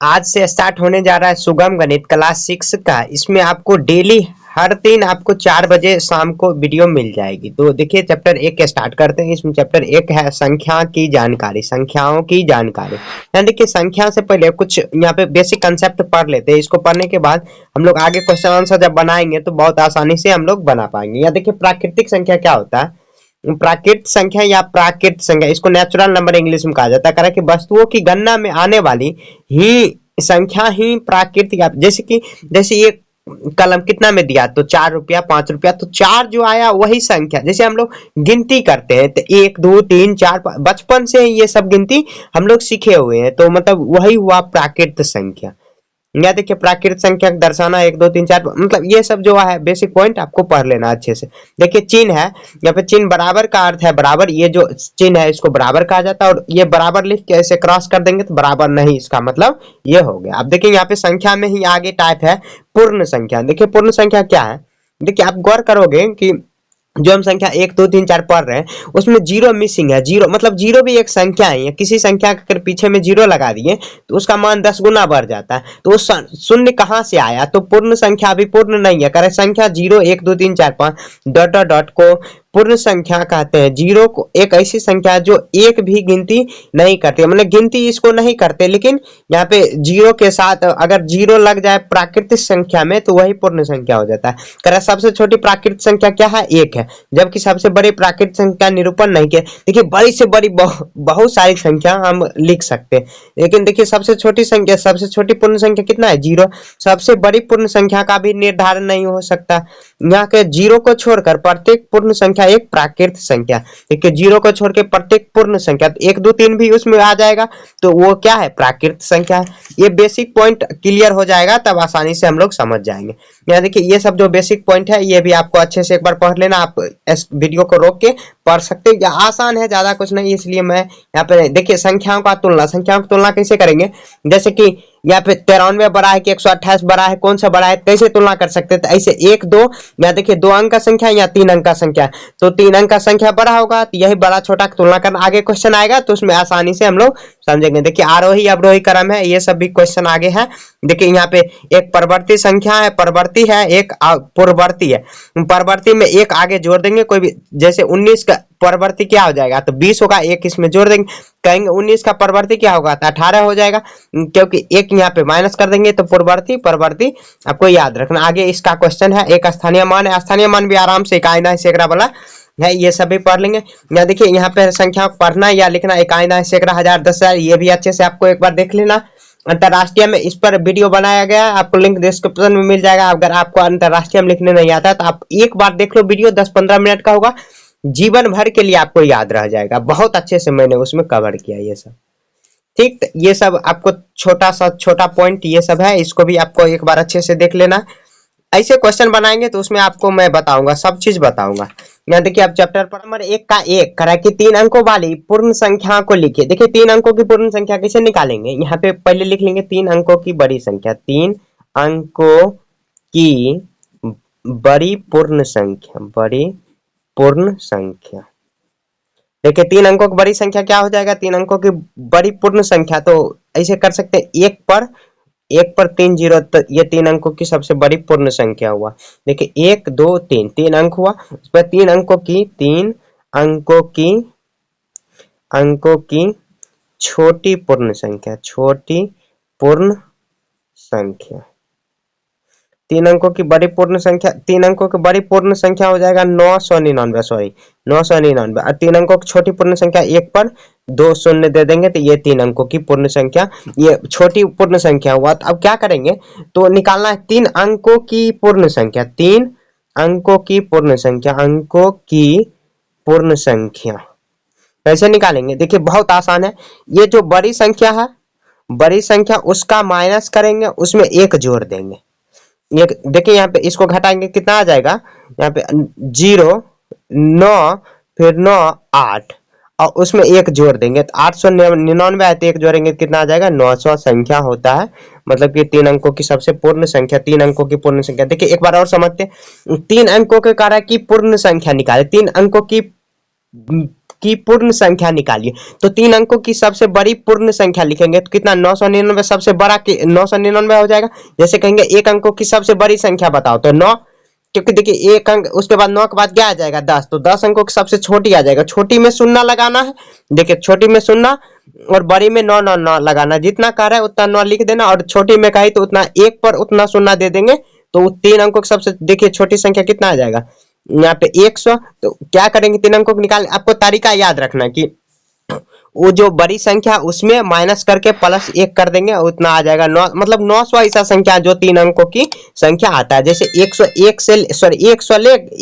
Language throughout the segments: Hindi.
आज से स्टार्ट होने जा रहा है सुगम गणित क्लास 6 का। इसमें आपको डेली हर दिन आपको 4 बजे शाम को वीडियो मिल जाएगी। तो देखिए चैप्टर 1 स्टार्ट करते हैं। इसमें चैप्टर 1 है संख्या की जानकारी, संख्याओं की जानकारी। यहाँ देखिए संख्या से पहले कुछ यहाँ पे बेसिक कंसेप्ट पढ़ लेते हैं। इसको पढ़ने के बाद हम लोग आगे क्वेश्चन आंसर जब बनाएंगे तो बहुत आसानी से हम लोग बना पाएंगे। यहाँ देखिए प्राकृतिक संख्या क्या होता है। प्राकृत संख्या या प्राकृत संख्या, इसको नेचुरल नंबर इंग्लिश में कहा जाता है। कारण कि वस्तुओं की गणना में आने वाली ही संख्या ही प्राकृतिक, जैसे ये कलम कितना में दिया तो 4 रुपया 5 रुपया, तो 4 जो आया वही संख्या। जैसे हम लोग गिनती करते हैं तो 1 2 3 4 बचपन से ये सब गिनती हम लोग सीखे हुए हैं, तो मतलब वही हुआ प्राकृत संख्या। यहाँ देखिए प्राकृत संख्या दर्शाना 1 2 3 4, मतलब ये सब जो है बेसिक पॉइंट आपको पढ़ लेना अच्छे से। देखिए चिन्ह है, यहाँ पे चिन्ह बराबर का अर्थ है बराबर। ये जो चिन्ह है इसको बराबर कहा जाता है, और ये बराबर लिख के ऐसे क्रॉस कर देंगे तो बराबर नहीं, इसका मतलब ये हो गया। अब देखिए यहाँ पे संख्या में ही आगे टाइप है पूर्ण संख्या। देखिए पूर्ण संख्या क्या है, देखिए आप गौर करोगे कि जो हम संख्या 1 2 3 4 पढ़ रहे हैं उसमें जीरो मिसिंग है। जीरो मतलब जीरो भी एक संख्या है। किसी संख्या के पीछे में जीरो लगा दिए तो उसका मान 10 गुना बढ़ जाता है। तो शून्य कहाँ से आया, तो पूर्ण संख्या अभी पूर्ण नहीं है। करेक्ट संख्या 0 1 2 3 4 5 डॉट डॉट डॉट को पूर्ण संख्या कहते हैं। जीरो को एक ऐसी संख्या जो एक भी गिनती नहीं करती, मतलब गिनती इसको नहीं करते, लेकिन यहाँ पे जीरो के साथ अगर जीरो लग जाए प्राकृतिक संख्या में तो वही पूर्ण संख्या हो जाता है। करेक्ट सबसे छोटी प्राकृतिक संख्या क्या है, 1 है, जबकि सबसे बड़ी प्राकृतिक संख्या निरूपण नहीं किया। देखिए बड़ी से बड़ी बहुत सारी संख्या हम लिख सकते हैं, लेकिन देखिए सबसे छोटी संख्या, सबसे छोटी पूर्ण संख्या कितना है, 0। सबसे बड़ी पूर्ण संख्या का भी निर्धारण नहीं हो सकता। यहाँ के जीरो को छोड़कर प्रत्येक पूर्ण संख्या एक प्राकृतिक संख्या। देखिए जीरो को छोड़ के प्रत्येक पूर्ण संख्या, 1 2 3 भी उसमें आ जाएगा तो वो क्या है, प्राकृतिक संख्या है। ये बेसिक पॉइंट क्लियर हो जाएगा तब आसानी से हम लोग समझ जाएंगे। यहाँ देखिए ये सब जो बेसिक पॉइंट है ये भी आपको अच्छे से एक बार पढ़ लेना। आप इस वीडियो को रोक के पढ़ सकते हैं, आसान है, ज्यादा कुछ नहीं, इसलिए मैं यहाँ पे देखिए संख्याओं का तुलना, संख्याओं की तुलना कैसे करेंगे। जैसे कि यहाँ पे 93 बड़ा है कि 128 बड़ा है, कौन सा बड़ा है, कैसे तुलना कर सकते हैं। तो ऐसे 1 2, यहाँ देखिए 2 अंक का संख्या या 3 अंक का संख्या, तो 3 अंक का संख्या बड़ा होगा तो यही बड़ा छोटा की तुलना करना। आगे क्वेश्चन आएगा तो उसमें आसानी से हम लोग समझेंगे। देखिए आरोही अवरोही क्रम है, ये सब भी क्वेश्चन आगे है। देखिए यहाँ पे एक परवर्ती संख्या है, परवर्ती है, एक पूर्ववर्ती है। परवर्ती में एक आगे जोड़ देंगे, कोई भी, जैसे 19 का परवर्ती क्या हो जाएगा तो 20 होगा, एक इसमें जोड़ देंगे, कहेंगे 19 का परवर्ती क्या होगा तो 18 हो जाएगा, क्योंकि एक यहाँ पे माइनस कर देंगे तो पूर्ववर्ती परवर्ती आपको याद रखना। आगे इसका क्वेश्चन है, एक स्थानीय मान है, स्थानीय मान भी आराम से इकाई दशमलव सैकड़ा वाला है, ये सभी पढ़ लेंगे। यहाँ देखिए यहाँ पे संख्या पढ़ना या लिखना, इकाई दशमलव सैकड़ा, हजार, 10,000, ये भी अच्छे से आपको एक बार देख लेना। अंतरराष्ट्रीय में इस पर वीडियो बनाया गया है, आपको लिंक डिस्क्रिप्शन में मिल जाएगा। अगर आपको अंतरराष्ट्रीय में लिखने नहीं आता तो आप एक बार देख लो वीडियो, 10-15 मिनट का होगा, जीवन भर के लिए आपको याद रह जाएगा। बहुत अच्छे से मैंने उसमें कवर किया ये सब, ठीक। ये सब आपको छोटा पॉइंट ये सब है, इसको भी आपको एक बार अच्छे से देख लेना। ऐसे क्वेश्चन बनाएंगे तो उसमें आपको मैं बताऊंगा, सब चीज बताऊंगा। यहाँ देखिए आप चैप्टर पर नंबर 1 का 1 करा कि 3 अंकों वाली पूर्ण संख्या को लिखिए। देखिए 3 अंकों की पूर्ण संख्या कैसे निकालेंगे, यहाँ पे पहले लिख लेंगे 3 अंकों की बड़ी संख्या, 3 अंकों की बड़ी पूर्ण संख्या, बड़ी पूर्ण संख्या। देखिए 3 अंकों की बड़ी संख्या क्या हो जाएगा, 3 अंकों की बड़ी पूर्ण संख्या, तो ऐसे कर सकते हैं 1 पर 3 जीरो, तो ये 3 अंकों की सबसे बड़ी पूर्ण संख्या हुआ। देखिए 1 2 3 3 अंक हुआ, उसमें 3 अंकों की छोटी पूर्ण संख्या, छोटी पूर्ण संख्या। 3 अंकों की बड़ी पूर्ण संख्या, 3 अंकों की बड़ी पूर्ण संख्या हो जाएगा 999, सॉरी 999। और 3 अंकों की छोटी पूर्ण संख्या, 1 पर 2 शून्य दे देंगे तो ये 3 अंकों की पूर्ण संख्या, ये छोटी पूर्ण संख्या हुआ। तो अब क्या करेंगे, तो निकालना है 3 अंकों की पूर्ण संख्या, 3 अंकों की पूर्ण संख्या, अंकों की पूर्ण संख्या कैसे निकालेंगे। देखिए बहुत आसान है, ये जो बड़ी संख्या है, बड़ी संख्या उसका माइनस करेंगे, उसमें 1 जोड़ देंगे। ये देखिए यहाँ पे इसको घटाएंगे कितना आ जाएगा, यहाँ पे 0 9 फिर 9 8 और उसमें 1 जोड़ देंगे तो 899 आए तो 1 जोड़ेंगे कितना आ जाएगा, 900 संख्या होता है। मतलब कि 3 अंकों की सबसे पूर्ण संख्या, 3 अंकों की पूर्ण संख्या। देखिए एक बार और समझते हैं, 3 अंकों के कारक की पूर्ण संख्या निकाले, 3 अंकों की की पूर्ण संख्या निकालिए। तो 3 अंकों की सबसे बड़ी पूर्ण संख्या लिखेंगे तो कितना 999 सबसे बड़ा 999 हो जाएगा। जैसे कहेंगे 1 अंकों की सबसे बड़ी संख्या बताओ तो 9, क्योंकि देखिए 1 अंक उसके बाद 9 के बाद क्या आ जाएगा 10, तो 10 अंकों की सबसे छोटी आ जाएगा। छोटी में शून्य लगाना है, देखिए छोटी में शून्य और बड़ी में 9 9 9 लगाना, जितना कह रहा है उतना 9 लिख देना, और छोटी में कही तो उतना 1 पर उतना शून्य दे देंगे। तो 3 अंकों की सबसे देखिए छोटी संख्या कितना आ जाएगा यहाँ पे 100। तो क्या करेंगे 3 अंकों को निकाल, आपको तरीका याद रखना है कि वो जो बड़ी संख्या उसमें माइनस करके प्लस 1 कर देंगे, उतना आ जाएगा 9, मतलब 900 ऐसा संख्या जो 3 अंकों की संख्या आता है। जैसे 101 से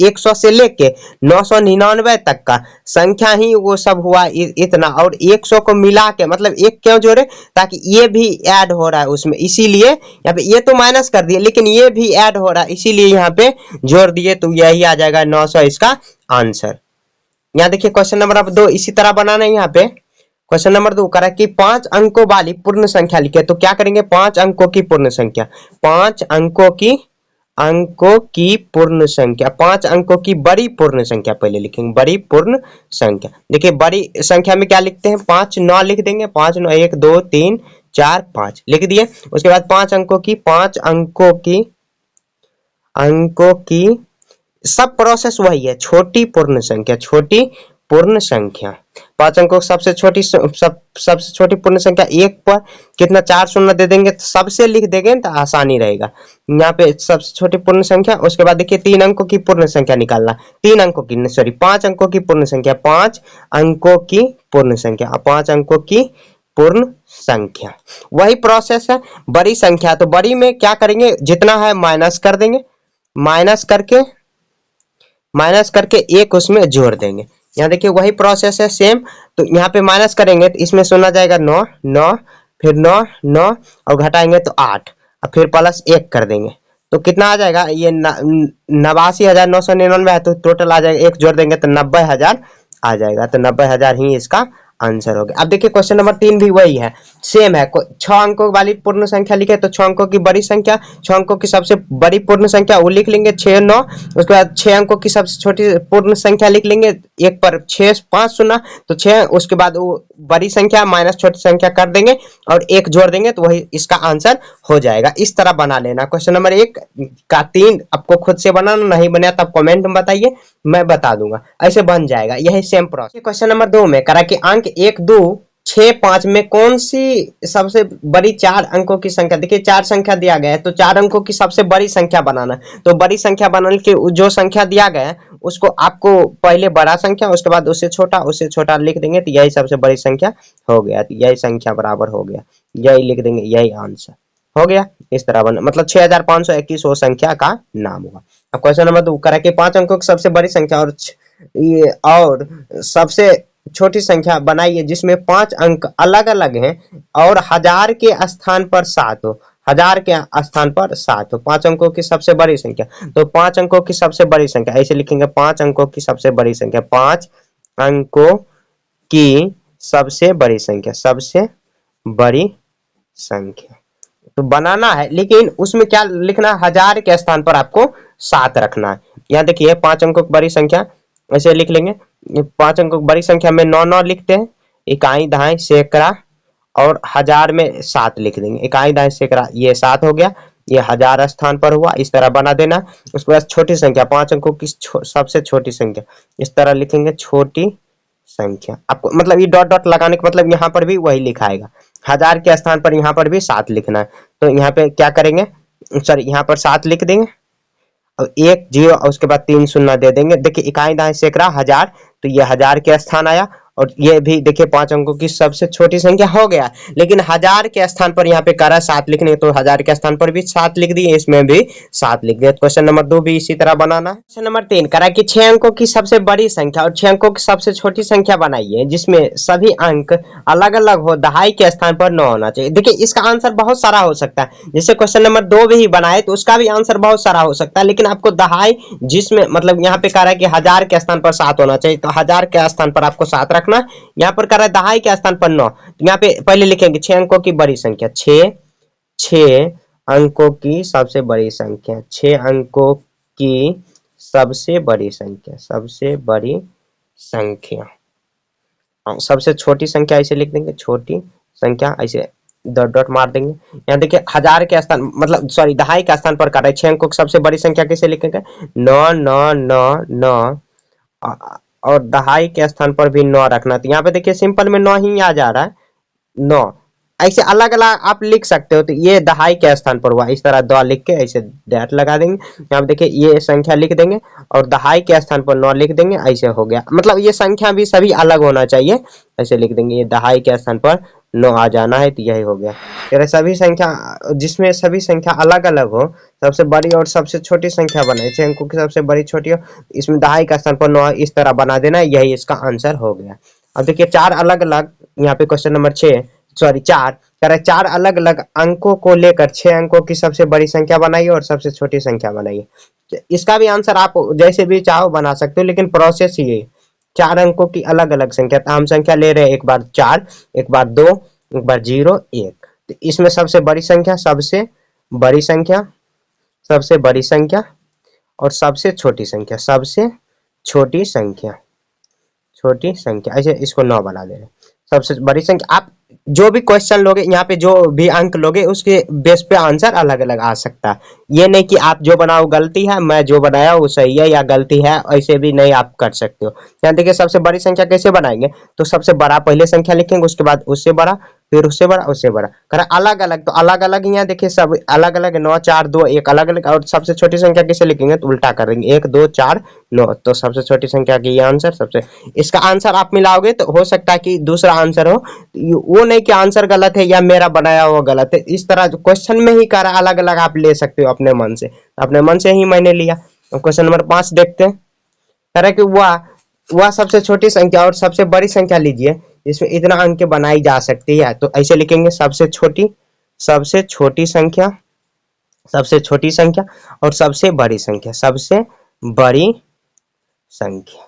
100 से लेके 999 तक का संख्या ही वो सब हुआ इतना, और 100 को मिला के मतलब एक क्यों जोड़े, ताकि ये भी ऐड हो रहा है उसमें, इसीलिए यहाँ पे ये तो माइनस कर दिए लेकिन ये भी ऐड हो रहा है, इसीलिए यहाँ पे जोड़ दिए, तो यही आ जाएगा 900 इसका आंसर। यहाँ देखिए क्वेश्चन नंबर अब 2 इसी तरह बनाना है। यहाँ पे क्वेश्चन नंबर 2 करा कि 5 अंकों वाली पूर्ण संख्या लिखे। तो क्या करेंगे 5 अंकों की पूर्ण संख्या, 5 अंकों की पूर्ण संख्या, 5 अंकों की बड़ी पूर्ण संख्या पहले लिखेंगे, बड़ी पूर्ण संख्या। देखिए बड़ी संख्या में क्या लिखते हैं 5 9 लिख देंगे, 5 9 1 2 3 4 5 लिख दिए। उसके बाद 5 अंकों की सब प्रोसेस वही है, छोटी पूर्ण संख्या, छोटी पूर्ण संख्या। 5 अंकों सबसे छोटी पूर्ण संख्या 1 पर कितना 4 शून्य दे देंगे, तो सबसे लिख देंगे तो आसानी रहेगा। यहाँ पे सबसे छोटी पूर्ण संख्या। उसके बाद देखिए 3 अंकों की पूर्ण संख्या निकालना, 5 अंकों की पूर्ण संख्या, 5 अंकों की पूर्ण संख्या, 5 अंकों की पूर्ण संख्या। वही प्रोसेस है बड़ी संख्या, तो बड़ी में क्या करेंगे जितना है माइनस कर देंगे, माइनस करके 1 उसमें जोड़ देंगे। यहाँ देखिए वही प्रोसेस है सेम। तो यहाँ पे माइनस करेंगे तो इसमें सुना जाएगा 9 9, फिर 9 9 और घटाएंगे तो 8, और फिर प्लस 1 कर देंगे तो कितना आ जाएगा ये 89,999 है, तो टोटल आ जाएगा 1 जोड़ देंगे तो 90,000 आ जाएगा। तो 90,000 ही इसका आंसर हो गया। अब देखिए क्वेश्चन नंबर 3 भी वही है, सेम है। 6 अंकों वाली पूर्ण संख्या लिखे तो 6 अंकों की बड़ी संख्या, 6 अंकों की सबसे बड़ी पूर्ण संख्या वो लिख लेंगे 6 9। उसके बाद 6 अंकों की सबसे छोटी पूर्ण संख्या लिख लेंगे, 1 पर 6 5 शून्य तो 6, उसके बाद वो बड़ी संख्या माइनस छोटी संख्या कर देंगे और 1 जोड़ देंगे, तो वही इसका आंसर हो जाएगा। इस तरह बना लेना। क्वेश्चन नंबर 1 का 3 आपको खुद से बनाना, नहीं बना तब कमेंट में बताइए, मैं बता दूंगा, ऐसे बन जाएगा। यही सेम प्रोसेस। क्वेश्चन नंबर 2 में करा कि अंक 1 2 6 5 में कौन सी सबसे बड़ी 4 अंकों की संख्या, देखिए 4 संख्या दिया गया है तो 4 अंकों की सबसे बड़ी संख्या बनाना। तो बड़ी संख्या बनाने के जो संख्या दिया गया है उसको आपको पहले बड़ा संख्या, उसके बाद उससे छोटा लिख देंगे, तो यही सबसे बड़ी संख्या हो गया। तो यही संख्या बराबर हो गया, यही लिख देंगे, यही आंसर हो गया। इस तरह बना, मतलब 6521 वो संख्या का नाम हुआ। अब क्वेश्चन नंबर 2 करा कि 5 अंकों की सबसे बड़ी संख्या और सबसे छोटी संख्या बनाइए जिसमें 5 अंक अलग अलग हैं और 1000 के स्थान पर 7 हो, 1000 के स्थान पर 7 हो। 5 अंकों की सबसे बड़ी संख्या, तो 5 अंकों की सबसे बड़ी संख्या ऐसे लिखेंगे, 5 अंकों की सबसे बड़ी संख्या, 5 अंकों की सबसे बड़ी संख्या, सबसे बड़ी संख्या तो बनाना है, लेकिन उसमें क्या लिखना है 1000 के स्थान पर आपको 7 रखना है। यहाँ देखिए 5 अंकों की बड़ी संख्या ऐसे लिख लेंगे, 5 अंकों की बड़ी संख्या में 9 9 लिखते हैं, इकाई दहाई सैकड़ा, और 1000 में 7 लिख देंगे, इकाई दहाई सैकड़ा, ये 7 हो गया, ये 1000 स्थान पर हुआ। इस तरह बना देना। उसके बाद छोटी संख्या 5 अंकों की सबसे छोटी संख्या इस तरह लिखेंगे, छोटी संख्या। आपको मतलब ये डॉट डॉट लगाने का मतलब यहाँ पर भी वही लिखाएगा, 1000 के स्थान पर यहाँ पर भी 7 लिखना है। तो यहाँ पे क्या करेंगे, सॉरी यहाँ पर 7 लिख देंगे और 1 0 और उसके बाद 3 शून्य दे देंगे। देखिए इकाई दहाई सैकड़ा 1000, तो ये 1000 के स्थान आया, और ये भी देखिए 5 अंकों की सबसे छोटी संख्या हो गया, लेकिन 1000 के स्थान पर यहाँ पे कह रहा है 7 लिखने, तो 1000 के स्थान पर भी 7 लिख दिए, इसमें भी 7 लिख दिए। क्वेश्चन नंबर 2 भी इसी तरह बनाना है। क्वेश्चन नंबर 3 कह रहा है कि 6 अंकों की सबसे बड़ी संख्या और 6 अंकों की सबसे छोटी संख्या बनाइए जिसमें सभी अंक अलग अलग हो, दहाई के स्थान पर 9 होना चाहिए। देखिए इसका आंसर बहुत सारा हो सकता है, जैसे क्वेश्चन नंबर 2 भी बनाए तो उसका भी आंसर बहुत सारा हो सकता है, लेकिन आपको दहाई जिसमें मतलब यहाँ पे कह रहा है कि 1000 के स्थान पर 7 होना चाहिए, तो 1000 के स्थान पर आपको 7 रखना। यहाँ पर कह रहा है दहाई के स्थान पर 9, तो यहाँ पे पहले लिखेंगे 6 अंकों की बड़ी संख्या, 6 अंकों की सबसे बड़ी संख्या, 6 अंकों की सबसे बड़ी संख्या, सबसे बड़ी संख्या सबसे छोटी संख्या ऐसे लिख देंगे, छोटी संख्या ऐसे डॉट डॉट मार देंगे। यहाँ देखिए हजार के स्थान मतलब सॉरी दहाई के स्थान पर काटा है, 6 अंकों की सबसे बड़ी संख्या कैसे लिखेंगे, 9 9 9 9 और दहाई के स्थान पर भी 9 रखना। तो यहाँ पे देखिए सिंपल में 9 ही आ जा रहा है, 9 ऐसे अलग अलग आप लिख सकते हो। तो ये दहाई के स्थान पर हुआ, इस तरह दो लिख के ऐसे डैट लगा देंगे। यहाँ पे देखिए ये संख्या लिख देंगे और दहाई के स्थान पर 9 लिख देंगे, ऐसे हो गया। मतलब ये संख्या भी सभी अलग होना चाहिए, ऐसे लिख देंगे, ये दहाई के स्थान पर 9 आ जाना है, तो यही हो गया। फिर सभी संख्या जिसमें सभी संख्या अलग अलग हो, सबसे बड़ी और सबसे छोटी संख्या बनाए, 6 अंकों की सबसे बड़ी छोटी हो, इसमें दहाई का स्थान पर 9 इस तरह बना देना, यही इसका आंसर हो गया। अब देखिए चार अलग अलग, यहाँ पे क्वेश्चन नंबर 6 सॉरी 4 कह रहा है, 4 अलग अलग अंकों को लेकर 6 अंकों की सबसे बड़ी संख्या बनाइए और सबसे छोटी संख्या बनाइए। इसका भी आंसर आप जैसे भी चाहो बना सकते हो, लेकिन प्रोसेस ये 4 अंकों की अलग अलग संख्या, तो हम संख्या ले रहे हैं एक बार 4, एक बार 2, एक बार 0 1। तो इसमें सबसे बड़ी संख्या, सबसे बड़ी संख्या, सबसे बड़ी संख्या और सबसे छोटी संख्या, सबसे छोटी संख्या, छोटी संख्या, ऐसे इसको 9 बना दे रहे हैं। सबसे बड़ी संख्या, आप जो भी क्वेश्चन लोगे यहाँ पे, जो भी अंक लोगे उसके बेस पे आंसर अलग अलग आ सकता है। ये नहीं कि आप जो बनाओ गलती है, मैं जो बनाया वो सही है या गलती है, ऐसे भी नहीं आप कर सकते हो। यहाँ देखिए सबसे बड़ी संख्या कैसे बनाएंगे, तो सबसे बड़ा पहले संख्या लिखेंगे, उसके बाद उससे बड़ा, फिर उससे बड़ा, उससे बड़ा, करा अलग अलग। तो अलग अलग यहाँ देखिए सब अलग अलग, 9 4 2 1 अलग अलग। और सबसे छोटी संख्या कैसे लिखेंगे, तो उल्टा करेंगे, 1 2 4 9। तो सबसे छोटी संख्या की ये आंसर, सबसे इसका आंसर आप मिलाओगे तो हो सकता है कि दूसरा आंसर हो, वो नहीं कि आंसर गलत है या मेरा बनाया हुआ गलत है। इस तरह क्वेश्चन में ही करा अलग अलग आप ले सकते हो अपने मन से, अपने मन से ही मैंने लिया। क्वेश्चन नंबर 5 देखते हैं, कह रहा है कि वह सबसे छोटी संख्या और सबसे बड़ी संख्या लीजिए जिसमें इतना अंक बनाई जा सकती है। तो ऐसे लिखेंगे, सबसे छोटी, सबसे छोटी संख्या, सबसे छोटी संख्या और सबसे बड़ी संख्या, सबसे बड़ी संख्या,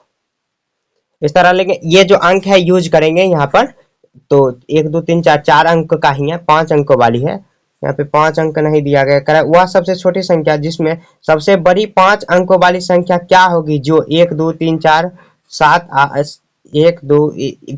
इस तरह लेंगे। ये जो अंक है यूज करेंगे यहाँ पर, तो 1 2 3 4 4 अंक का ही है, 5 अंकों वाली है। यहाँ पे 5 अंक नहीं दिया गया, कह रहा है वह सबसे छोटी संख्या जिसमें सबसे बड़ी 5 अंकों वाली संख्या क्या होगी, जो 1 2 3 4 7 1 2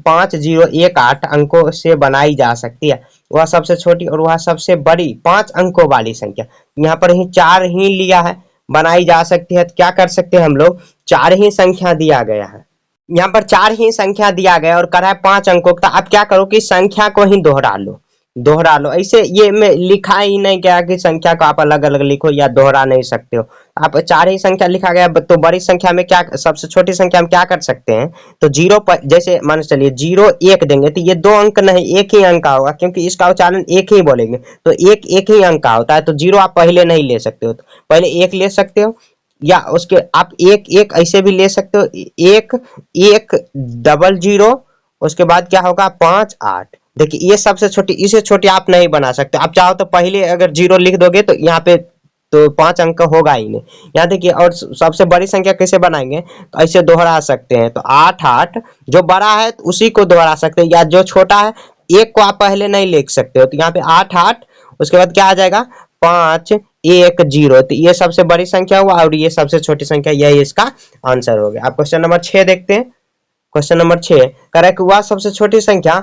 5 0 1 8 अंकों से बनाई जा सकती है। वह सबसे छोटी और वह सबसे बड़ी 5 अंकों वाली संख्या, यहाँ पर ही 4 ही लिया है, बनाई जा सकती है। तो क्या कर सकते हैं हम लोग, 4 ही संख्या दिया गया है, यहाँ पर 4 ही संख्या दिया गया और करा है 5 अंकों का। आप क्या करो कि संख्या को ही दोहरा लो, दोहरा लो। ऐसे ये में लिखा ही नहीं गया कि संख्या को आप अलग अलग लिखो या दोहरा नहीं सकते हो। आप 4 ही संख्या लिखा गया, तो बड़ी संख्या में क्या, सबसे छोटी संख्या में क्या कर सकते हैं, तो 0 पर जैसे मान चलिए 0 1 देंगे, तो ये 2 अंक नहीं, 1 ही अंक का होगा, क्योंकि इसका उच्चारण एक ही बोलेंगे, तो एक ही अंक का होता है। तो 0 आप पहले नहीं ले सकते हो, तो पहले 1 ले सकते हो, या उसके आप 1 1 ऐसे भी ले सकते हो, 1 1 डबल 0, उसके बाद क्या होगा 5 8। देखिए ये सबसे छोटी, इसे छोटी आप नहीं बना सकते। आप चाहो तो पहले अगर 0 लिख दोगे तो यहाँ पे तो 5 अंक होगा ही नहीं। यहाँ देखिए, और सबसे बड़ी संख्या कैसे बनाएंगे, तो ऐसे दोहरा सकते हैं। तो 8 8 जो बड़ा है तो उसी को दोहरा सकते हैं, या जो छोटा है 1 को आप पहले नहीं लिख सकते हो। तो यहाँ पे 8 8, उसके बाद क्या आ जाएगा 5 1 0। तो ये सबसे बड़ी संख्या हुआ और ये सबसे छोटी संख्या, यही इसका आंसर हो गया। आप क्वेश्चन नंबर 6 देखते हैं। क्वेश्चन नंबर 6 कह रहा है कि वह सबसे छोटी संख्या,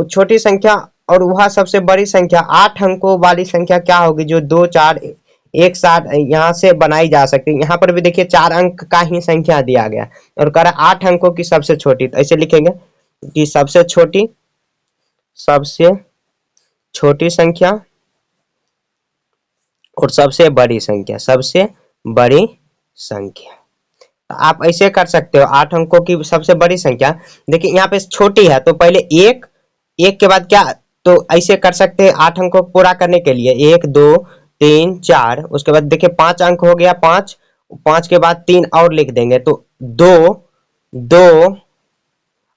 छोटी संख्या और वह सबसे बड़ी संख्या 8 अंकों वाली संख्या क्या होगी, जो 2 4 एक साथ यहाँ से बनाई जा सकती है। यहाँ पर भी देखिए 4 अंक का ही संख्या दिया गया और कह रहा है 8 अंकों की सबसे छोटी। तो ऐसे लिखेंगे कि सबसे छोटी, सबसे छोटी संख्या और सबसे बड़ी संख्या, सबसे बड़ी संख्या। आप ऐसे कर सकते हो, 8 अंकों की सबसे बड़ी संख्या। देखिए यहाँ पे छोटी है तो पहले 1 1 के बाद क्या, तो ऐसे कर सकते हैं 8 अंकों को पूरा करने के लिए 1 2 3 4, उसके बाद देखिए 5 अंक हो गया, 5 5 के बाद 3 और लिख देंगे, तो 2 2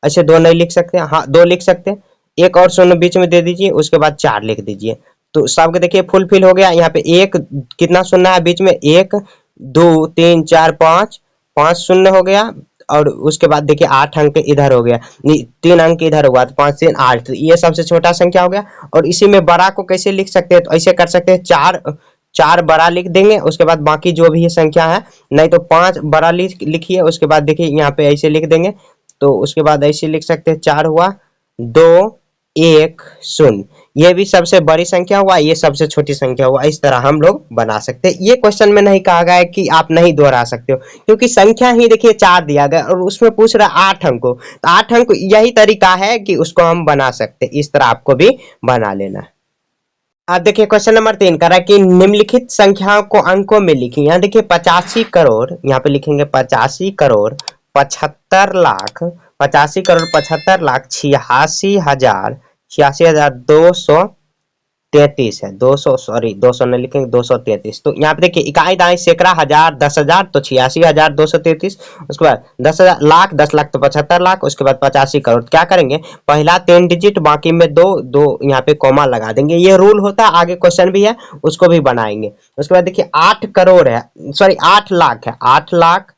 ऐसे 2 नहीं लिख सकते, हाँ 2 लिख सकते, एक और शून्य बीच में दे दीजिए, उसके बाद 4 लिख दीजिए। तो सबके देखिए फुलफिल हो गया। यहाँ पे एक कितना शून्य है बीच में, 1 2 3 4 5 5 शून्य हो गया, और उसके बाद देखिए 8 अंक इधर हो गया, 3 अंक इधर हुआ, तो 5 3 8। तो ये सबसे छोटा संख्या हो गया। और इसी में बड़ा को कैसे लिख सकते हैं, तो ऐसे कर सकते हैं 4 बड़ा लिख देंगे, उसके बाद बाकी जो भी ये संख्या है, नहीं तो 5 बड़ा लिखिए, उसके बाद देखिए यहाँ पे ऐसे लिख देंगे तो उसके बाद ऐसे लिख सकते हैं 4 हुआ 2 1 0। ये भी सबसे बड़ी संख्या हुआ, ये सबसे छोटी संख्या हुआ। इस तरह हम लोग बना सकते हैं। ये क्वेश्चन में नहीं कहा गया है कि आप नहीं दोहरा सकते हो, क्योंकि संख्या ही देखिए 4 दिया गया और उसमें पूछ रहा है 8 अंकों, तो 8 अंक यही तरीका है कि उसको हम बना सकते हैं। इस तरह आपको भी बना लेना है। आप देखिए क्वेश्चन नंबर 3 कह रहा है कि निम्नलिखित संख्याओं को अंकों में लिखिए। यहाँ देखिए 85 करोड़, यहाँ पे लिखेंगे 85 करोड़ 75 लाख, 85 करोड़ 75 लाख 86,233 है। 200 सॉरी 200 नहीं लिखेंगे, 233। तो यहाँ पे देखिए इकाई दाई सैकड़ा हजार 10,000 तो 86,233। उसके बाद 10,000 लाख 10 लाख तो 75 लाख। उसके बाद 85 करोड़। क्या करेंगे, पहला 3 डिजिट बाकी में दो दो यहाँ पे कॉमा लगा देंगे। ये रूल होता है, आगे क्वेश्चन भी है उसको भी बनाएंगे। उसके बाद देखिए 8 करोड़ है, सॉरी 8 लाख है। 8 लाख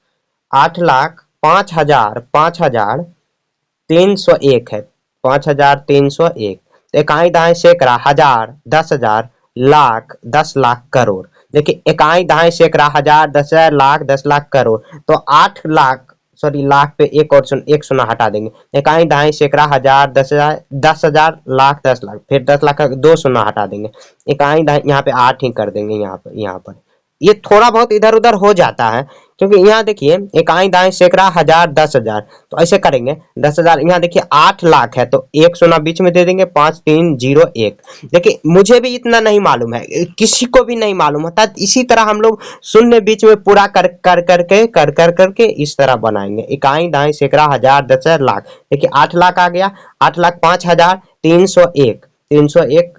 5,301 है। 5,301 इकाई दहाई सैकड़ा हजार 10,000 लाख 10 लाख करोड़। देखिए इकाई दहाई सैकड़ा हजार 10,000 लाख 10 लाख करोड़। तो 8 लाख सॉरी लाख पे एक और एक शून्य हटा देंगे। इकाई दहाई सैकड़ा हजार 10,000 लाख 10 लाख, फिर 10 लाख का 2 शून्य हटा देंगे। इकाई दहाई यहाँ पे 8 ही कर देंगे। यहाँ पर ये थोड़ा बहुत इधर उधर हो जाता है, क्योंकि यहाँ देखिए इकाई दाई सैकड़ा हजार 10,000, तो ऐसे करेंगे 10,000। यहाँ देखिए 8 लाख है तो एक शून्य बीच में दे देंगे, 5301। देखिए मुझे भी इतना नहीं मालूम है, किसी को भी नहीं मालूम होता। इसी तरह हम लोग शून्य बीच में पूरा कर करके इस तरह बनाएंगे। इकाई दाई सैकड़ा हजार 10,000 लाख। देखिए 8 लाख आ गया, 8 लाख 5,301, 301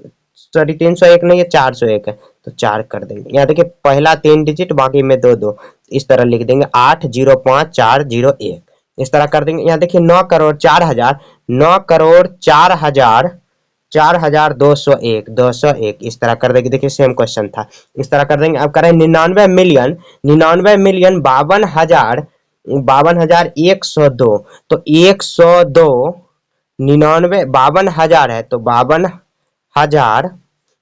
सॉरी 301 नहीं है 401 है, तो 4 कर देंगे। यहाँ देखिए पहला 3 डिजिट बाकी में 2 2, इस तरह लिख देंगे 805,401। इस तरह कर देंगे। यहाँ देखिए 9 करोड़ 4 हजार, 9 करोड़ 4 हजार 4,201 201 इस तरह कर देंगे। देखिए सेम क्वेश्चन था, इस तरह कर देंगे। अब करें 99 मिलियन, 52 मिलियन 52,102, तो 102 99 52,000 है तो 52,000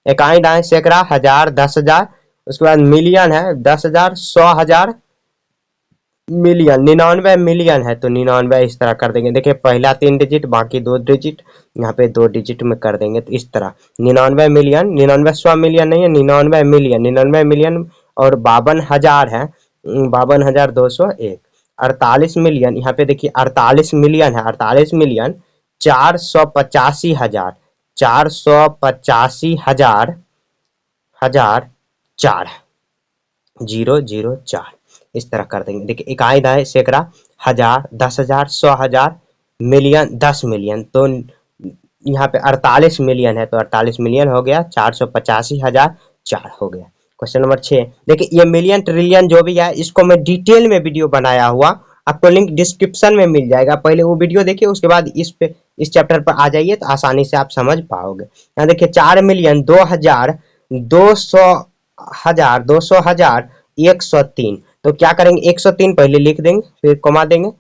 इकाई दाई सैकड़ा हजार 10,000। उसके बाद मिलियन है 10,000 100,000 मिलियन 99 मिलियन है तो 99 इस तरह कर देंगे। देखिए पहला 3 डिजिट बाकी 2 डिजिट यहाँ पे 2 डिजिट में कर देंगे। तो इस तरह 99 मिलियन, 99 100 मिलियन नहीं है, 99 मिलियन, 99 मिलियन और 52,000 है 52,201। 48 मिलियन, यहाँ पे देखिए 48 मिलियन है, 48 मिलियन 485,000 485,000 4 004 इस तरह कर देंगे। देखिए इकाई दाई सैकड़ा हजार 10,000 100,000 मिलियन 10 मिलियन, तो यहाँ पे 48 मिलियन है तो 48 मिलियन हो गया, 485,000 4 हो गया। क्वेश्चन नंबर 6 देखिए ये मिलियन ट्रिलियन जो भी है इसको मैं डिटेल में वीडियो बनाया हुआ, आपको लिंक डिस्क्रिप्शन में मिल जाएगा। पहले वो वीडियो देखिए, उसके बाद इस चैप्टर पर आ जाइए तो आसानी से आप समझ पाओगे। यहाँ देखिए 4 मिलियन 2,000 103, तो क्या करेंगे 103 पहले लिख देंगे फिर कमा देंगे।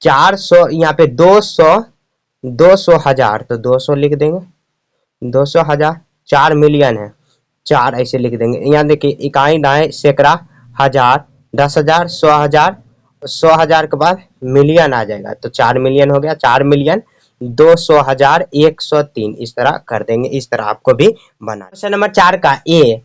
400 यहाँ पे 200,000 तो 200 लिख देंगे, 200,000 4 मिलियन है 4 ऐसे लिख देंगे। यहाँ देखिए इकाई दाएं सैकड़ा हजार 10,000 100,000, 100,000 के बाद मिलियन आ जाएगा तो 4 मिलियन हो गया, 4 मिलियन 200,103 इस तरह कर देंगे। इस तरह आपको भी बना। क्वेश्चन नंबर 4 का ए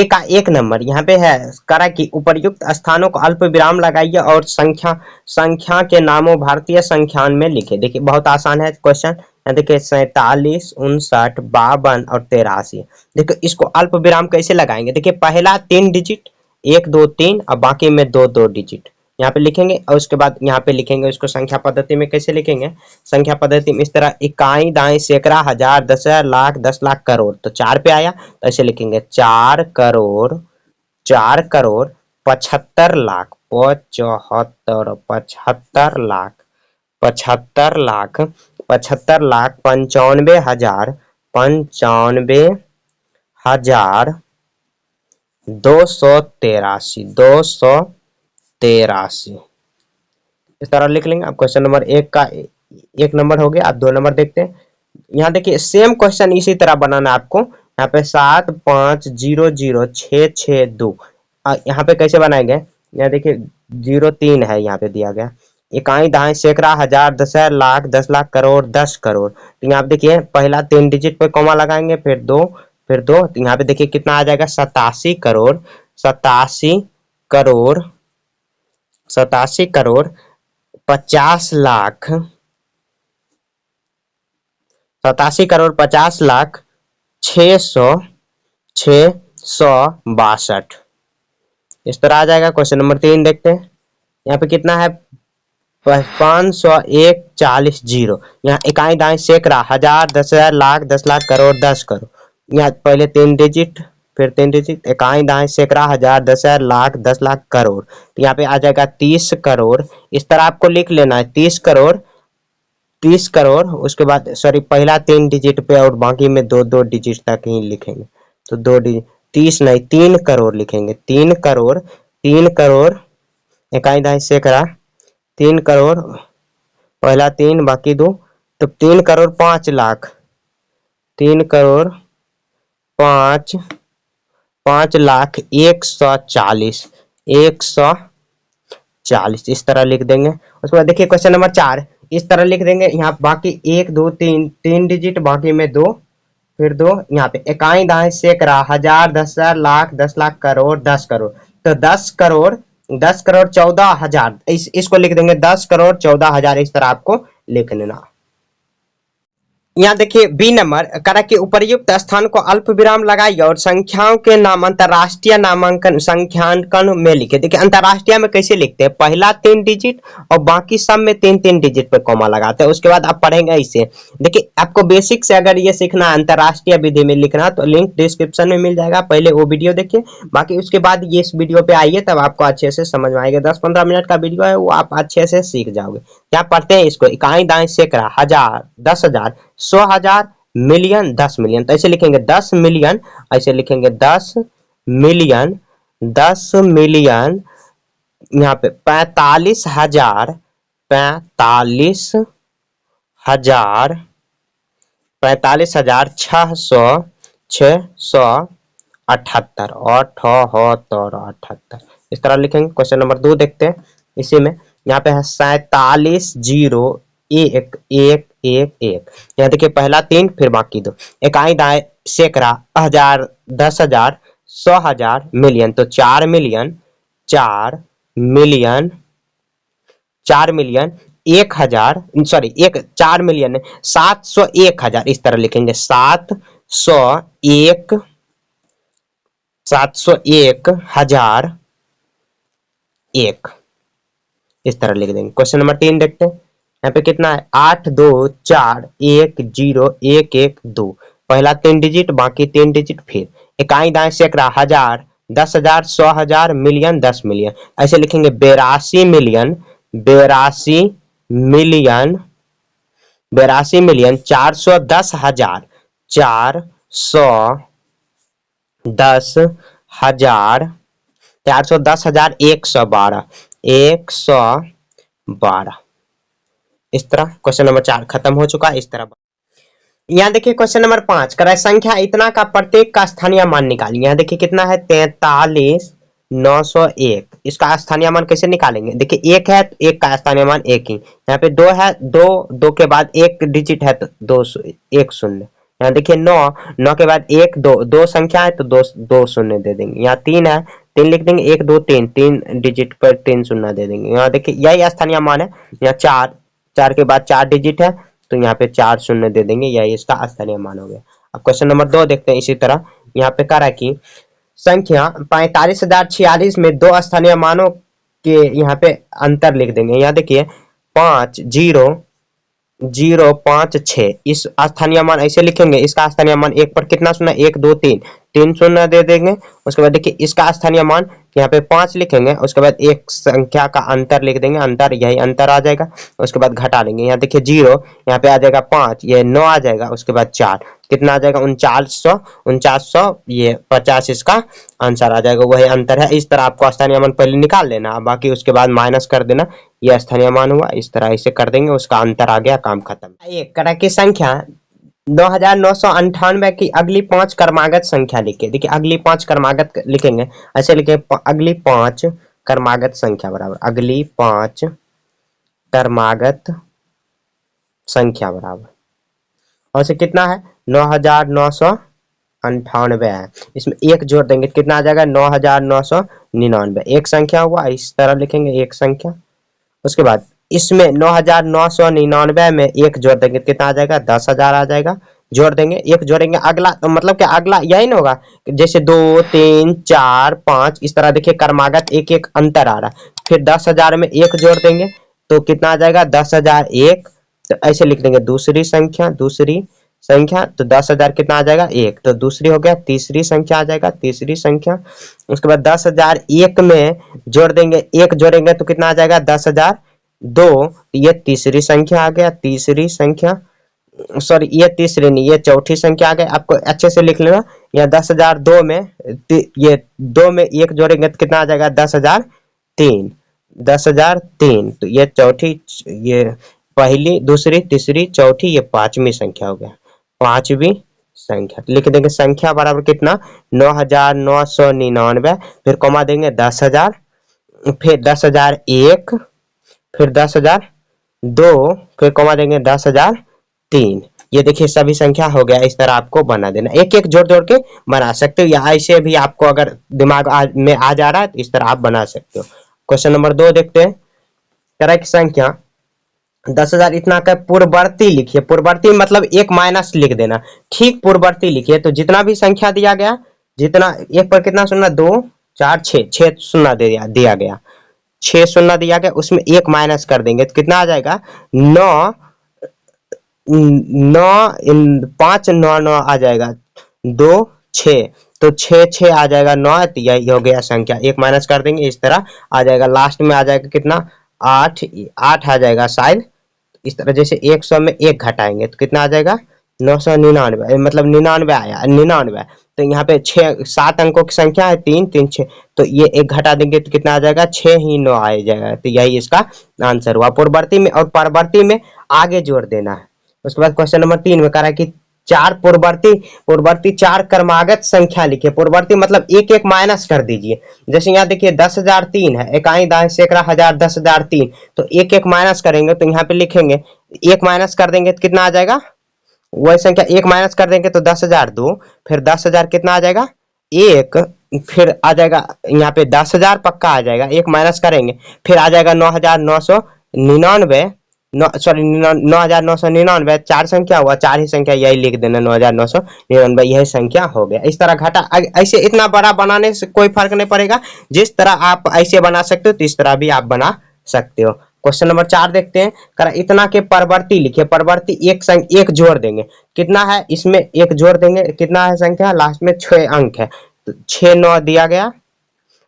का एक नंबर यहाँ पे है, करा कि उपर्युक्त स्थानों को अल्प विराम लगाइए और संख्या के नामों भारतीय संख्यान में लिखे। देखिए बहुत आसान है क्वेश्चन। देखिए 47 59 52 और 83। देखिए इसको अल्प विराम कैसे लगाएंगे, देखिए पहला 3 डिजिट 1 2 3 और बाकी में 2 2 डिजिट यहाँ पे लिखेंगे और उसके बाद यहाँ पे लिखेंगे। उसको संख्या पद्धति में कैसे लिखेंगे, संख्या पद्धति में इस तरह इकाई दाई सैकड़ा हजार 10,000 लाख 10 लाख करोड़, तो 4 पे आया तो ऐसे लिखेंगे 4 करोड़ 75 लाख 75 लाख 95,000 283 इस तरह लिख लेंगे। अब क्वेश्चन नंबर 1 का एक नंबर हो गया। अब 2 नंबर देखते हैं। यहाँ देखिए सेम क्वेश्चन इसी तरह बनाना है आपको। यहाँ पे 75000662 यहाँ पे कैसे बनाएंगे, यहाँ देखिए 03 है यहाँ पे दिया गया, इकाई, दहाई, सैकड़ा, हजार, दशहर, लाख, 10 लाख, करोड़, 10 करोड़। तो यहाँ पे देखिए पहला 3 डिजिट पे कॉमा लगाएंगे, फिर दो, फिर दो, तो यहाँ पे देखिए कितना आ जाएगा 87 करोड़, 87 करोड़, 87 करोड़ 50 लाख, 87 करोड़ 50 लाख 662। इस तरह आ जाएगा। क्वेश्चन नंबर 3 देखते हैं। यहाँ पे कितना है 501 40 जीरो। यहाँ इकाई, दाएं, सैकड़ा, हजार, दशहर, लाख, 10 लाख, करोड़, 10 करोड़। यहाँ पहले 3 डिजिट, फिर 3 डिजिट, इकाई, दाएं, सैकड़ा, हजार, दशहर, लाख, 10 लाख, करोड़। तो यहाँ पे आ जाएगा 30 करोड़। इस तरह आपको लिख लेना है 30 करोड़, 30 करोड़। उसके बाद सॉरी पहला 3 डिजिट पे और बाकी में दो दो डिजिट तक ही लिखेंगे। तो 2 डिजिट, 30 नहीं 3 करोड़ लिखेंगे। 3 करोड़, 3 करोड़ इकाई, दाएं, सैकड़ा, 3 करोड़, पहला 3 बाकी 2, तो 3 करोड़ 5 लाख, 3 करोड़ 5 लाख 140, 140 इस तरह लिख देंगे। उसके बाद देखिए क्वेश्चन नंबर 4 इस तरह लिख देंगे। यहाँ बाकी 1 2 3, 3 डिजिट बाकी में 2, फिर 2, यहाँ पे इकाई, दाएं, सैकड़ा, हजार, दशहर, लाख, 10 लाख, करोड़, 10 करोड़। तो 10 करोड़, 10 करोड़ 14 हजार, इसको लिख देंगे 10 करोड़ 14 हजार। इस तरह आपको लिख लेना। यहाँ देखिए बी नंबर करा कि उपर्युक्त स्थान को अल्प विराम लगाइए और संख्याओं के नाम अंतरराष्ट्रीय नामांकन संख्यांकन में लिखे। देखिए अंतरराष्ट्रीय में कैसे लिखते हैं, पहला 3 डिजिट और बाकी सब में 3 3 डिजिट पे कॉमा लगाते हैं। उसके बाद आप पढ़ेंगे इसे। देखिए आपको बेसिक से अगर ये सीखना है अंतरराष्ट्रीय विधि में लिखना, तो लिंक डिस्क्रिप्शन में मिल जाएगा, पहले वो वीडियो देखिए। बाकी उसके बाद ये इस वीडियो पे आइए, तब आपको अच्छे से समझ में आएगा। 10-15 मिनट का वीडियो है, वो आप अच्छे से सीख जाओगे। यहाँ पढ़ते हैं इसको। इकाई, दाएं, सैकड़ा, हजार, 10,000, 100,000, मिलियन, 10 मिलियन। तो ऐसे लिखेंगे 10 मिलियन, ऐसे लिखेंगे 10 मिलियन, 10 मिलियन। यहाँ पे 45,000, 45,000, 45,000 678, 78। इस तरह लिखेंगे। क्वेश्चन नंबर 2 देखते हैं इसी में। यहाँ पे है 47,0,1,1,1,1। यहाँ देखिए पहला 3 फिर बाकी 2, इकाई, दाएं, सैकड़ा, हजार, 10,000, 100,000, मिलियन। तो 4 million, 4 million, 4 million 1,000, sorry 4 million 701,000। इस तरह लिखेंगे 701,000 1। इस तरह लिख देंगे। क्वेश्चन नंबर 3 देखते हैं। यहाँ पे कितना है 8,2,4,1,0,1,1,2। पहला 3 डिजिट बाकी 3 डिजिट, फिर इकाई, दाएं, सैकड़ा, हजार, 10,000, 100,000, मिलियन, 10 मिलियन। ऐसे लिखेंगे 82 मिलियन, 82 मिलियन, 82 मिलियन 410,000, 410,000, 410,000 112, 112। इस तरह क्वेश्चन नंबर 4 खत्म हो चुका है। इस तरह यहाँ देखिए क्वेश्चन नंबर 5 कराए संख्या इतना का प्रत्येक का स्थानीय मान निकालिए। यहाँ देखिए कितना है 43,901। इसका स्थानीय मान कैसे निकालेंगे, देखिए 1 है तो 1 का स्थानीय मान 1 ही। यहाँ पे 2 है, 2 के बाद 1 डिजिट है तो 2 1 शून्य। यहाँ देखिए 9 के बाद 1 2 संख्या है तो 2 शून्य दे देंगे। यहाँ 3 है, 3 लिख देंगे, 1 2 3 डिजिट पर 3 शून्य दे देंगे। यहाँ देखिए यही स्थानीय मान है। यहाँ 4 के बाद 4 डिजिट है तो यहाँ पे 4 शून्य दे देंगे, यही इसका स्थानीय मान हो गया। अब क्वेश्चन नंबर 2 देखते हैं। इसी तरह यहाँ पे कह रहा है कि संख्या 45,046 में 2 स्थानीय मानों के यहाँ पे अंतर लिख देंगे। यहाँ देखिए 50,056 इस स्थानीय मान ऐसे लिखेंगे। इसका स्थानीय मान 1 पर कितना शून्य, 1 2 3 शून्य दे देंगे। उसके बाद देखिए इसका स्थानीय मान यहाँ पे 5 लिखेंगे। उसके बाद एक संख्या का अंतर लिख देंगे, अंतर यही अंतर आ जाएगा। उसके बाद घटा लेंगे। यहाँ देखिए 0, यहाँ पे आ जाएगा 5, ये 9 आ जाएगा। उसके बाद 4 कितना आ जाएगा 49,000, ये 50 इसका आंसर आ जाएगा, वही अंतर है। इस तरह आपको स्थानीय मान पहले निकाल लेना, बाकी उसके बाद माइनस कर देना, ये स्थानीय मान हुआ। इस तरह इसे कर देंगे, उसका अंतर आ गया, काम खत्म। एक करा की संख्या 9,998 की अगली 5 क्रमागत संख्या लिखे। देखिए अगली 5 क्रमागत लिखेंगे, ऐसे लिखे अगली 5 क्रमागत संख्या बराबर अगली 5 क्रमागत संख्या बराबर, और से कितना है 9998 है। इसमें एक जोड़ देंगे तो कितना आ जाएगा 9999। एक संख्या हुआ, इस तरह लिखेंगे एक संख्या। उसके बाद इसमें 9999 में एक जोड़ देंगे तो कितना आ जाएगा 10,000 आ जाएगा। जोड़ देंगे, एक जोड़ेंगे, अगला तो मतलब कि अगला यही ना होगा, जैसे 2 3 4 5 इस तरह देखिए क्रमागत एक एक अंतर आ रहा है। फिर 10,000 में एक जोड़ देंगे तो कितना आ जाएगा 10,001। तो ऐसे लिख देंगे दूसरी संख्या, दूसरी संख्या, तो 10,000 कितना आ जाएगा एक, तो दूसरी हो गया, तीसरी संख्या आ जाएगा, तीसरी संख्या। उसके बाद 10,001 में जोड़ देंगे, एक जोड़ेंगे तो कितना आ जाएगा 10,002। ये तीसरी संख्या आ गया, तीसरी संख्या, सॉरी ये तीसरी नहीं, ये चौथी संख्या आ गई। आपको अच्छे से लिख लेना, या 10,002 में ये 2 में एक जोड़ेंगे तो कितना आ जाएगा 10,003, 10,003। तो ये चौथी, ये पहली, दूसरी, तीसरी, चौथी, ये पांचवी संख्या हो गया, पांचवी संख्या। तो लिख देंगे संख्या बराबर कितना 9999, फिर कॉमा देंगे 10,000, फिर 10,001, फिर 10,002, फिर कॉमा देंगे 10,003। ये देखिए सभी संख्या हो गया। इस तरह आपको बना देना, एक एक जोड़ जोड़ के बना सकते हो, या ऐसे भी आपको अगर दिमाग में आ जा रहा है तो इस तरह आप बना सकते हो। क्वेश्चन नंबर 2 देखते हैं। तरह की संख्या 10,000 इतना का पूर्ववर्ती लिखिए, पूर्ववर्ती मतलब एक माइनस लिख देना, ठीक पूर्ववर्ती लिखिए। तो जितना भी संख्या दिया गया, जितना एक पर कितना शून्य 2 4 6, 6 शून्य दिया गया, 6 शून्य दिया गया, उसमें एक माइनस कर देंगे तो कितना आ जाएगा 9 9 5 9 9 आ जाएगा, 2 6, तो 6 6 आ जाएगा 9। तो यही हो गया संख्या, एक माइनस कर देंगे इस तरह आ जाएगा। लास्ट में आ जाएगा कितना 8 8 आ जाएगा शायद। इस तरह जैसे 100 में एक घटाएंगे तो कितना आ जाएगा 999, मतलब 99 आया, 99। तो यहाँ पे 6 7 अंकों की संख्या है, 3 3 6, तो ये एक घटा देंगे तो कितना आ जाएगा 6 ही 9 आ जाएगा। तो यही इसका आंसर हुआ। पूर्ववर्ती में और परवर्ती में आगे जोड़ देना है। उसके बाद क्वेश्चन नंबर 3 में कह रहा है कि चार पूर्ववर्ती पूर्ववर्ती चार क्रमागत संख्या लिखिए। पूर्ववर्ती मतलब एक एक माइनस कर दीजिए। जैसे यहाँ देखिए 10,003 है, इकाई दाएं सैकड़ा हजार 10,003, तो एक एक माइनस करेंगे तो यहाँ पे लिखेंगे, एक माइनस कर देंगे तो कितना आ जाएगा, वही संख्या एक माइनस कर देंगे तो 10,002, फिर 10,000 कितना आ जाएगा एक, फिर आ जाएगा यहाँ पे 10,000 पक्का आ जाएगा, एक माइनस करेंगे, फिर आ जाएगा 9,999, सॉरी 9,999, चार संख्या हुआ, चार ही संख्या यही लिख देना 9,999, यही संख्या हो गया। इस तरह घटा, ऐसे इतना बड़ा बनाने से कोई फर्क नहीं पड़ेगा, जिस तरह आप ऐसे बना सकते हो तो इस तरह भी आप बना सकते हो। क्वेश्चन नंबर 4 देखते हैं। करा इतना के परवर्ती लिखिए। परवर्ती एक जोड़ देंगे, कितना है इसमें एक जोड़ देंगे, कितना है संख्या लास्ट में 6 अंक है, तो 6 9 दिया गया,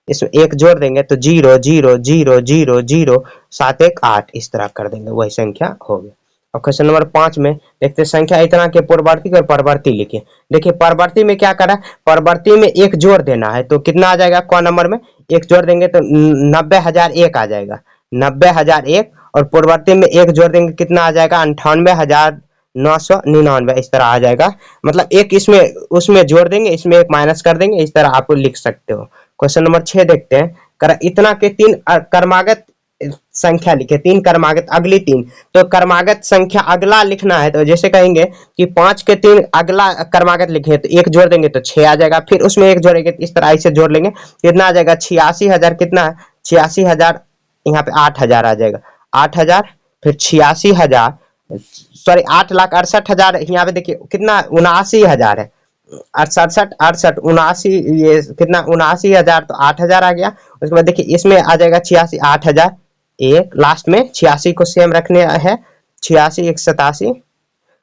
इसमें एक जोड़ देंगे तो 0 0 0 0 0 7 1 8, इस तरह कर देंगे, वही संख्या हो गया। और क्वेश्चन नंबर 5 में देखते हैं संख्या इतना के पूर्ववर्ती और परवर्ती लिखिए। देखिए परवर्ती में क्या करा, परवर्ती में एक जोड़ देना है तो कितना आ जाएगा, क नंबर में एक जोड़ देंगे तो 90,001 आ जाएगा, 90,001, और पूर्ववर्ती में एक जोड़ देंगे कितना आ जाएगा 98,999, इस तरह आ जाएगा। मतलब एक इसमें उसमें जोड़ देंगे, इसमें एक माइनस कर देंगे, इस तरह आप लिख सकते हो। क्वेश्चन नंबर 6 देखते हैं। कर इतना के 3 क्रमागत संख्या लिखे, 3 क्रमागत, अगली 3, तो क्रमागत संख्या अगला लिखना है तो जैसे कहेंगे कि 5 के 3 अगला क्रमागत लिखे, तो एक जोड़ देंगे तो 6 आ जाएगा, फिर उसमें एक जोड़ेंगे तो इस तरह ऐसे जोड़ लेंगे, कितना आ जाएगा 86,000, कितना है 86,000, यहाँ पे 8,000 आ जाएगा, 8,000, फिर 86,000, सॉरी 8,68,000, यहाँ पे देखिए कितना 79,000 है, 67 68 79, ये कितना 79,000, तो 8,000 आ गया। उसके बाद देखिए इसमें आ जाएगा 86, 8,000 एक, लास्ट में 86 को सेम रखने है, 86 1 87।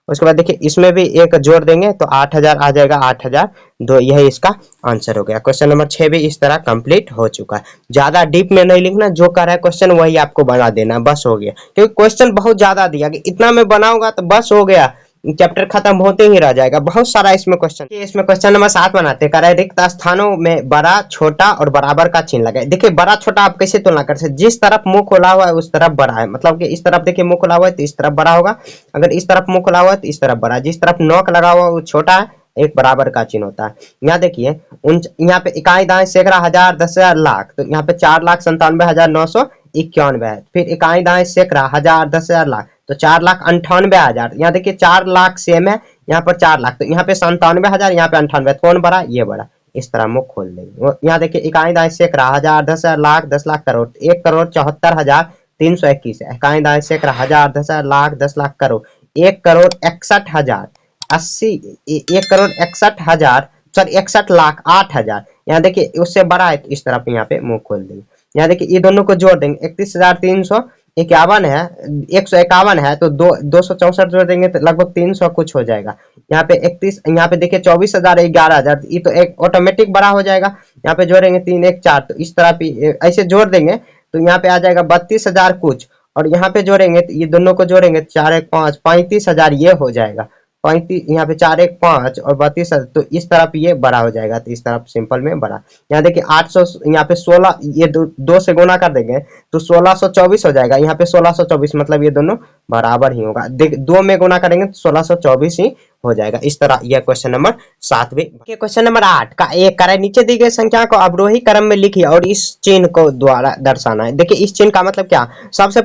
उसके बाद देखिए इसमें भी एक जोड़ देंगे तो 8,000 आ जाएगा, 8,002, यही इसका आंसर हो गया। क्वेश्चन नंबर 6 भी इस तरह कंप्लीट हो चुका है। ज्यादा डीप में नहीं लिखना, जो कर रहा है क्वेश्चन वही आपको बना देना, बस हो गया, क्योंकि क्वेश्चन बहुत ज्यादा दिया गया, इतना में बनाऊंगा तो बस हो गया, चैप्टर खत्म होते ही रह जाएगा, बहुत सारा इसमें क्वेश्चन। इसमें क्वेश्चन नंबर 7 बनाते हैं। रिक्त स्थानों में बड़ा छोटा और बराबर का चिन्ह लगाए। देखिए बड़ा छोटा आप कैसे तुलना कर सकते, जिस तरफ मुंह खोला हुआ है उस तरफ बड़ा है, मतलब कि इस तरफ देखिए मुंह खोला हुआ है तो इस तरफ बड़ा होगा, अगर इस तरफ मुंह खोला हुआ है तो इस तरफ बड़ा है, जिस तरफ नोक लगा हुआ है वो छोटा है, एक बराबर का चिन्ह होता है। यहाँ देखिए यहाँ पे इकाई दाएं सैकड़ा हजार 10,000 लाख, तो यहाँ पे 4,97,900 91 है। फिर इकाई दाएं सैकड़ा, हजार, 10,000, लाख, तो 4,98,000। यहाँ देखिए 4 लाख सेम है, यहाँ पर 4 लाख, तो यहाँ पे 97,000, यहाँ पे 98, कौन बड़ा, ये बड़ा। इस तरह मुख खोल देंगे। यहाँ देखिए इकाई दाएं सैकड़ा, हजार, 10,000, लाख, 10 लाख, करोड़, 1,74,321 है। इकाई दाएं सैकड़ा, हजार, 10,000, लाख, 10 लाख, करोड़, 1,61,080, 1,61,000, सॉरी 61,00,000, 8,000। यहाँ देखिए उससे बड़ा है, तो इस तरफ यहाँ पे मुंह खोल देंगे। यहाँ देखिए ये दोनों को जोड़ देंगे, 31,351 है, 151 है, तो 264 जोड़ देंगे तो लगभग 300 कुछ हो जाएगा। यहाँ पे 31, यहाँ पे देखिए 24,000, 11,000, ये तो एक ऑटोमेटिक बड़ा हो जाएगा। यहाँ पे जोड़ेंगे 3 1 4, तो इस तरह पे ऐसे जोड़ देंगे तो यहाँ पे आ जाएगा 32,000 कुछ, और यहाँ पे जोड़ेंगे तो ये दोनों को जोड़ेंगे 4 1 5, 35,000 ये हो जाएगा। 35, यहाँ पे 4 1 5 और 32, तो इस तरफ ये बड़ा हो जाएगा, तो इस तरफ सिंपल में बड़ा। यहाँ देखिए 800, यहाँ पे 16, ये दो से गुना कर देंगे तो 1624 हो जाएगा। यहाँ पे 1624, मतलब ये दोनों बराबर ही होगा। देख 2 में गुना करेंगे तो 1624 ही हो जाएगा। इस तरह यह क्वेश्चन नंबर 7 भी। क्वेश्चन नंबर 8 का एक करें, नीचे दी गई संख्या को अवरोही क्रम में लिखिए और इस चिन्ह को द्वारा दर्शाना है। देखिए इस चिन्ह का मतलब क्या, सबसे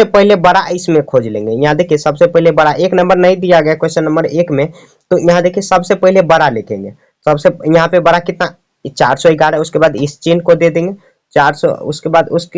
पहले बड़ा इसमें खोज लेंगे। यहाँ देखिए सबसे पहले बड़ा, एक नंबर नहीं दिया गया क्वेश्चन नंबर 1 में, तो यहाँ देखिए सबसे पहले बड़ा लिखेंगे। सबसे यहाँ पे बड़ा कितना, 411, उसके बाद इस चिन्ह को दे देंगे 400, उसके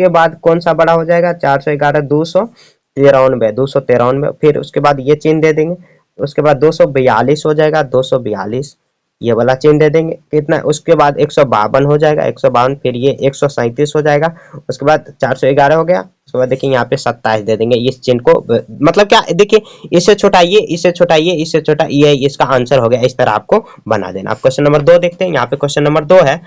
बाद कौन सा बड़ा हो जाएगा, 411, 293, फिर उसके बाद ये चिन्ह दे देंगे। उसके बाद 242 हो जाएगा, 242 ये वाला चिन्ह दे देंगे कितना। उसके बाद 152 हो जाएगा, 152, फिर ये 137 हो जाएगा। उसके बाद 411 हो गया। उसके बाद देखिए यहाँ पे 27 दे देंगे इस चिन्ह को। मतलब क्या, देखिए इससे छोटा ये, इससे छोटा ये, इससे छोटा ये, इसका आंसर हो गया। इस तरह आपको बना देना। आप क्वेश्चन नंबर 2 देखते हैं। यहाँ पे क्वेश्चन नंबर 2 है,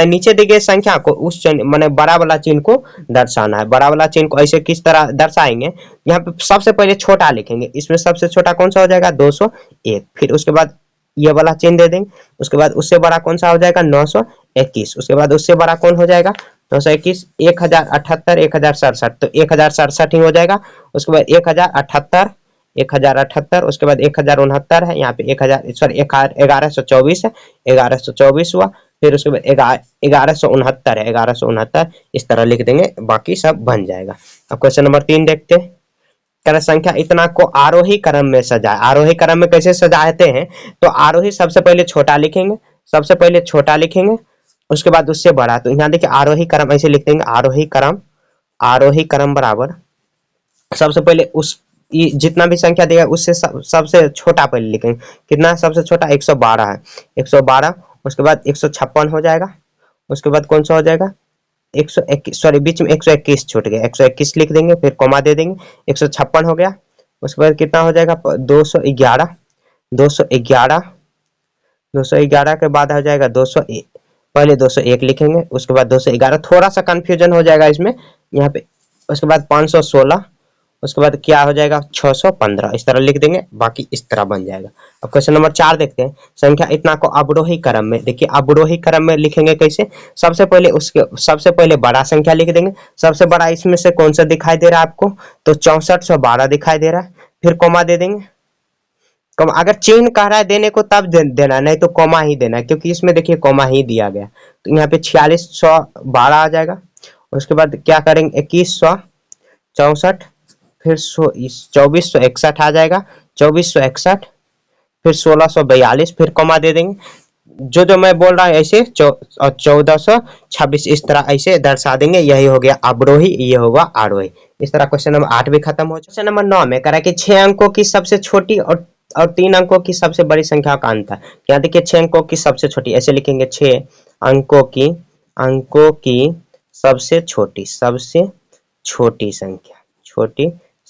नीचे दी गई संख्या को उस चिन्ह, माने बड़ा वाला चिन्ह को दर्शाना है। बड़ा वाला चिन्ह को ऐसे किस तरह दर्शाएंगे, यहाँ पे सबसे पहले छोटा लिखेंगे। इसमें सबसे छोटा कौन सा हो जाएगा, 201, फिर उसके बाद ये वाला चिन्ह दे देंगे। उसके बाद उससे बड़ा कौन सा हो जाएगा, 921। उसके बाद उससे बड़ा कौन हो जाएगा, 921, 1078, 1067, तो 1067 ही हो जाएगा। उसके बाद 1078, 1078, उसके बाद 1069 है, यहाँ पे 1124 है, 1124 हुआ। फिर उसके बाद 1169 है, 1169, इस तरह लिख देंगे, बाकी सब बन जाएगा। अब क्वेश्चन नंबर 3 देखते हैं। संख्या इतना को आरोही क्रम में सजाए। आरोही क्रम में कैसे सजाते हैं, तो आरोही सबसे पहले छोटा लिखेंगे, सबसे पहले छोटा लिखेंगे, उसके बाद उससे बड़ा। तो यहाँ देखिए आरोही क्रम ऐसे लिख देंगे, आरोही क्रम बराबर सबसे पहले उस जितना भी संख्या देगा उससे सबसे छोटा पहले लिखेंगे। कितना सबसे छोटा, 112 है, 112। उसके बाद 156 हो जाएगा। उसके बाद कौन सा हो जाएगा, 121, सॉरी बीच में 121 छूट गया, 121 लिख देंगे, फिर कोमा दे देंगे, 156 हो गया। उसके बाद कितना हो जाएगा, 211, 211 के बाद हो जाएगा 201, पहले 201 लिखेंगे, उसके बाद 211, थोड़ा सा कंफ्यूजन हो जाएगा इसमें यहाँ पे। उसके बाद 516, उसके बाद क्या हो जाएगा, 615, इस तरह लिख देंगे, बाकी इस तरह बन जाएगा। अब क्वेश्चन नंबर 4 देखते हैं। संख्या इतना को अवरोही क्रम में, देखिए अवरोही क्रम में लिखेंगे कैसे, सबसे पहले बड़ा संख्या लिख देंगे। सबसे बड़ा इसमें से कौन सा दिखाई दे रहा है आपको, तो 6412 दिखाई दे रहा है, फिर कोमा दे देंगे। कोमा, अगर चिन्ह कह रहा है देने को तब देना, नहीं तो कोमा ही देना है, क्योंकि इसमें देखिए कोमा ही दिया गया। तो यहाँ पे 4612 आ जाएगा। उसके बाद क्या करेंगे, 2164, फिर 2461 आ जाएगा, 2461, फिर 1642, फिर कोमा दे देंगे। जो मैं बोल रहा हूँ ऐसे 1426, इस तरह ऐसे दर्शा देंगे। यही हो गया अवरोही, ये होगा आरोही। इस तरह क्वेश्चन नंबर 8 भी खत्म हो। क्वेश्चन नंबर 9 में करा कि 6 अंकों की सबसे छोटी और 3 अंकों की सबसे बड़ी संख्या का अंतर। यहाँ देखिए 6 अंकों की सबसे छोटी, ऐसे लिखेंगे 6 अंकों की सबसे छोटी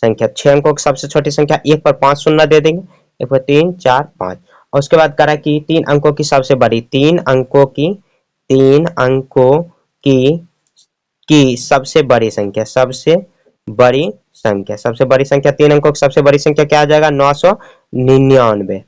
संख्या, 6 अंकों की सबसे छोटी संख्या, 1 पर 5 शून्य दे देंगे, 1 पर 3 4 5। और उसके बाद करा कि 3 अंकों की सबसे बड़ी, 3 अंकों की सबसे बड़ी संख्या, सबसे बड़ी संख्या 3 अंकों की सबसे बड़ी संख्या क्या आ जाएगा, 999।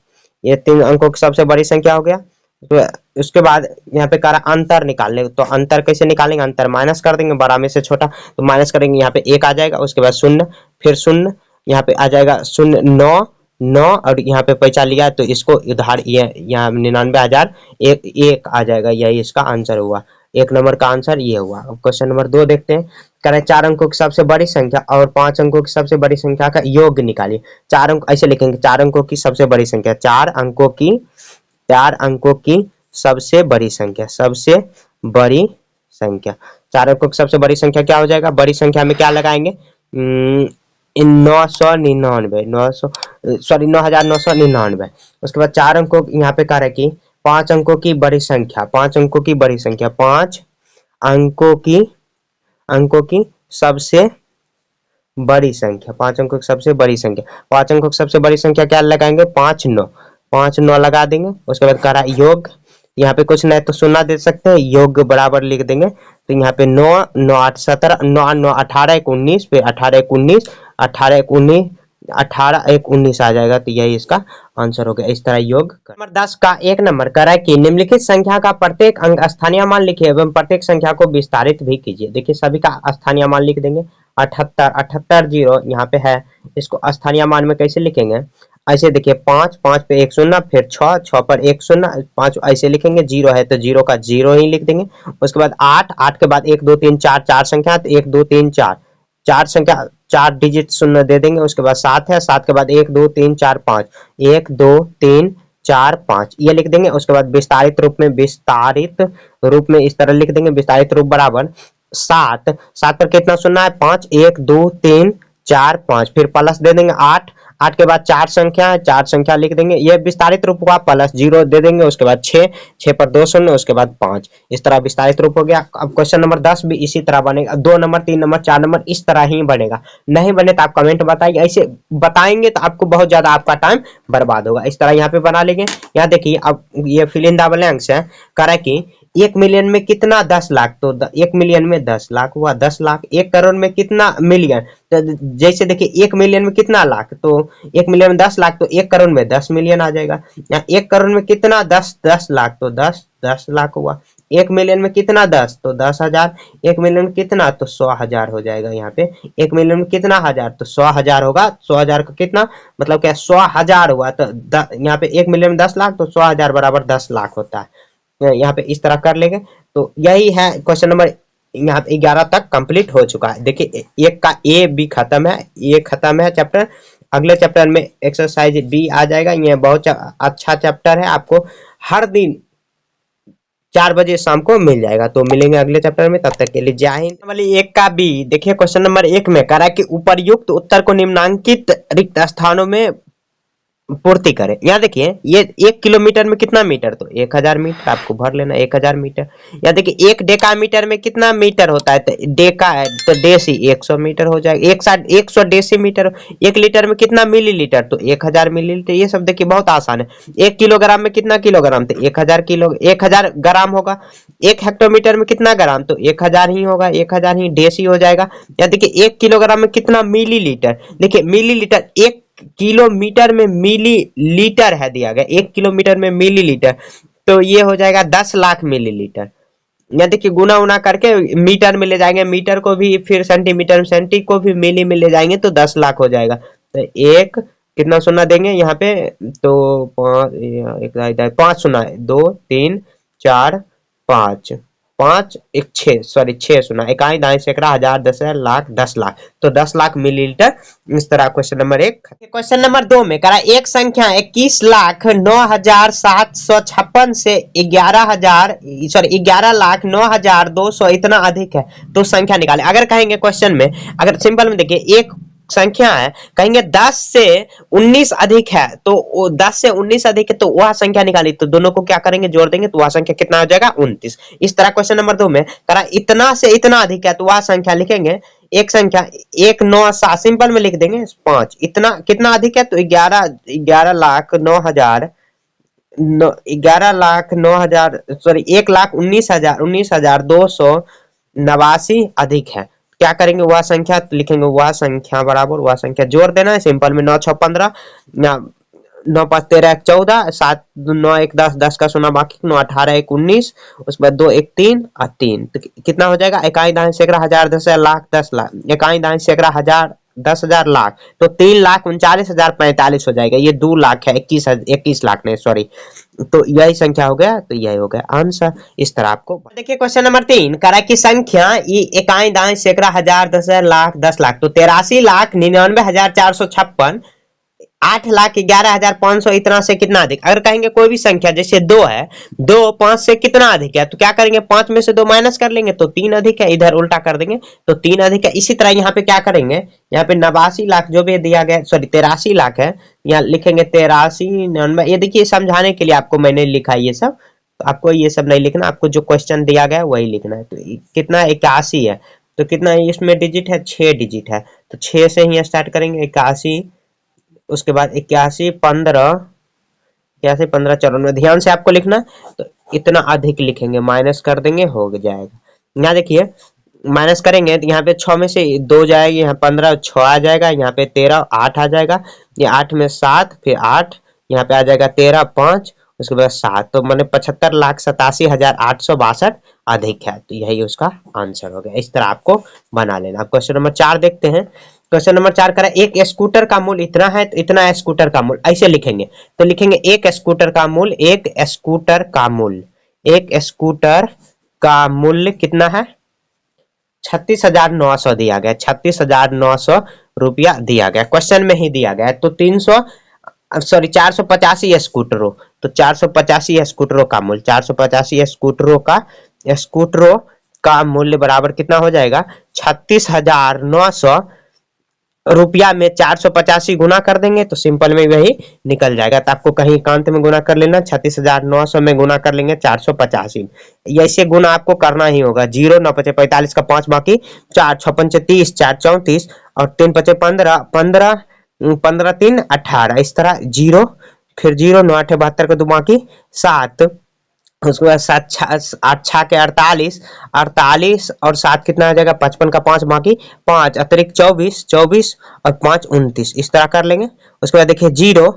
ये 3 अंकों की सबसे बड़ी संख्या हो गया। तो उसके बाद यहाँ पे करा अंतर निकालने, तो अंतर कैसे निकालेंगे, अंतर माइनस कर देंगे, बड़ा में से छोटा, तो माइनस करेंगे, यहाँ पे 1 आ जाएगा। उसके बाद 0, फिर 0, यहाँ पे आ जाएगा 0 9 और यहाँ पे पैसा लिया तो इसको उधार, यहाँ 99,000 1 आ जाएगा, यही इसका आंसर हुआ। 1 नंबर का आंसर ये हुआ। अब क्वेश्चन नंबर 2 देखते हैं। कह रहे 4 अंकों की सबसे बड़ी संख्या और 5 अंकों की सबसे बड़ी संख्या का योग निकालिए। 4 अंक ऐसे लिखेंगे, 4 अंकों की सबसे बड़ी संख्या, 4 अंकों की सबसे बड़ी संख्या, सबसे बड़ी संख्या। 4 अंकों की सबसे बड़ी संख्या क्या हो जाएगा? बड़ी संख्या में क्या लगाएंगे? 999, 9,999। उसके बाद 4 अंकों यहाँ पे कह रहा है कि 5 अंकों की बड़ी संख्या, 5 अंकों की बड़ी संख्या, 5 अंकों की सबसे बड़ी संख्या, 5 अंकों की सबसे बड़ी संख्या। 5 अंकों की सबसे बड़ी संख्या क्या लगाएंगे? 5 9 लगा देंगे। उसके बाद कह रहा है योग, यहाँ पे कुछ नहीं तो शून्य दे सकते हैं, योग बराबर लिख देंगे। तो यहाँ पे 9 9 8 17, 9 9 18 1 19, फिर 18 1 19, 18 1 19, 18 1 19 आ जाएगा। तो यही इसका आंसर हो गया। इस तरह योग। नंबर 10 का 1 नंबर कह रहा है कि निम्नलिखित संख्या का प्रत्येक अंक स्थानीय मान लिखिए एवं प्रत्येक संख्या को विस्तारित भी कीजिए। देखिए सभी का स्थानीय मान लिख देंगे। 78 78 0 यहाँ पे है, इसको स्थानीय मान में कैसे लिखेंगे? ऐसे देखिए 5 5 पे 1 शून्य, फिर 6 6 पर 1 शून्य, 5 ऐसे लिखेंगे। 0 है तो 0 का 0 ही लिख देंगे। उसके बाद 8 8 के बाद 1 2 3 4 4 संख्या, तो 1 2 3 4 4 संख्या, 4 डिजिट शून्य दे देंगे। उसके बाद 7 है, 7 के बाद 1 2 3 4 5, 1 2 3 4 5 ये लिख देंगे। उसके बाद विस्तारित रूप में इस तरह लिख देंगे। विस्तारित रूप बराबर 7 7 पर कितना शून्य है? 5 1 2 3 4 5, फिर प्लस दे देंगे 8 8 के बाद 4 संख्या है, 4 संख्या लिख देंगे। ये विस्तारित रूप का प्लस 0 दे देंगे। उसके बाद 6 6 पर 2 शून्य, उसके बाद 5। इस तरह विस्तारित रूप हो गया। अब क्वेश्चन नंबर 10 भी इसी तरह बनेगा। 2 नंबर 3 नंबर 4 नंबर इस तरह ही बनेगा। नहीं बने तो आप कमेंट बताइए। ऐसे बताएंगे तो आपको बहुत ज्यादा आपका टाइम बर्बाद होगा। इस तरह यहाँ पे बना लेंगे। यहाँ देखिए अब ये फिल इन द ब्लैंक्स है। कह रहा है कि 1 मिलियन में कितना 10 लाख? तो 1 मिलियन में 10 लाख हुआ 10 लाख। 1 करोड़ में कितना मिलियन? तो जैसे देखिए 1 मिलियन में कितना लाख? तो 1 मिलियन में 10 लाख, तो 1 करोड़ में 10 मिलियन आ जाएगा। यहाँ 1 करोड़ में कितना 10 लाख, तो 10 लाख हुआ। 1 मिलियन में कितना 10? तो 10,000। 1 मिलियन में कितना? तो 100,000 हो जाएगा। यहाँ पे 1 मिलियन में कितना हजार? तो 100,000 होगा। 100,000 का कितना मतलब क्या? 100,000 हुआ। तो यहाँ पे 1 मिलियन में 10 लाख, तो 100,000 बराबर 10 लाख होता है। यहाँ पे इस तरह कर लेंगे। तो यही है क्वेश्चन नंबर यहाँ पे 11 तक कंप्लीट हो चुका है। देखिए एक का ए बी खत्म है, ये खत्म है चैप्टर। अगले चैप्टर में एक्सरसाइज बी आ जाएगा। ये बहुत अच्छा चैप्टर है, आपको हर दिन 4 बजे शाम को मिल जाएगा। तो मिलेंगे अगले चैप्टर में, तब तक के लिए जय हिंद। वाली 1 का बी देखिए क्वेश्चन नंबर 1 में कह रहा है कि उपर्युक्त उत्तर को निम्नांकित रिक्त स्थानों में पूर्ति करें। यहाँ देखिए ये 1 किलोमीटर में कितना मीटर? तो 1000 मीटर आपको भर लेना। 1000 मीटर। यहाँ देखिए 1 डेकामीटर में कितना मीटर होता है? तो डेका है तो डेसी 100 मीटर हो जाएगा। 100 डेसी मीटर। 1 लीटर में कितना मिलीलीटर? तो 1000 मिलीलीटर। ये सब देखिए बहुत आसान है। 1 किलोग्राम में कितना किलोग्राम? तो 1000 ग्राम होगा। 1 हेक्टोमीटर में कितना ग्राम? तो 1000 ही होगा। 1000 ही डेसी हो जाएगा। यहाँ देखिए 1 किलोग्राम में कितना मिलीलीटर? देखिए मिलीलीटर, 1 किलोमीटर में मिलीलीटर है दिया गया। 1 किलोमीटर में मिलीलीटर, तो ये हो जाएगा 10 लाख मिलीलीटर। या देखिए गुना उना करके मीटर में ले जाएंगे, मीटर को भी फिर सेंटीमीटर में, सेंटी को भी मिली में ले जाएंगे तो 10 लाख हो जाएगा। तो एक कितना शून्य देंगे यहाँ पे? तो 5 शून्य, 2 3 4 5 5 1 6 सॉरी 6 शून्य, इकाई दाएं सैकड़ा हजार 10,000 लाख 10 लाख, तो 10 लाख मिलीलीटर। इस तरह क्वेश्चन नंबर 1। क्वेश्चन नंबर 2 में करा एक संख्या 21,09,756 से 11,09,200 इतना अधिक है तो संख्या निकाले। अगर कहेंगे क्वेश्चन में, अगर सिंपल में देखिए एक संख्या है, कहेंगे 10 से 19 अधिक है, तो 10 से 19 अधिक है तो वह संख्या निकाली, तो दोनों को क्या करेंगे? जोड़ देंगे, तो वह संख्या कितना हो जाएगा? 29। इस तरह क्वेश्चन नंबर 2 में करा इतना से इतना अधिक है, तो वह संख्या लिखेंगे एक संख्या 197 सिंपल में लिख देंगे 5। इतना कितना अधिक है? तो 1,19,289 अधिक है। क्या करेंगे? वह संख्या लिखेंगे, वह संख्या बराबर वह संख्या जोड़ देना है सिंपल में। 9 6 15, 9 5 13 1 14, 7 9 1 10, 10 का शून्य बाकी, 9 18 1 19, उसके बाद 2 1 3 और 3, तो कितना हो जाएगा? इकाई दाएं सैकड़ा हजार 10,000 लाख 10 लाख, इकाई दाएं सैकड़ा हजार 10,000 लाख, तो 3,39,45 हो जाएगा। ये 2 लाख है, 21 लाख नहीं, सॉरी। तो यही संख्या हो गया, तो यही हो गया आंसर। इस तरह आपको देखिए क्वेश्चन नंबर 3 करा की संख्या इकाई दाएं सैकड़ा हजार 10,000 लाख 10 लाख, तो 83,99,456 8,11,500 इतना से कितना अधिक। अगर कहेंगे कोई भी संख्या जैसे 2 है, 2 5 से कितना अधिक है, तो क्या करेंगे 5 में से 2 माइनस कर लेंगे, तो 3 अधिक है, इधर उल्टा कर देंगे तो 3 अधिक है। इसी तरह यहाँ पे क्या करेंगे, यहाँ पे 89 लाख जो भी दिया गया, सॉरी 83 लाख है, यहाँ लिखेंगे 83 99। ये देखिए समझाने के लिए आपको मैंने लिखा ये सब, तो आपको ये सब नहीं लिखना, आपको जो क्वेश्चन दिया गया वही लिखना है। तो कितना 81 है, तो कितना इसमें डिजिट है, 6 डिजिट है, तो 6 से ही स्टार्ट करेंगे 81, उसके बाद 81 15 81 15 94, ध्यान से आपको लिखना। तो इतना अधिक लिखेंगे, माइनस कर देंगे, हो जाएगा। यहाँ देखिए माइनस करेंगे तो यहाँ पे 6 में से 2 जाएगी, यहाँ 15 6 आ जाएगा, यहाँ पे 13 8 आ जाएगा, ये 8 में 7 फिर 8, यहाँ पे आ जाएगा 13 5, उसके बाद 7, तो मैंने 75,87,862 अधिक है, तो यही उसका आंसर हो गया। इस तरह आपको बना लेना। अब क्वेश्चन नंबर 4 देखते हैं। क्वेश्चन नंबर 4 करा एक स्कूटर का मूल्य इतना है, तो इतना स्कूटर का मूल्य, ऐसे लिखेंगे। तो लिखेंगे एक स्कूटर का मूल्य, एक स्कूटर का मूल्य, एक स्कूटर का मूल्य कितना है, 36,900 दिया गया, 36,900 रुपया दिया गया, क्वेश्चन में ही दिया गया है। तो 485 स्कूटरों, तो 485 स्कूटरों का मूल्य, 485 स्कूटरों का मूल्य बराबर कितना हो जाएगा, 36,900 रुपया में 485 गुना कर देंगे तो सिंपल में वही निकल जाएगा। तो आपको कहीं एकांत में गुना कर लेना, 36,900 में गुना कर लेंगे 485, ऐसे गुना आपको करना ही होगा। 0 9 5 45 का 5 बाकी 4 6 5 30 4 34 और 3 5 15 15 15 3 18, इस तरह 0 फिर 0 9 8 72 का 2 बाकी 7, उसके बाद 7 8 6 के 48 48 और 7 कितना आ जाएगा 55 का 5 बाकी 5 अतिरिक्त 24 24 और 5 29, इस तरह कर लेंगे। उसके बाद देखिए 0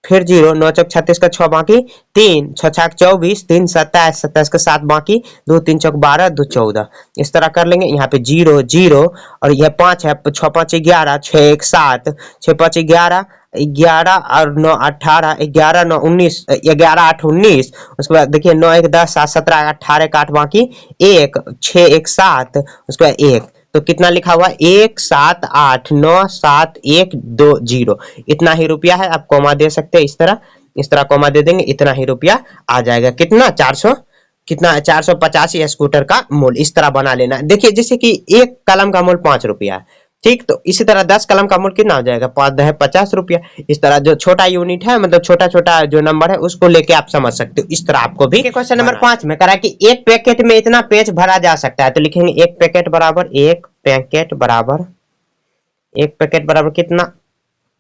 फिर 0 9 चौक 36 का 6 बाकी 3 6 छक 24 3 27 27 का 7 बाकी 2 3 चौक 12 2 14, इस तरह कर लेंगे। यहाँ पे 0 0 और यह 5 है, 6 5 11 6 1 7 6 5 11 11 और 9 18 11 9 19 11 8 19, उसके बाद देखिए 9 1 10 7 17 18 8 बाकी 1 6 1 7, उसके बाद 1, तो कितना लिखा हुआ 1 7 8 9 7 1 2 0, इतना ही रुपया है। आप कॉमा दे सकते हैं, इस तरह कॉमा दे देंगे, इतना ही रुपया आ जाएगा। कितना 400 कितना 485 स्कूटर का मूल्य, इस तरह बना लेना। देखिए जैसे कि एक कलम का मूल्य 5 रुपया है, ठीक, तो इसी तरह 10 कलम का मूल्य कितना हो जाएगा 5 10 50 रुपया। इस तरह जो छोटा यूनिट है, मतलब छोटा छोटा जो नंबर है उसको लेके आप समझ सकते हो। इस तरह आपको भी क्वेश्चन नंबर 5 में करा कि एक पैकेट में इतना पेज भरा जा सकता है, तो लिखेंगे एक पैकेट बराबर कितना,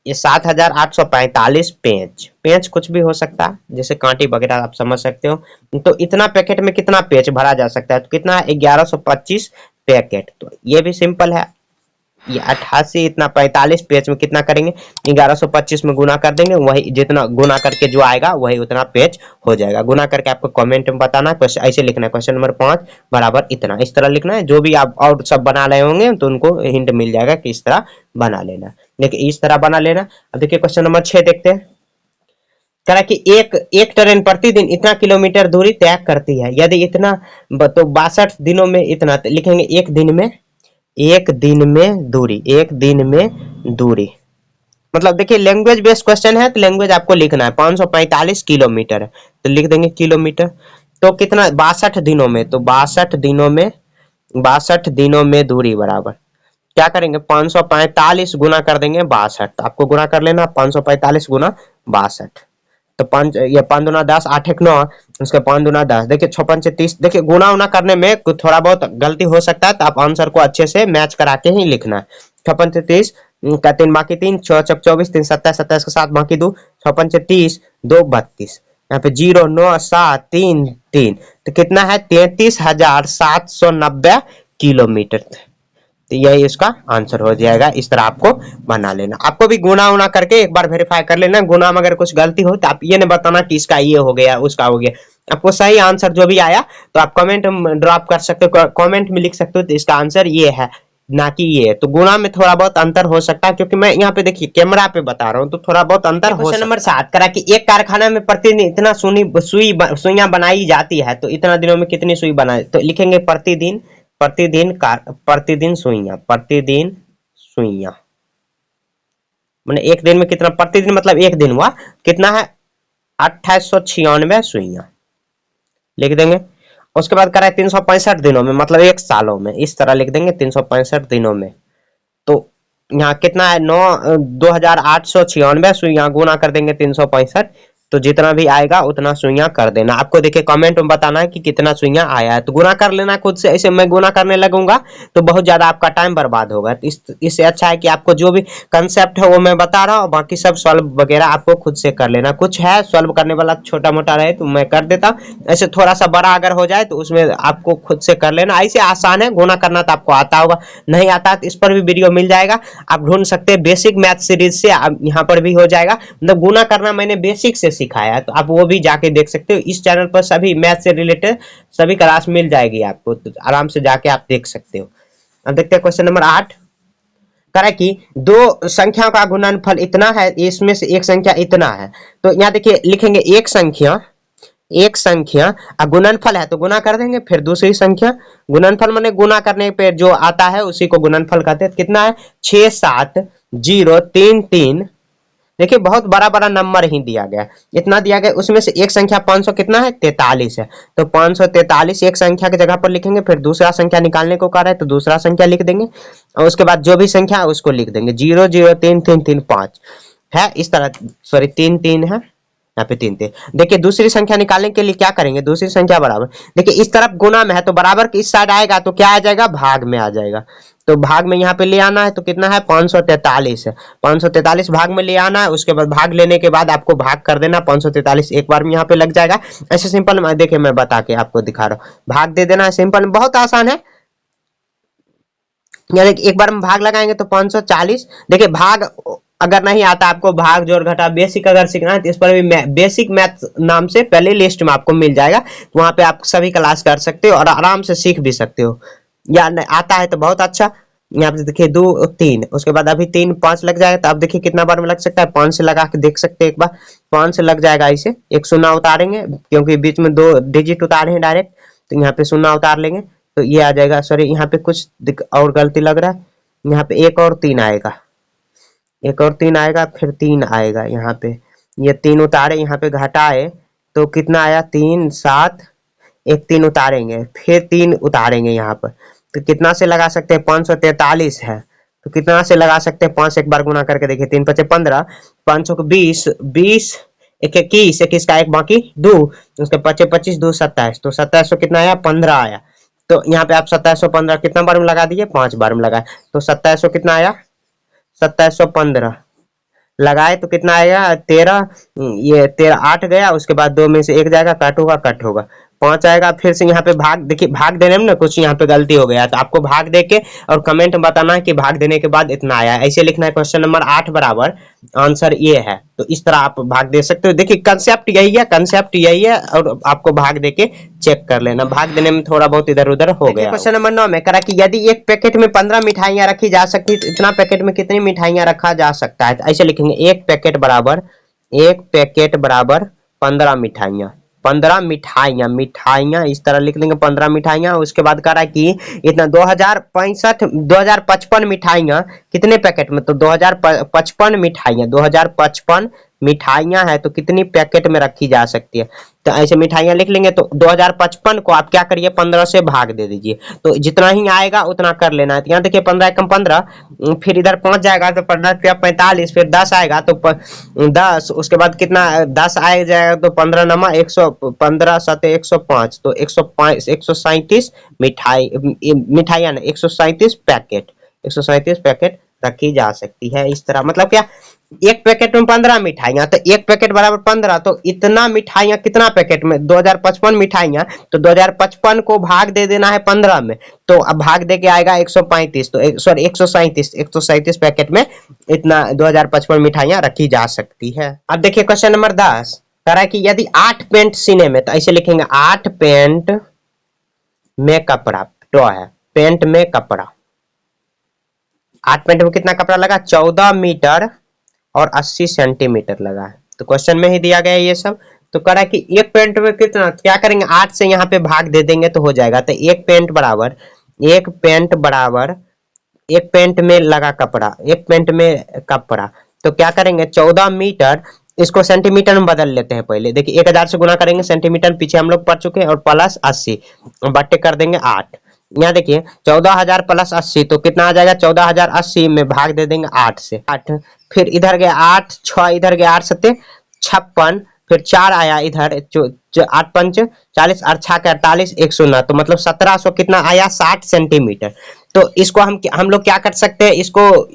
ये 7,845 पेज कुछ भी हो सकता है, जैसे कांटी वगैरह आप समझ सकते हो। तो इतना पैकेट में कितना पेज भरा जा सकता है, तो कितना है 1125 पैकेट। तो ये भी सिंपल है, ये 88 इतना 45 पेज में कितना करेंगे 1125 में गुना कर देंगे, वही जितना गुना करके जो आएगा वही उतना पेज हो जाएगा। गुना करके आपको कमेंट में बताना, ऐसे लिखना है क्वेश्चन नंबर 5 बराबर इतना, इस तरह लिखना है। जो भी आप और सब बना रहे होंगे तो उनको हिंट मिल जाएगा कि इस तरह बना लेना, देखिए इस तरह बना लेना। अब देखिए क्वेश्चन नंबर 6 देखते हैं। कह रहा कि एक ट्रेन प्रतिदिन इतना किलोमीटर दूरी तय करती है, यदि इतना तो 62 दिनों में इतना, तो लिखेंगे एक दिन में दूरी, मतलब देखिए लैंग्वेज बेस्ड क्वेश्चन है, तो लैंग्वेज आपको लिखना है। 545 किलोमीटर है, तो लिख देंगे किलोमीटर। तो कितना 62 दिनों में, तो 62 दिनों में दूरी बराबर क्या करेंगे 545 गुना कर देंगे 62, तो आपको गुना कर लेना 545 गुना 62, तो 5 ये 5 दूना 10 8 1 9, उसके 5 दूना 10, देखिए 6 5 30, देखिए गुना उना करने में थोड़ा बहुत गलती हो सकता है, तो आप आंसर को अच्छे से मैच करा के ही लिखना है। 6 5 30 का 3 बाकी 3 6 चौक 24 3 27 27 का 7 बाकी 2 6 5 30 2 32, यहाँ पे 0 9 7 3 3, तो कितना है 33,790 किलोमीटर, तो यही इसका आंसर हो जाएगा। इस तरह आपको बना लेना, आपको भी गुना उना करके एक बार वेरीफाई कर लेना। गुना में अगर कुछ गलती हो तो आप ये नहीं बताना कि इसका ये हो गया उसका हो गया, आपको सही आंसर जो भी आया तो आप कमेंट ड्रॉप कर सकते हो, कमेंट में लिख सकते हो तो इसका आंसर ये है, ना कि ये। तो गुणा में थोड़ा बहुत अंतर हो सकता है, क्योंकि मैं यहाँ पे देखिए कैमरा पे बता रहा हूँ, तो थोड़ा बहुत अंतर हो सकता है। क्वेश्चन नंबर 7 करा कि एक कारखाना में प्रतिदिन इतना सुइयां बनाई जाती है, तो इतना दिनों में कितनी सुई बनाई, तो लिखेंगे प्रतिदिन, प्रतिदिन सुइयां मैंने एक दिन में कितना, प्रतिदिन मतलब एक दिन हुआ, कितना है 2896 सुइयां लिख देंगे। उसके बाद करें 365 दिनों में, मतलब एक सालों में, इस तरह लिख देंगे 365 दिनों में। तो यहाँ कितना है 2896 सुइयां गुना कर देंगे 365, तो जितना भी आएगा उतना सुइयां कर देना। आपको देखिए कमेंट में बताना है कि कितना सुइयां आया है, तो गुना कर लेना खुद से। ऐसे मैं गुना करने लगूंगा तो बहुत ज्यादा आपका टाइम बर्बाद होगा, तो इससे अच्छा है कि आपको जो भी कंसेप्ट है वो मैं बता रहा हूँ, बाकी सब सॉल्व वगैरह आपको खुद से कर लेना। कुछ है सॉल्व करने वाला छोटा मोटा रहे तो मैं कर देता, ऐसे थोड़ा सा बड़ा अगर हो जाए तो उसमें आपको खुद से कर लेना। ऐसे आसान है, गुना करना तो आपको आता होगा, नहीं आता तो इस पर भी वीडियो मिल जाएगा, आप ढूंढ सकते हैं। बेसिक मैथ सीरीज से यहाँ पर भी हो जाएगा, मतलब गुना करना मैंने बेसिक से सिखाया है, तो आप वो भी जाके देख सकते हो। इस चैनल पर सभी मैथ से रिलेटेड सभी क्लास मिल जाएगी आपको, तो आराम से जाके आप देख सकते हो। अब देखते हैं क्वेश्चन नंबर 8 करा कि दो संख्याओं का गुणनफल इतना है, इसमें से एक संख्या इतना है। तो यहाँ देखिए लिखेंगे एक संख्या गुणनफल है तो गुना कर देंगे, फिर दूसरी संख्या, गुणनफल माने गुना करने पे जो आता है उसी को गुणनफल कहते हैं। कितना है 67033। देखिए बहुत बड़ा बड़ा नंबर ही दिया गया, इतना दिया गया, उसमें से एक संख्या 500 कितना है 43 है, तो 543 एक संख्या की जगह पर लिखेंगे। फिर दूसरा संख्या निकालने को कह रहा है तो दूसरा संख्या लिख देंगे, और उसके बाद जो भी संख्या है उसको लिख देंगे। 003335 है इस तरह, सॉरी 33 है यहाँ पे 3 देखिए दूसरी संख्या निकालने के लिए क्या करेंगे, दूसरी संख्या बराबर, देखिए इस तरफ गुना में है तो बराबर की इस साइड आएगा तो क्या आ जाएगा, भाग में आ जाएगा। तो भाग में यहाँ पे ले आना है, तो कितना है 543 है, 543 भाग में ले आना है। उसके बाद भाग लेने के बाद आपको भाग कर देना, 543 एक बार में यहाँ पे लग जाएगा। ऐसे सिंपल में देखिए मैं बता के आपको दिखा रहा हूँ, भाग दे देना है, सिंपल बहुत आसान है। यानी एक बार में भाग लगाएंगे तो 540। देखिए भाग अगर नहीं आता आपको, भाग जोड़ घटा बेसिक अगर सीखना है तो इस पर भी बेसिक मैथ नाम से पहले लिस्ट में आपको मिल जाएगा, तो वहां पे आप सभी क्लास कर सकते हो और आराम से सीख भी सकते हो। या आता है तो बहुत अच्छा। यहाँ पे देखिए 2 3, उसके बाद अभी 3 5 लग जाएगा, तो अब देखिए कितना बार में लग सकता है, 5 से लगा के देख सकते हैं एक बार, 5 से लग जाएगा। इसे एक शून्य उतारेंगे क्योंकि बीच में 2 डिजिट उतारे हैं डायरेक्ट, तो यहाँ पे शून्य उतार लेंगे तो ये आ जाएगा। सॉरी यहाँ पे कुछ और गलती लग रहा है, यहाँ पे 1 और 3 आएगा, 1 और 3 आएगा, फिर 3 आएगा यहाँ पे, ये 3 उतारे यहाँ पे घटाए तो कितना आया 3 7, एक 3 उतारेंगे फिर 3 उतारेंगे यहाँ पर, तो कितना से लगा सकते हैं 543 है, तो कितना से लगा सकते हैं 5 एक बार गुना करके देखिए, 3 5 15, 500 को 20 20 एक 21 21 का एक बाकी 2, उसके 25 25 2 27, तो 2700 कितना आया 15 आया। तो यहाँ पे आप 2715 कितना बार में लगा दिए, 5 बार में लगाए, तो 2700 कितना आया 2715 लगाए तो कितना आएगा 13, ये 13 8 गया, उसके बाद 2 में से 1 जाएगा, कट होगा 5 आएगा। फिर से यहाँ पे भाग, देखिए भाग देने में ना कुछ यहाँ पे गलती हो गया, तो आपको भाग दे के और कमेंट में बताना है कि भाग देने के बाद इतना आया, ऐसे लिखना है। क्वेश्चन नंबर 8 बराबर आंसर ये है, तो इस तरह आप भाग दे सकते हो। देखिए कंसेप्ट यही है और आपको भाग दे के चेक कर लेना, भाग देने में थोड़ा बहुत इधर उधर हो गया। क्वेश्चन नंबर 9 में करा कि यदि एक पैकेट में 15 मिठाइयां रखी जा सकती है तो इतना पैकेट में कितनी मिठाइयां रखा जा सकता है, तो ऐसे लिखेंगे एक पैकेट बराबर 15 मिठाइयां, 15 मिठाइयां इस तरह लिख देंगे 15 मिठाइयां। उसके बाद कह रहा है कि इतना 2055 मिठाइयां कितने पैकेट में, तो 2055 मिठाइयां है तो कितनी पैकेट में रखी जा सकती है, तो ऐसे मिठाइयां लिख लेंगे। तो 2055 को आप क्या करिए 15 से भाग दे दीजिए, तो जितना ही आएगा उतना कर लेना है। तो यहाँ देखिए 15 एकम 15, फिर इधर 5 जाएगा तो 15 45, फिर 10 आएगा तो 10, उसके बाद कितना 10 आ जाएगा तो 15 नमा 115 7 105, तो 105 137 मिठाइयां 137 पैकेट 137 पैकेट रखी जा सकती है। इस तरह मतलब क्या, एक पैकेट में 15 मिठाइयां, तो एक पैकेट बराबर 15, तो इतना मिठाइयां कितना पैकेट में 2055 मिठाइयां, तो 2055 को भाग दे देना है 15 में, तो अब भाग दे के आएगा 135, तो सॉरी 137 पैकेट में इतना 2055 मिठाइयां रखी जा सकती है। अब देखिए क्वेश्चन नंबर 10 कह रहा है कि यदि 8 पेंट सीने में, तो ऐसे लिखेंगे 8 पेंट में कपड़ा, तो है पेंट में कपड़ा, 8 पेंट में कितना कपड़ा लगा? 14 मीटर और 80 सेंटीमीटर लगा है। तो क्वेश्चन में ही दिया गया है ये सब। तो कह रहा है कि एक पेंट में कितना, क्या करेंगे 8 से यहाँ पे भाग दे देंगे तो हो जाएगा। तो एक पेंट बराबर एक पेंट में लगा कपड़ा, एक पेंट में कपड़ा, तो क्या करेंगे 14 मीटर, इसको सेंटीमीटर में बदल लेते हैं पहले। देखिए 1000 से गुना करेंगे, सेंटीमीटर पीछे हम लोग पढ़ चुके हैं, और प्लस 80 बट्टे कर देंगे 8। यहाँ देखिए 14,000 प्लस 80 तो कितना आ जाएगा? 14,080 में भाग दे देंगे 8 से। 8 फिर इधर गए 8, 6 इधर गए 8 सत्ते 56, फिर 4 आया इधर 8 पंच 40 और 6 के 48, 1 शून्य, तो मतलब 1700 कितना आया? 60 सेंटीमीटर। तो इसको हम लोग क्या कर सकते हैं, इसको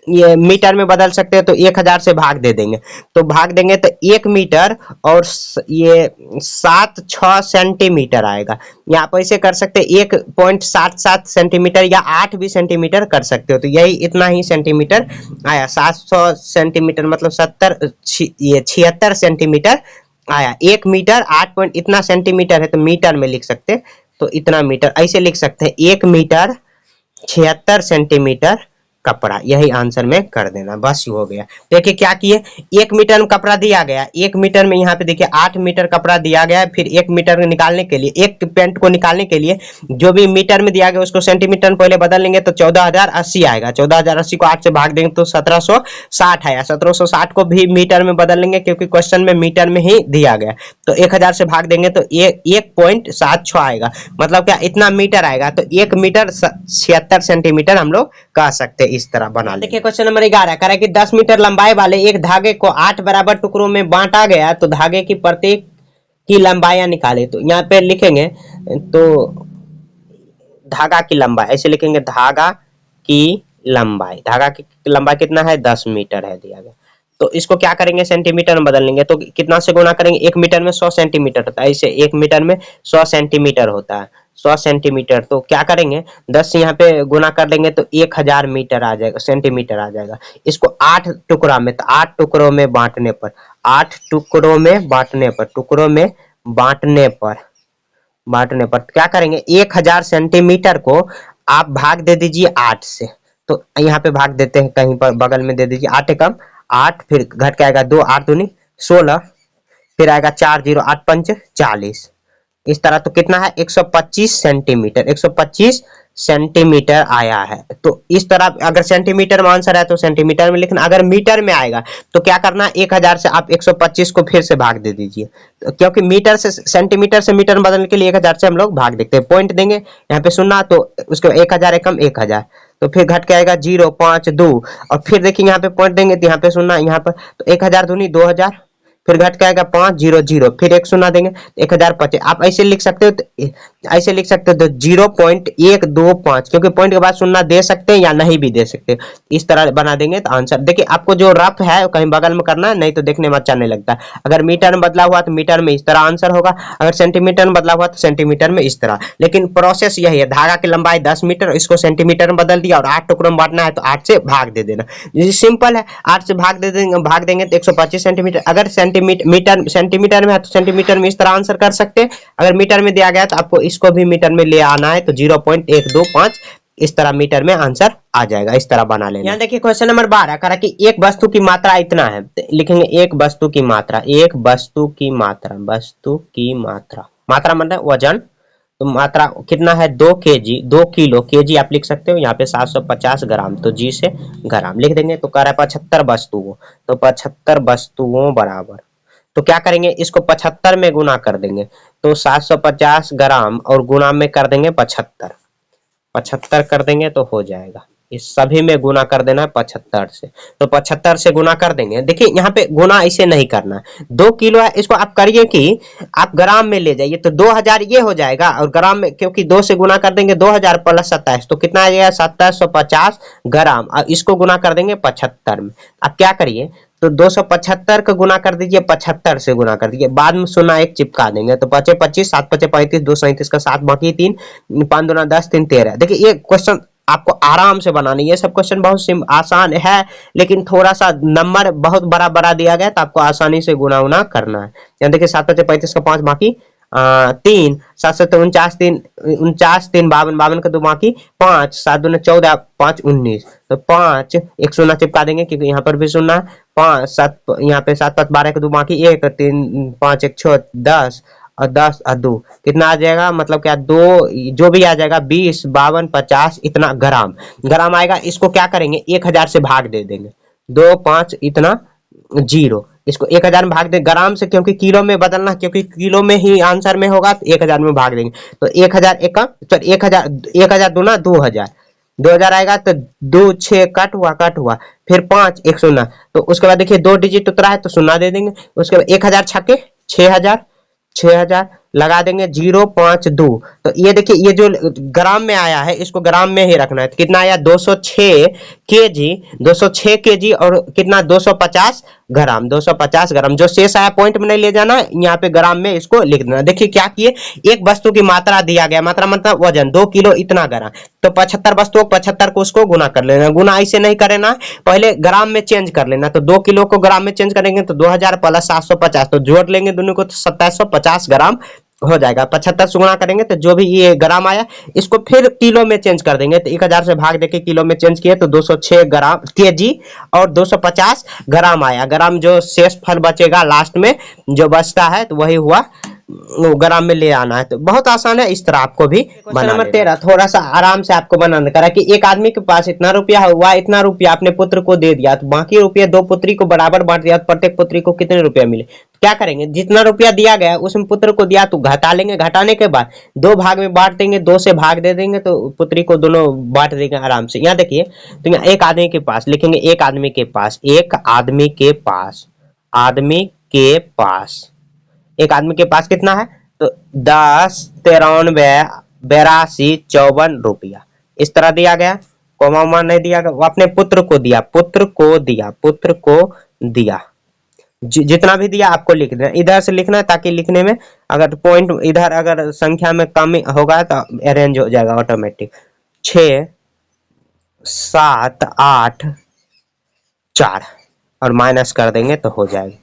ये मीटर में बदल सकते हैं। तो 1000 से भाग दे देंगे, तो भाग देंगे तो 1 मीटर और ये 76 सेंटीमीटर आएगा। या आप ऐसे कर सकते हैं 1.77 सेंटीमीटर या 8 भी सेंटीमीटर कर सकते हो। तो यही इतना ही सेंटीमीटर आया, 700 सेंटीमीटर मतलब 76 सेंटीमीटर आया। 1 मीटर 8 पॉइंट इतना सेंटीमीटर है, तो मीटर में लिख सकते हैं। तो इतना मीटर ऐसे लिख सकते हैं, 1 मीटर 76 सेंटीमीटर कपड़ा, यही आंसर में कर देना, बस हो गया। देखिए क्या किए, 1 मीटर में कपड़ा दिया गया, 1 मीटर में यहाँ पे देखिए 8 मीटर कपड़ा दिया गया है। फिर 1 मीटर निकालने के लिए, एक पेंट को निकालने के लिए जो भी मीटर में दिया गया उसको सेंटीमीटर में पहले बदल लेंगे, तो 14,080 आएगा। 14,080 को 8 से भाग देंगे तो 1760 आया। 1760 को भी मीटर में बदल लेंगे क्योंकि क्वेश्चन में मीटर में ही दिया गया। तो 1000 से भाग देंगे तो 1.76 आएगा, मतलब क्या इतना मीटर आएगा। तो 1 मीटर 76 सेंटीमीटर हम लोग कह सकते हैं। इस तरह बना। देखिए क्वेश्चन नंबर 11 कह रहा है कि 10 मीटर लंबाई वाले एक धागे को 8 बराबर टुकड़ों में बांटा गया, तो धागे की प्रत्येक की लंबाइयां निकाले। तो यहाँ पे लिखेंगे तो धागा की लंबाई ऐसे लिखेंगे, धागा की लंबाई कितना है? 10 मीटर है दिया गया। तो इसको क्या करेंगे सेंटीमीटर में बदल लेंगे, तो कितना से गुना करेंगे? 1 मीटर में 100 सेंटीमीटर होता है, ऐसे 1 मीटर में 100 सेंटीमीटर होता है, 100 सेंटीमीटर। तो क्या करेंगे 10 से यहाँ पे गुना कर देंगे तो 1000 मीटर आ जाएगा, सेंटीमीटर आ जाएगा। इसको 8 टुकड़ा में, तो 8 टुकड़ों में बांटने पर, 8 टुकड़ों में बांटने पर क्या करेंगे 1000 सेंटीमीटर को आप भाग दे दीजिए 8 से। तो यहाँ पे भाग देते हैं, कहीं पर बगल में दे दीजिए, 8 एकम 8, फिर घट के आएगा 2, 8 दूनी 16, फिर आएगा 4 0 8 पंच 40। इस तरह तो कितना है 125 सेंटीमीटर, 125 सेंटीमीटर आया है। तो इस तरह अगर सेंटीमीटर में आंसर है तो सेंटीमीटर में लिखना, अगर मीटर में आएगा तो क्या करना 1000 से आप 125 को फिर से भाग दे दीजिए, तो क्योंकि मीटर से सेंटीमीटर से मीटर में बदलने के लिए 1000 से हम लोग भाग देते हैं। पॉइंट देंगे यहाँ पे सुनना, तो उसके 1000 एकम 1000, तो फिर घट के आएगा 0 5 2, और फिर देखिए यहाँ पे पॉइंट देंगे तो यहाँ पे सुनना, यहाँ पर तो 1000 दूनी 2000, फिर घट के आएगा 5 0 0, फिर एक शून्य देंगे 1025। आप ऐसे लिख सकते हो, तो ऐसे लिख सकते हो तो 0.125, क्योंकि पॉइंट के बाद शून्य दे सकते हैं या नहीं भी दे सकते। इस तरह बना देंगे तो आंसर देखिए, आपको जो रफ है कहीं बगल में करना है, नहीं तो देखने में अच्छा नहीं लगता। अगर मीटर में बदला हुआ तो मीटर में इस तरह आंसर होगा, अगर सेंटीमीटर में बदला हुआ तो सेंटीमीटर में इस तरह। लेकिन प्रोसेस यही है, धागा की लंबाई 10 मीटर, इसको सेंटीमीटर में बदल दिया और 8 टुकड़ों में बांटना है तो 8 से भाग दे देना, सिंपल है। 8 से भाग देंगे तो 125 सेंटीमीटर। अगर सेंटीमीटर में है तो सेंटीमीटर में इस तरह आंसर कर सकते हैं। अगर मीटर में दिया गया तो आपको इसको भी मीटर में ले आना है, तो 0.125 इस तरह मीटर में आंसर आ जाएगा। इस तरह बना लेना। यहाँ देखिए क्वेश्चन नंबर 12 कह रहा कि एक वस्तु की मात्रा इतना है, तो लिखेंगे एक वस्तु की मात्रा, मात्रा मतलब वजन। तो मात्रा कितना है 2 केजी, 2 किलो, केजी आप लिख सकते हो, यहाँ पे 750 ग्राम, तो जी से ग्राम लिख देंगे। तो कह रहा है 75 वस्तुओं, तो 75 वस्तुओं बराबर, तो क्या करेंगे इसको 75 में गुना कर देंगे, तो 750 ग्राम और गुना में कर देंगे 75 कर देंगे तो हो जाएगा। इस सभी में गुना कर देना है 75 से, तो 75 से गुना कर देंगे। देखिए यहाँ पे गुना ऐसे नहीं करना, 2 किलो है, इसको आप करिए कि आप ग्राम में ले जाइए, तो 2000 ये हो जाएगा, और ग्राम में क्योंकि 2 से गुना कर देंगे 2000 प्लस 27, तो कितना आ जाएगा 750 ग्राम, और इसको गुना कर देंगे 75 में। आप क्या करिए तो 275 का गुना कर दीजिए, 75 से गुना कर दीजिए, बाद में शून्य एक चिपका देंगे, तो 5 25 7 5 35 237 का 7 बाकी 3 5 दूना 10 3 13। देखिए ये क्वेश्चन आपको आराम से बनानी है, ये सब क्वेश्चन बहुत आसान है, लेकिन थोड़ा सा नंबर बहुत बड़ा दिया गया तो आपको आसानी से गुना उना करना है। यहाँ देखिए 7 5 35 का 5 बाकी 3 7 7 49 3 49 3 52 52 का 2 बाकी 5 7 दूने 14 5 19 तो 5 एक शून्य चिपका देंगे क्योंकि यहाँ पर भी शून्य है 5 7 यहाँ पे 7 5 12 का 2 बाकी 1 3 5 1 6 10 और 10 और 2 कितना आ जाएगा मतलब क्या 2 जो भी आ जाएगा 20 52 50 इतना ग्राम ग्राम आएगा। इसको क्या करेंगे 1000 से भाग दे देंगे 2 5 इतना 0 इसको 1000 में भाग दे ग्राम से क्योंकि किलो में बदलना क्योंकि किलो में ही आंसर में होगा तो 1000 में भाग देंगे तो 1000 एक तो 1000 दूना 2000 2000 आएगा तो 2 6 कट हुआ फिर 5 एक शून्य तो उसके बाद देखिए 2 डिजिट उतरा है तो शून्य दे देंगे उसके बाद 1000 छक्के 6000 लगा देंगे 052 तो ये देखिए ये जो ग्राम में आया है इसको ग्राम में ही रखना है तो कितना आया 206 केजी 206 केजी और कितना 250 ग्राम 250 ग्राम जो शेष आया पॉइंट में नहीं ले जाना यहाँ पे ग्राम में इसको लिख देना। देखिए क्या किए एक वस्तु की मात्रा दिया गया मात्रा मतलब वजन 2 किलो इतना ग्राम तो 75 वस्तुओं 75 को उसको गुना कर लेना गुना ऐसे नहीं करना पहले ग्राम में चेंज कर लेना तो 2 किलो को ग्राम में चेंज करेंगे तो 2000 प्लस 750 तो जोड़ लेंगे दोनों को तो 2750 ग्राम हो जाएगा 75 से गुणा करेंगे तो जो भी ये ग्राम आया इसको फिर किलो में चेंज कर देंगे तो 1000 से भाग देके किलो में चेंज किए तो 206 ग्राम केजी और 250 ग्राम आया ग्राम जो शेष फल बचेगा लास्ट में जो बचता है तो वही हुआ ग्राम में ले आना है तो बहुत आसान है इस तरह आपको भी बनाना। नंबर 13 थोड़ा सा आराम से आपको बनाना करा कि एक आदमी के पास इतना रुपया हुआ इतना रुपया अपने पुत्र को दे दिया तो बाकी रुपया 2 पुत्री को बराबर बांट दिया तो प्रत्येक पुत्री को कितने रुपया मिले क्या करेंगे जितना रुपया दिया गया उसमें पुत्र को दिया तो घटा लेंगे घटाने के बाद 2 भाग में बांट देंगे 2 से भाग दे देंगे तो पुत्री को दोनों बांट देंगे आराम से। यहाँ देखिए तो यहाँ एक आदमी के पास लिखेंगे एक आदमी के पास एक आदमी के पास कितना है तो 10 93 82 54 रुपया इस तरह दिया गया कोमा उमा नहीं दिया गया वो अपने पुत्र को दिया जितना भी दिया आपको लिख देना इधर से लिखना है ताकि लिखने में अगर पॉइंट इधर अगर संख्या में कमी होगा तो अरेंज हो जाएगा ऑटोमेटिक 6 7 8 4 और माइनस कर देंगे तो हो जाएगा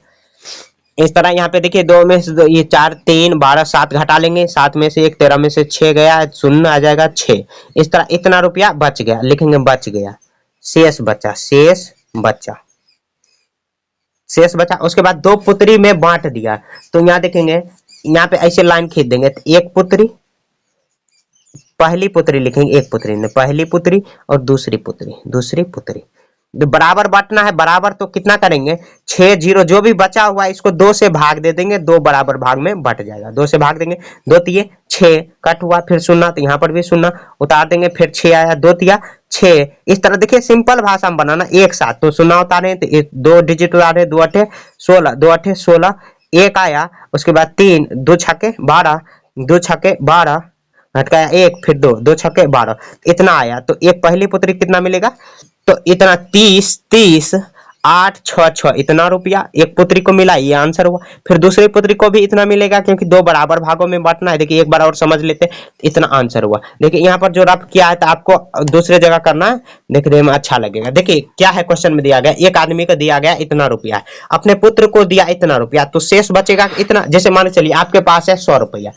इस तरह। यहाँ पे देखिए 2 में से ये 4 3 12 7 घटा लेंगे 7 में से 1 13 में से 6 गया शून्य आ जाएगा 6 इस तरह इतना रुपया बच गया लिखेंगे बच गया शेष बचा उसके बाद 2 पुत्री में बांट दिया तो यहाँ देखेंगे यहाँ पे ऐसे लाइन खींच देंगे तो एक पुत्री पहली पुत्री लिखेंगे एक पुत्री ने पहली पुत्री और दूसरी पुत्री तो बराबर बांटना है बराबर तो कितना करेंगे 6 0 जो भी बचा हुआ है इसको 2 से भाग दे देंगे 2 बराबर भाग में बट जाएगा 2 से भाग देंगे 2 तिये 6 कट हुआ फिर शून्य तो यहाँ पर भी शून्य उतार देंगे फिर 6 आया 2 तिया 6 इस तरह देखिए सिंपल भाषा में बनाना एक साथ तो शून्य उतारे तो 2 डिजिट उतारे 2 8 16 1 आया उसके बाद 3 2 छक्के 12 2 छक्के 12 घटकाया 1 फिर 2 छक्के 12 इतना आया तो एक पहली पुत्री कितना मिलेगा तो इतना 30 8 6 6 इतना रुपया एक पुत्री को मिला ये आंसर हुआ। फिर दूसरी पुत्री को भी इतना मिलेगा क्योंकि 2 बराबर भागों में बांटना है। देखिए एक बार और समझ लेते इतना आंसर हुआ। देखिए यहाँ पर जो रफ किया है तो आपको दूसरे जगह करना है देखने में अच्छा लगेगा। देखिए क्या है क्वेश्चन में दिया गया एक आदमी को दिया गया इतना रुपया है अपने पुत्र को दिया इतना रुपया तो शेष बचेगा इतना। जैसे मान चलिए आपके पास है 100 रुपया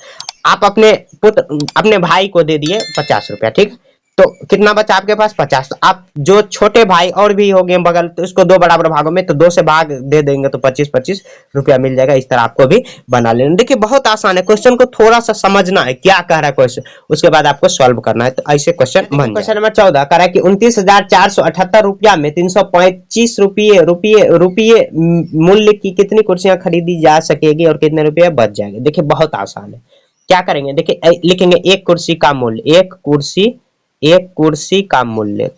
आप अपने भाई को दे दिए 50 रुपया ठीक तो कितना बचा आपके पास 50 तो आप जो छोटे भाई और भी हो गए बगल तो इसको 2 बराबर भागों में तो 2 से भाग दे देंगे तो 25 रुपया मिल जाएगा। इस तरह आपको भी बना लेना। देखिए बहुत आसान है क्वेश्चन को थोड़ा सा समझना है क्या कह रहा है क्वेश्चन उसके बाद आपको सॉल्व करना है तो ऐसे क्वेश्चन बन। क्वेश्चन नंबर 14 कह रहा है कि 29,478 रुपया में 325 रुपये मूल्य की कितनी कुर्सियां खरीदी जा सकेगी और कितने रुपये बच जाएंगे। देखिए बहुत आसान है क्या करेंगे देखिए लिखेंगे एक कुर्सी का मूल्य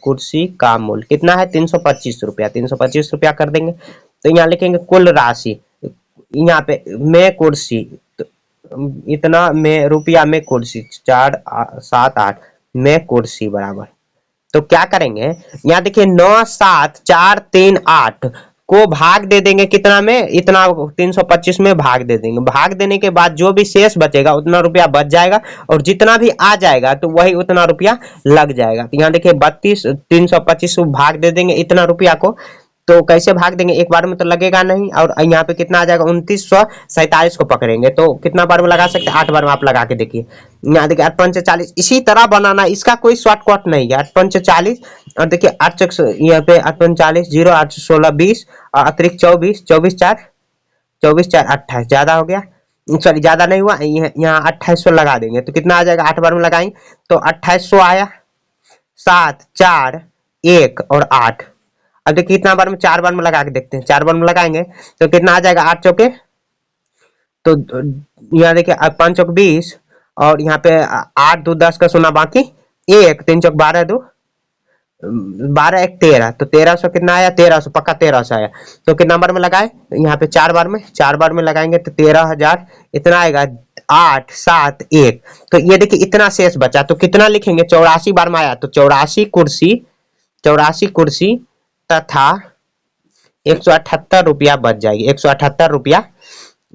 कितना है 325 रुपया 325 रुपया कर देंगे तो यहाँ लिखेंगे कुल राशि यहाँ पे में कुर्सी तो इतना में रुपया में कुर्सी 4 7 8 में कुर्सी बराबर तो क्या करेंगे यहाँ देखिए 9 7 4 3 8 को भाग दे देंगे कितना में इतना 325 में भाग दे देंगे। भाग देने के बाद जो भी शेष बचेगा उतना रुपया बच जाएगा और जितना भी आ जाएगा तो वही उतना रुपया लग जाएगा। तो यहाँ देखिए 32 325 को भाग दे देंगे इतना रुपया को तो कैसे भाग देंगे, एक बार में तो लगेगा नहीं। और यहाँ पे कितना आ जाएगा, 2947 को पकड़ेंगे तो कितना बार में लगा सकते हैं, 8 बार में आप लगा के देखिए। यहाँ देखिए 8 पंच 40, इसी तरह बनाना, इसका कोई शॉर्टकट नहीं है। 8 पंच 40 और देखिए 8 चक यहाँ पे 8 पंच 40, 0 8 16 20 और अतिरिक्त 24, 24 4 28, ज्यादा हो गया, सॉरी ज्यादा नहीं हुआ, यहाँ 2800 लगा देंगे तो कितना आ जाएगा, 8 बार में लगाएंगे तो 2800 आया। 7 4 1 और 8, अब देखिए कितना बार में, 4 बार में लगा के देखते हैं। 4 बार में लगाएंगे तो कितना आ जाएगा, 8 चौके, तो यहाँ देखिए 5 चौक 20 और यहाँ पे 8 2 10 का सुना बाकी 1, 3 चौक 12 2 12 1 13, तो 1300 कितना आया, 1300 पक्का 1300 आया। तो कितना बार में लगाए, यहाँ पे 4 बार में लगाएंगे तो 13,000 इतना आएगा। 8 7 1, तो ये देखिए इतना शेष बचा, तो कितना लिखेंगे, 84 बार में आया तो 84 कुर्सी तथा 178 रुपया बच जाएगी, 178 रुपया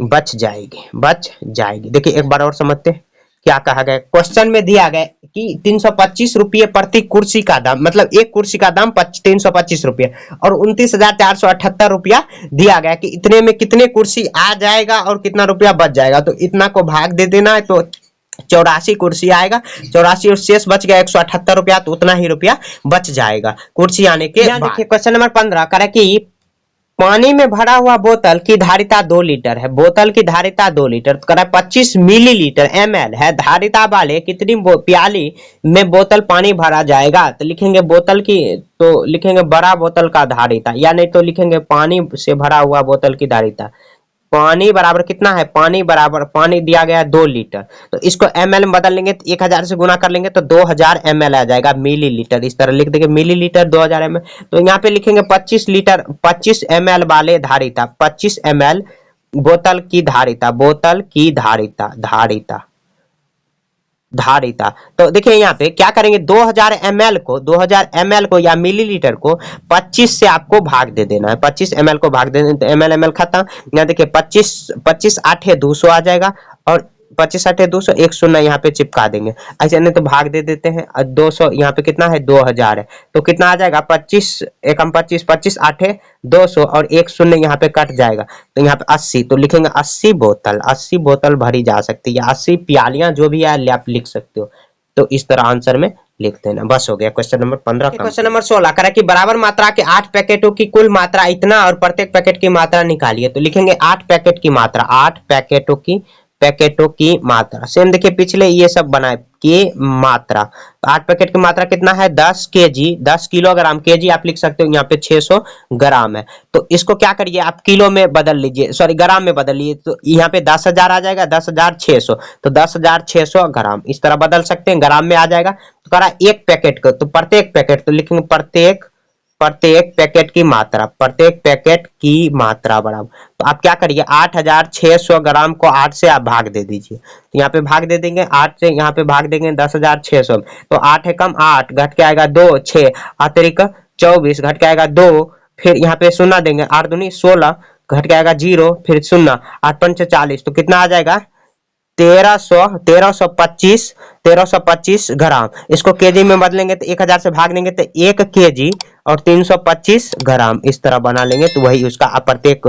बच जाएगी। देखिए एक बार और समझते हैं क्या कहा गया। क्वेश्चन में दिया गया कि 325 रुपये प्रति कुर्सी का दाम, मतलब एक कुर्सी का दाम 325 रुपये और 29,478 रुपया दिया गया कि इतने में कितने कुर्सी आ जाएगा और कितना रुपया बच जाएगा। तो इतना को भाग दे देना है तो 84 कुर्सी आएगा, 84 और शेष बच गया 178 रुपया, तो उतना ही रुपया बच जाएगा कुर्सी आने के बाद। देखिए क्वेश्चन नंबर 15 करें कि पानी में भरा हुआ बोतल की धारिता 2 लीटर है, बोतल की धारिता 2 लीटर, तो करा 25 मिलीलीटर ml है, धारिता वाले कितनी प्याली में बोतल पानी भरा जाएगा। तो लिखेंगे बोतल की, तो लिखेंगे बड़ा बोतल का धारिता, या नहीं तो लिखेंगे पानी से भरा हुआ बोतल की धारिता। पानी बराबर कितना है, पानी बराबर, पानी दिया गया है 2 लीटर, तो इसको ml में बदल लेंगे तो 1000 से गुना कर लेंगे तो 2000 ml आ जाएगा, मिलीलीटर इस तरह लिख देंगे, मिलीलीटर 2000 ml। तो यहाँ पे लिखेंगे 25 लीटर 25 ml वाले धारिता, 25 ml बोतल की धारिता, बोतल की धारिता। तो देखिए यहाँ पे क्या करेंगे, 2000 ml को या मिलीलीटर को 25 से आपको भाग दे देना है, 25 ml को भाग दे देना, तो ml खत्म। यहाँ देखिए 25 8 200 आ जाएगा और 25 8 200, एक शून्य यहाँ पे चिपका देंगे, ऐसे नहीं तो भाग दे देते हैं। 200 यहाँ पे कितना है, 2000 है, तो कितना आ जाएगा, 25 एकम 25 25 8 200 और एक शून्य यहाँ पे कट जाएगा, तो यहाँ पे 80, तो लिखेंगे 80 बोतल भरी जा सकती है, 80 प्यालियां जो भी है आप लिख सकते हो। तो इस तरह आंसर में लिख देना, बस हो गया क्वेश्चन नंबर 15। क्वेश्चन नंबर 16 करा कि बराबर मात्रा के 8 पैकेटों की कुल मात्रा इतना और प्रत्येक पैकेट की मात्रा निकालिए। तो लिखेंगे 8 पैकेट की मात्रा, 8 पैकेटों की मात्रा, सेम देखिए पिछले ये सब बनाए की मात्रा, तो 8 पैकेट की मात्रा कितना है, 10 केजी, 10 किलोग्राम, केजी आप लिख सकते हो, यहाँ पे 600 ग्राम है। तो इसको क्या करिए आप किलो में बदल लीजिए, सॉरी ग्राम में बदल लीजिए, तो यहाँ पे 10,000 आ जाएगा, 10,600, तो 10,600 ग्राम इस तरह बदल सकते हैं, ग्राम में आ जाएगा। तो करा एक पैकेट को, तो प्रत्येक पैकेट, तो लिखेंगे प्रत्येक पैकेट की मात्रा बराबर, तो आप क्या करिए 8,600 ग्राम को 8 से आप भाग दे दीजिए, तो यहाँ पे भाग दे देंगे 8 से, यहाँ पे भाग देंगे 10,600, तो 8 एकम 8 घट के आएगा 2 6 अतिरिक्त 24 घट के आएगा 2, फिर यहाँ पे शून्य देंगे, 8 दूनी 16 घट के आएगा 0, फिर शून्य, 8 पंच 40, तो कितना आ जाएगा 1325 ग्राम। इसको केजी में बदलेंगे तो 1000 से भाग देंगे तो 1 केजी और 325 ग्राम इस तरह बना लेंगे, तो वही उसका प्रत्येक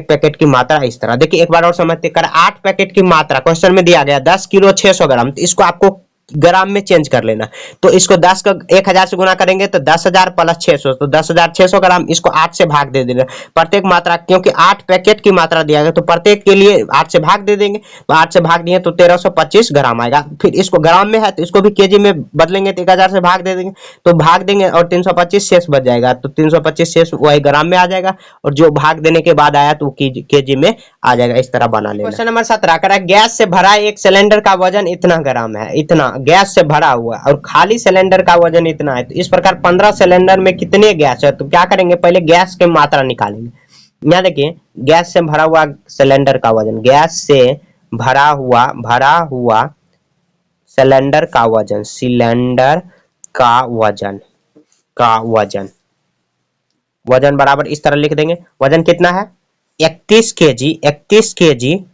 पैकेट की मात्रा इस तरह। देखिए एक बार और समझते कर, 8 पैकेट की मात्रा क्वेश्चन में दिया गया 10 किलो 600 ग्राम, तो इसको आपको ग्राम में चेंज कर लेना, तो इसको 10 का 1000 से गुना करेंगे तो 10,000 प्लस 600, तो 10,600 ग्राम, इसको 8 से भाग दे देना प्रत्येक मात्रा, क्योंकि 8 पैकेट की मात्रा दिया गया तो प्रत्येक के लिए 8 से भाग दे देंगे, तो 8 से भाग दिए तो 1325 ग्राम आएगा। फिर इसको ग्राम में है तो इसको भी केजी में बदलेंगे तो 1000 से भाग दे देंगे, तो भाग देंगे और 325 शेष बच जाएगा, तो 325 शेष वही ग्राम में आ जाएगा, और जो भाग देने के बाद आया तो केजी में आ जाएगा, इस तरह बना लेना। क्वेश्चन नंबर 17 करा, गैस से भरा एक सिलेंडर का वजन इतना ग्राम है, इतना गैस से भरा हुआ और खाली सिलेंडर का वजन इतना है, तो इस प्रकार 15 सिलेंडर में कितने गैस है। तो क्या करेंगे, पहले गैस की मात्रा निकालेंगे। यहाँ देखिए गैस से भरा हुआ सिलेंडर का वजन, गैस से भरा हुआ सिलेंडर का वजन बराबर इस तरह लिख देंगे, वजन कितना है 31 केजी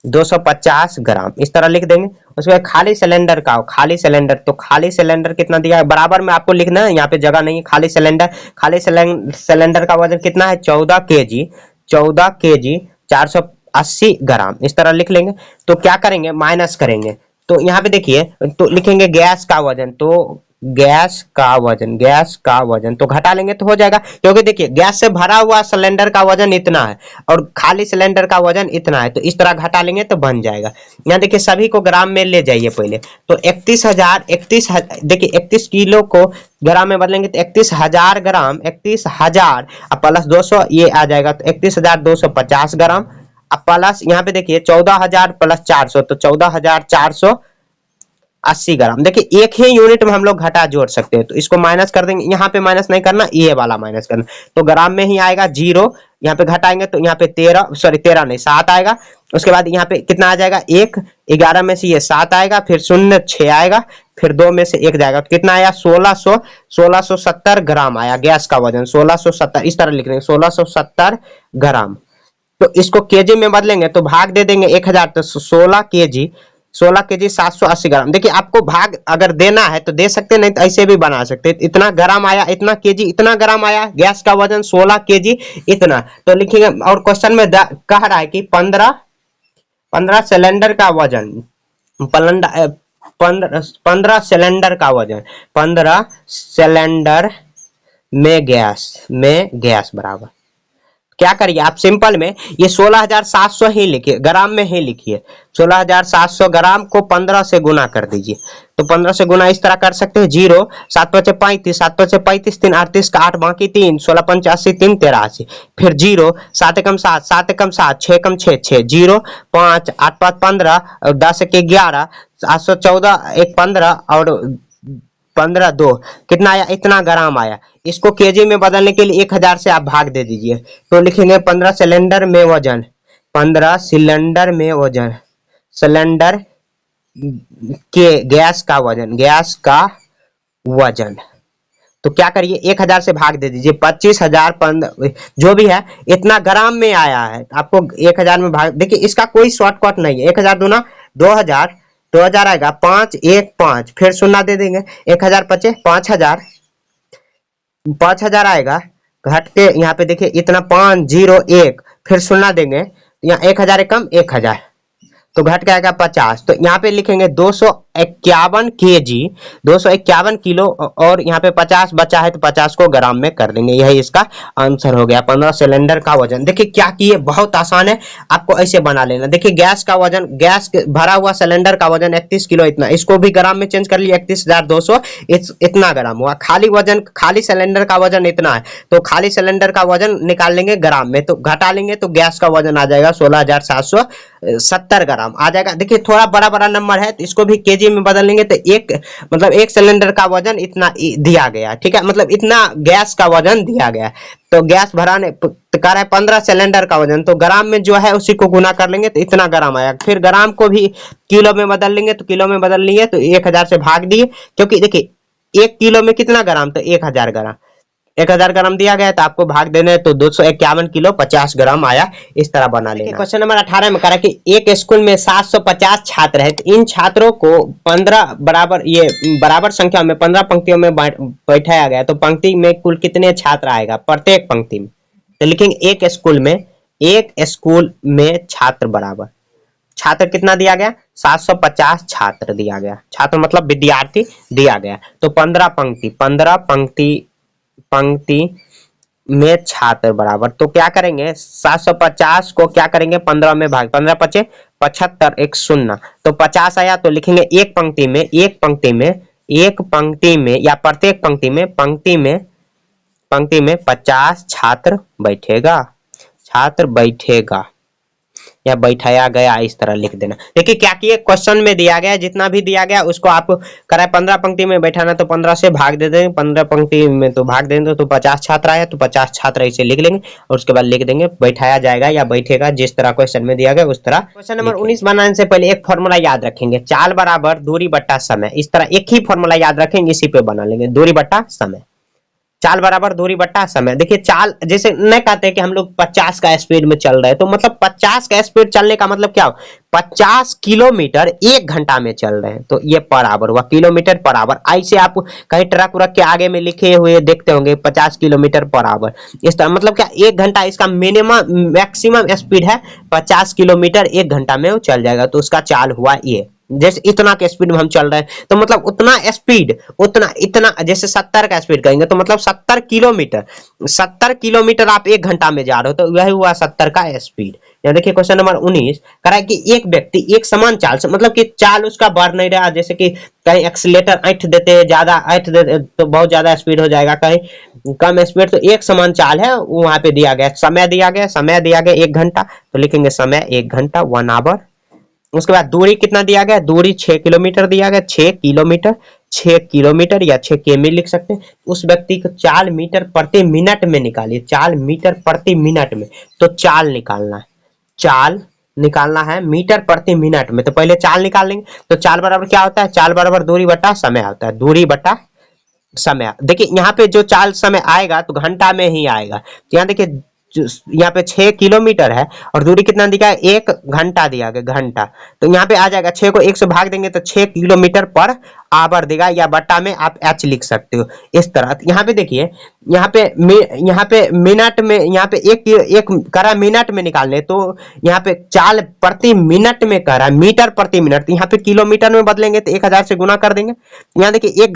250 ग्राम इस तरह लिख देंगे। उसके बाद खाली सिलेंडर का, खाली सिलेंडर, तो खाली सिलेंडर कितना दिया है बराबर में आपको लिखना है, यहाँ पे जगह नहीं है। खाली सिलेंडर का वजन कितना है 14 केजी, 14 केजी 480 ग्राम इस तरह लिख लेंगे। तो क्या करेंगे माइनस करेंगे, तो यहाँ पे देखिए तो लिखेंगे गैस का वजन, तो गैस का वजन तो घटा लेंगे तो हो जाएगा, क्योंकि देखिए गैस से भरा हुआ सिलेंडर का वजन इतना है और खाली सिलेंडर का वजन इतना है, तो इस तरह घटा लेंगे तो बन जाएगा। यहाँ देखिए सभी को ग्राम में ले जाइए पहले, तो 31,000 देखिए 31 किलो को ग्राम में बदलेंगे तो 31,000 ग्राम, 31,000 प्लस 200 ये आ जाएगा, तो 31,250 ग्राम। अब प्लस यहाँ पे देखिए 14,000 प्लस 400 तो 14,480 ग्राम। देखिए एक ही यूनिट में हम लोग घटा जोड़ सकते हैं, तो इसको माइनस कर देंगे, यहाँ पे माइनस नहीं करना, ये वाला माइनस करना, तो ग्राम में ही आएगा 0। यहाँ पे घटाएंगे तो यहाँ पे 13 नहीं 7 आएगा। उसके बाद यहाँ पे कितना आ जाएगा 1, 11 में से ये 7 आएगा, फिर 0 6 आएगा, फिर 2 में से 1 जाएगा, तो कितना आया 1670 ग्राम आया गैस का वजन, 1670 इस तरह लिख देंगे 1670 ग्राम। तो इसको केजी में बदलेंगे तो भाग दे देंगे 1000, तो 16 केजी 780 ग्राम। देखिए आपको भाग अगर देना है तो दे सकते, नहीं तो ऐसे भी बना सकते। इतना ग्राम आया, इतना केजी, इतना ग्राम आया, गैस का वजन 16 केजी इतना, तो लिखेंगे। और क्वेश्चन में कह रहा है कि 15 सिलेंडर का वजन, 15 सिलेंडर का वजन, 15 सिलेंडर में गैस बराबर क्या करिए आप सिंपल में ये 16,700 ही लिखिए, ग्राम में ही लिखिए। 16,700 ग्राम को 15 से गुना कर दीजिए, तो 15 से गुना इस तरह कर सकते हैं। 0 7 5 35, 7 5 35, 3 38 का 8 बाकी 3, 16 5 80, 3 83, फिर 0 7 कम 7, 7 कम 7, 6 कम 6 6, 0 5 8 5 15 और 10 के 11, 814 1 15 और 15 2 कितना आया, इतना ग्राम आया। इसको केजी में बदलने के लिए 1000 से आप भाग दे दीजिए, तो लिखेंगे 15 सिलेंडर में वजन, 15 सिलेंडर में वजन, सिलेंडर के गैस का वजन। तो क्या करिए 1000 से भाग दे दीजिए, 25,000 जो भी है इतना ग्राम में आया है, आपको 1000 में भाग। देखिए इसका कोई शॉर्टकट नहीं है, 1000 दूना 2000, 2000 आएगा 5 1 5, फिर 0 दे देंगे, 1000 पचे 5000, 5000 आएगा, घट के यहाँ पे देखिए इतना 5 0 1, फिर 0 देंगे, यहाँ 1000 कम 1000, तो घट के आएगा 50। तो यहाँ पे लिखेंगे 251 केजी, 251 किलो, और यहाँ पे 50 बचा है तो 50 को ग्राम में कर देंगे। यही इसका आंसर हो गया 15 सिलेंडर का वजन। देखिए क्या किए, बहुत आसान है, आपको ऐसे बना लेना। देखिए गैस का वजन, गैस भरा हुआ सिलेंडर का वजन 31 किलो इतना, इसको भी ग्राम में चेंज कर लिया, 31,200 इतना ग्राम हुआ। खाली वजन, खाली सिलेंडर का वजन इतना है, तो खाली सिलेंडर का वजन निकाल लेंगे ग्राम में, तो घटा लेंगे तो गैस का वजन आ जाएगा 16,770 ग्राम आ जाएगा। देखिए थोड़ा बड़ा बड़ा नंबर है तो इसको भी केजी में बदल लेंगे, तो एक सिलेंडर का वजन इतना दिया गया, ठीक है, मतलब इतना गैस का वजन दिया गया। तो गैस भराने तो कह रहा है 15 सिलेंडर का वजन, तो ग्राम में जो है उसी को गुना कर लेंगे तो इतना ग्राम आया। फिर ग्राम को भी किलो में बदल लेंगे, तो किलो में बदल लिए तो 1000 से भाग दिए, क्योंकि देखिए 1 किलो में कितना ग्राम, तो 1000 ग्राम, 1000 ग्राम दिया गया, तो आपको भाग देने तो 251 किलो 50 ग्राम आया। इस तरह बना लेना। क्वेश्चन नंबर 18 में कहा कि एक स्कूल में 750 छात्र है, तो इन छात्रों को 15 बराबर संख्या में 15 पंक्तियों में बैठाया गया, तो पंक्ति में कुल कितने छात्र आएगा प्रत्येक पंक्ति में। तो लिखेंगे एक स्कूल में छात्र बराबर, छात्र कितना दिया गया 750 छात्र दिया गया, छात्र मतलब विद्यार्थी दिया गया, तो 15 पंक्ति में छात्र बराबर। तो क्या करेंगे 750 को क्या करेंगे 15 में भाग, 15 पचे 75 1 0, तो 50 आया, तो लिखेंगे एक पंक्ति में या प्रत्येक पंक्ति में 50 छात्र बैठेगा या बैठाया गया, इस तरह लिख देना। देखिए क्या किए क्वेश्चन में दिया गया, जितना भी दिया गया उसको आप कराए 15 पंक्ति में बैठाना, तो 15 से भाग दे देंगे, 15 पंक्ति में तो भाग देंगे तो 50 छात्र आया, तो 50 छात्र ऐसे लिख लेंगे और उसके बाद लिख देंगे बैठाया जाएगा या बैठेगा, जिस तरह क्वेश्चन में दिया गया उस तरह। क्वेश्चन नंबर 19 बनाने से पहले एक फॉर्मूला याद रखेंगे, चाल बराबर दूरी बट्टा समय, इस तरह एक ही फॉर्मूला याद रखेंगे, इसी पे बना लेंगे दूरी बट्टा समय। चाल बराबर दूरी बट्टा समय। देखिए चाल जैसे नहीं कहते कि हम लोग 50 का स्पीड में चल रहे हैं, तो मतलब 50 का स्पीड चलने का मतलब क्या हो, 50 किलोमीटर 1 घंटा में चल रहे हैं, तो ये बराबर हुआ किलोमीटर पर आवर। ऐसे आप कहीं ट्रक व्रक के आगे में लिखे हुए देखते होंगे 50 किलोमीटर पर आवर। इस तरह मतलब क्या 1 घंटा इसका मिनिमम मैक्सिमम स्पीड है 50 किलोमीटर 1 घंटा में वो चल जाएगा, तो उसका चाल हुआ ये। जैसे इतना के स्पीड में हम चल रहे हैं, तो मतलब उतना स्पीड, उतना इतना जैसे 70 का स्पीड कहेंगे तो मतलब 70 किलोमीटर, 70 किलोमीटर आप 1 घंटा में जा रहे हो, तो वही हुआ 70 का स्पीड। यहाँ देखिए क्वेश्चन नंबर 19 कह रहा है कि एक व्यक्ति एक समान चाल से, मतलब कि चाल उसका बढ़ नहीं रहा, जैसे कि कहीं एक्सीलेटर ऐंठ देते हैं, ज्यादा ऐंठ देते तो बहुत ज्यादा स्पीड हो जाएगा, कहीं कम स्पीड, तो एक समान चाल है वहां पे दिया गया, समय दिया गया, समय दिया गया 1 घंटा, तो लिखेंगे समय 1 घंटा 1 आवर। उसके बाद दूरी कितना दिया गया, दूरी 6 किलोमीटर दिया गया, 6 किलोमीटर, 6 किलोमीटर या 6 किमी लिख सकते हैं। उस व्यक्ति को 4 मीटर प्रति मिनट में निकालिए, 4 मीटर प्रति मिनट में, तो चाल निकालना है, चाल निकालना है मीटर प्रति मिनट में, तो पहले चाल निकाल लेंगे। तो चाल बराबर क्या होता है, चाल बराबर दूरी बटा समय होता है, दूरी बटा समय। देखिए यहाँ पे जो चाल समय आएगा तो घंटा में ही आएगा, तो यहाँ देखिए यहाँ पे 6 किलोमीटर है और दूरी कितना दिया है, 1 घंटा दिया गया, घंटा, तो यहाँ पे आ जाएगा 6 को 1 से भाग देंगे तो 6 किलोमीटर पर आवर देगा, या बट्टा में आप एच लिख सकते हो इस तरह। तो यहाँ पे देखिए यहाँ पे मिनट में, यहाँ पे एक करा मिनट में निकालने, तो यहाँ पे चाल प्रति मिनट में कह रहा है, मीटर प्रति मिनट, तो यहाँ पे किलोमीटर में बदलेंगे तो 1000 से गुना कर देंगे। यहाँ देखिए 1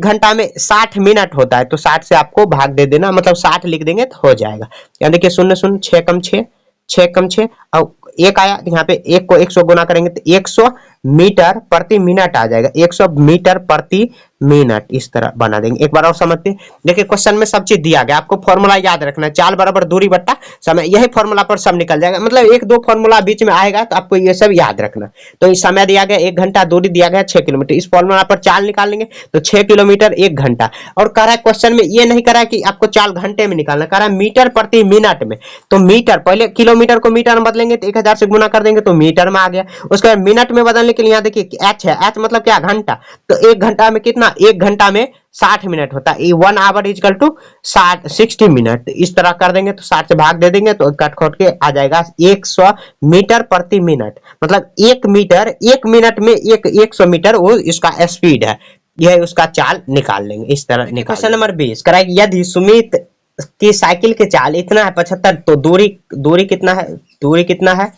घंटा में 60 मिनट होता है, तो 60 से आपको भाग दे देना, मतलब 60 लिख देंगे तो हो जाएगा। यहाँ देखिए 0 0 6 कम 6, 6 कम 6 और 1 आया, तो यहाँ पे 1 को 100 गुना करेंगे तो 100 मीटर प्रति मिनट आ जाएगा, 100 मीटर प्रति मिनट, इस तरह बना देंगे। एक बार और समझते हैं, देखिए क्वेश्चन में सब चीज दिया गया, आपको फॉर्मूला याद रखना है, चाल बराबर दूरी बट्टा समय, यही फॉर्मूला पर सब निकल जाएगा, मतलब 1-2 फॉर्मूला बीच में आएगा तो आपको ये सब याद रखना। तो इस समय दिया गया 1 घंटा, दूरी दिया गया 6 किलोमीटर, इस फॉर्मूला पर चाल निकाल लेंगे तो 6 किलोमीटर 1 घंटा। और कह रहा है क्वेश्चन में ये नहीं कह रहा है कि आपको चाल घंटे में निकालना, कह रहा है मीटर प्रति मिनट में, तो मीटर, पहले किलोमीटर को मीटर में बदलेंगे तो 1000 से गुना कर देंगे तो मीटर में आ गया। उसके बाद मिनट में बदलने के लिए यहाँ देखिए एच है, एच मतलब क्या, घंटा, तो 1 घंटा में कितना, 1 घंटा में 60 मिनट होता है, 1 आवर इजकल टू 60 मिनट, इस तरह कर देंगे तो 60 से भाग दे देंगे तो कट खोट के आ जाएगा 100 मीटर प्रति मिनट, मतलब 1 मीटर 1 मिनट में 100 मीटर वो इसका स्पीड है, यह उसका चाल निकाल लेंगे, इस तरह निकाल। क्वेश्चन नंबर 20 कह रहा है यदि सुमित की साइकिल के चाल इतना है 75, तो दूरी कितना है, दूरी कितना है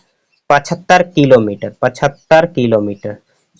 75 किलोमीटर, 75 किलोमीटर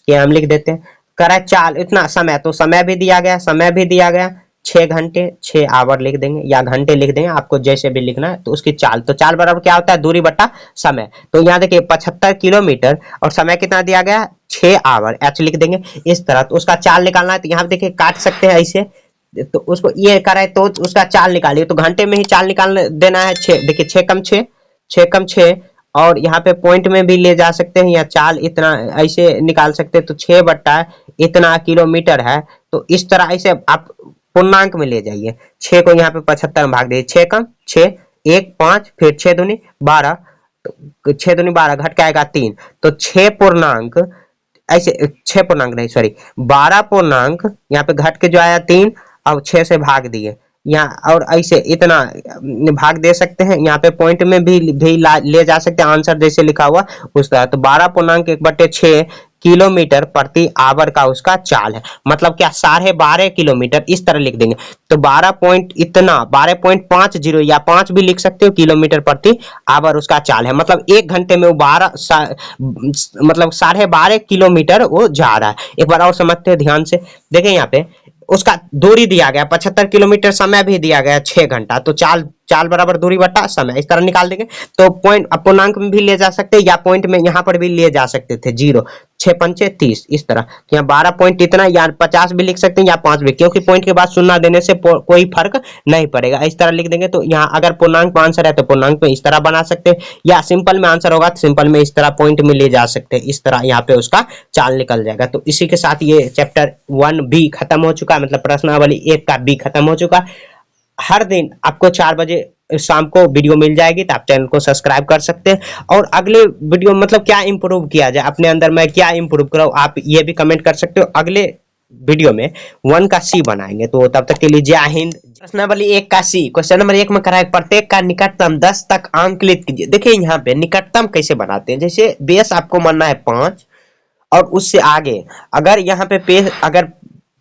के हम लिख देते हैं। करा चाल इतना, समय तो समय भी दिया गया, समय भी दिया गया 6 घंटे, 6 आवर लिख देंगे या घंटे लिख देंगे, आपको जैसे भी लिखना है। तो उसकी चाल, तो चाल बराबर क्या होता है, दूरी बटा समय। तो यहाँ देखिए 75 किलोमीटर और समय कितना दिया गया 6 आवर, एच लिख देंगे इस तरह। तो उसका चाल निकालना है, तो यहाँ देखिए काट सकते हैं ऐसे, तो उसको ये करे तो उसका चाल निकालिए, तो घंटे में ही चाल निकाल देना है। 6 देखिए 6 कम 6, 6 कम 6, और यहाँ पे पॉइंट में भी ले जा सकते हैं या चाल इतना ऐसे निकाल सकते हैं, तो 6 बट्टा इतना किलोमीटर है, तो इस तरह ऐसे आप पूर्णांक में ले जाइए। 6 को यहाँ पे 75 में भाग दीजिए, 6 कम 6, 1 5, फिर 6 दूनी 12, तो 6 दूनी 12 घट के आएगा 3, तो 6 पूर्णांक ऐसे, 6 पूर्णांक नहीं सॉरी 12 पूर्णांक यहाँ पे घट के जो आया 3, अब 6 से भाग दिए यहाँ, और ऐसे इतना भाग दे सकते हैं, यहाँ पे पॉइंट में भी ले जा सकते हैं, आंसर जैसे लिखा हुआ उस तरह। तो 12.1/6 किलोमीटर प्रति आवर का उसका चाल है, मतलब क्या 12.5 किलोमीटर, इस तरह लिख देंगे। तो 12 पॉइंट इतना 12.50 या 5 भी लिख सकते हो किलोमीटर प्रति आवर उसका चाल है, मतलब 1 घंटे में वो 12.5 किलोमीटर वो जा रहा है। एक बार और समझते हैं ध्यान से, देखें यहाँ पे उसका दूरी दिया गया 75 किलोमीटर, समय भी दिया गया 6 घंटा, तो चाल बराबर दूरी बटा समय, इस तरह निकाल देंगे। तो पॉइंट पूर्णांक में भी ले जा सकते हैं या पॉइंट में यहाँ पर भी ले जा सकते थे, 0 6 पंचे 30, इस तरह। तो यहाँ 12 पॉइंट इतना या 50 भी लिख सकते हैं या 5 भी, क्योंकि पॉइंट के बाद शून्य देने से कोई फर्क नहीं पड़ेगा, इस तरह लिख देंगे। तो यहाँ अगर पूर्णांक में आंसर है तो पूर्णांक में इस तरह बना सकते हैं, या सिंपल में आंसर होगा तो सिंपल में इस तरह पॉइंट में ले जा सकते हैं, इस तरह यहाँ पे उसका चाल निकल जाएगा। तो इसी के साथ ये चैप्टर 1B खत्म हो चुका है, मतलब प्रश्नावली 1 का B खत्म हो चुका है। हर दिन आपको 4 बजे शाम को वीडियो मिल जाएगी, तो आप चैनल को सब्सक्राइब कर सकते हैं। और अगले वीडियो मतलब क्या इंप्रूव किया जाए अपने अंदर, मैं क्या इंप्रूव कराऊं, आप ये भी कमेंट कर सकते हो। अगले वीडियो में 1 का सी बनाएंगे। तो तब तक के लिए जय हिंद। प्रश्न नंबर 1 का सी, क्वेश्चन नंबर 1 में करा है प्रत्येक का निकटतम 10 तक अंकलित कीजिए। देखिए यहाँ पे निकटतम कैसे बनाते हैं, जैसे बेस आपको मानना है 5 और उससे आगे अगर यहाँ पे अगर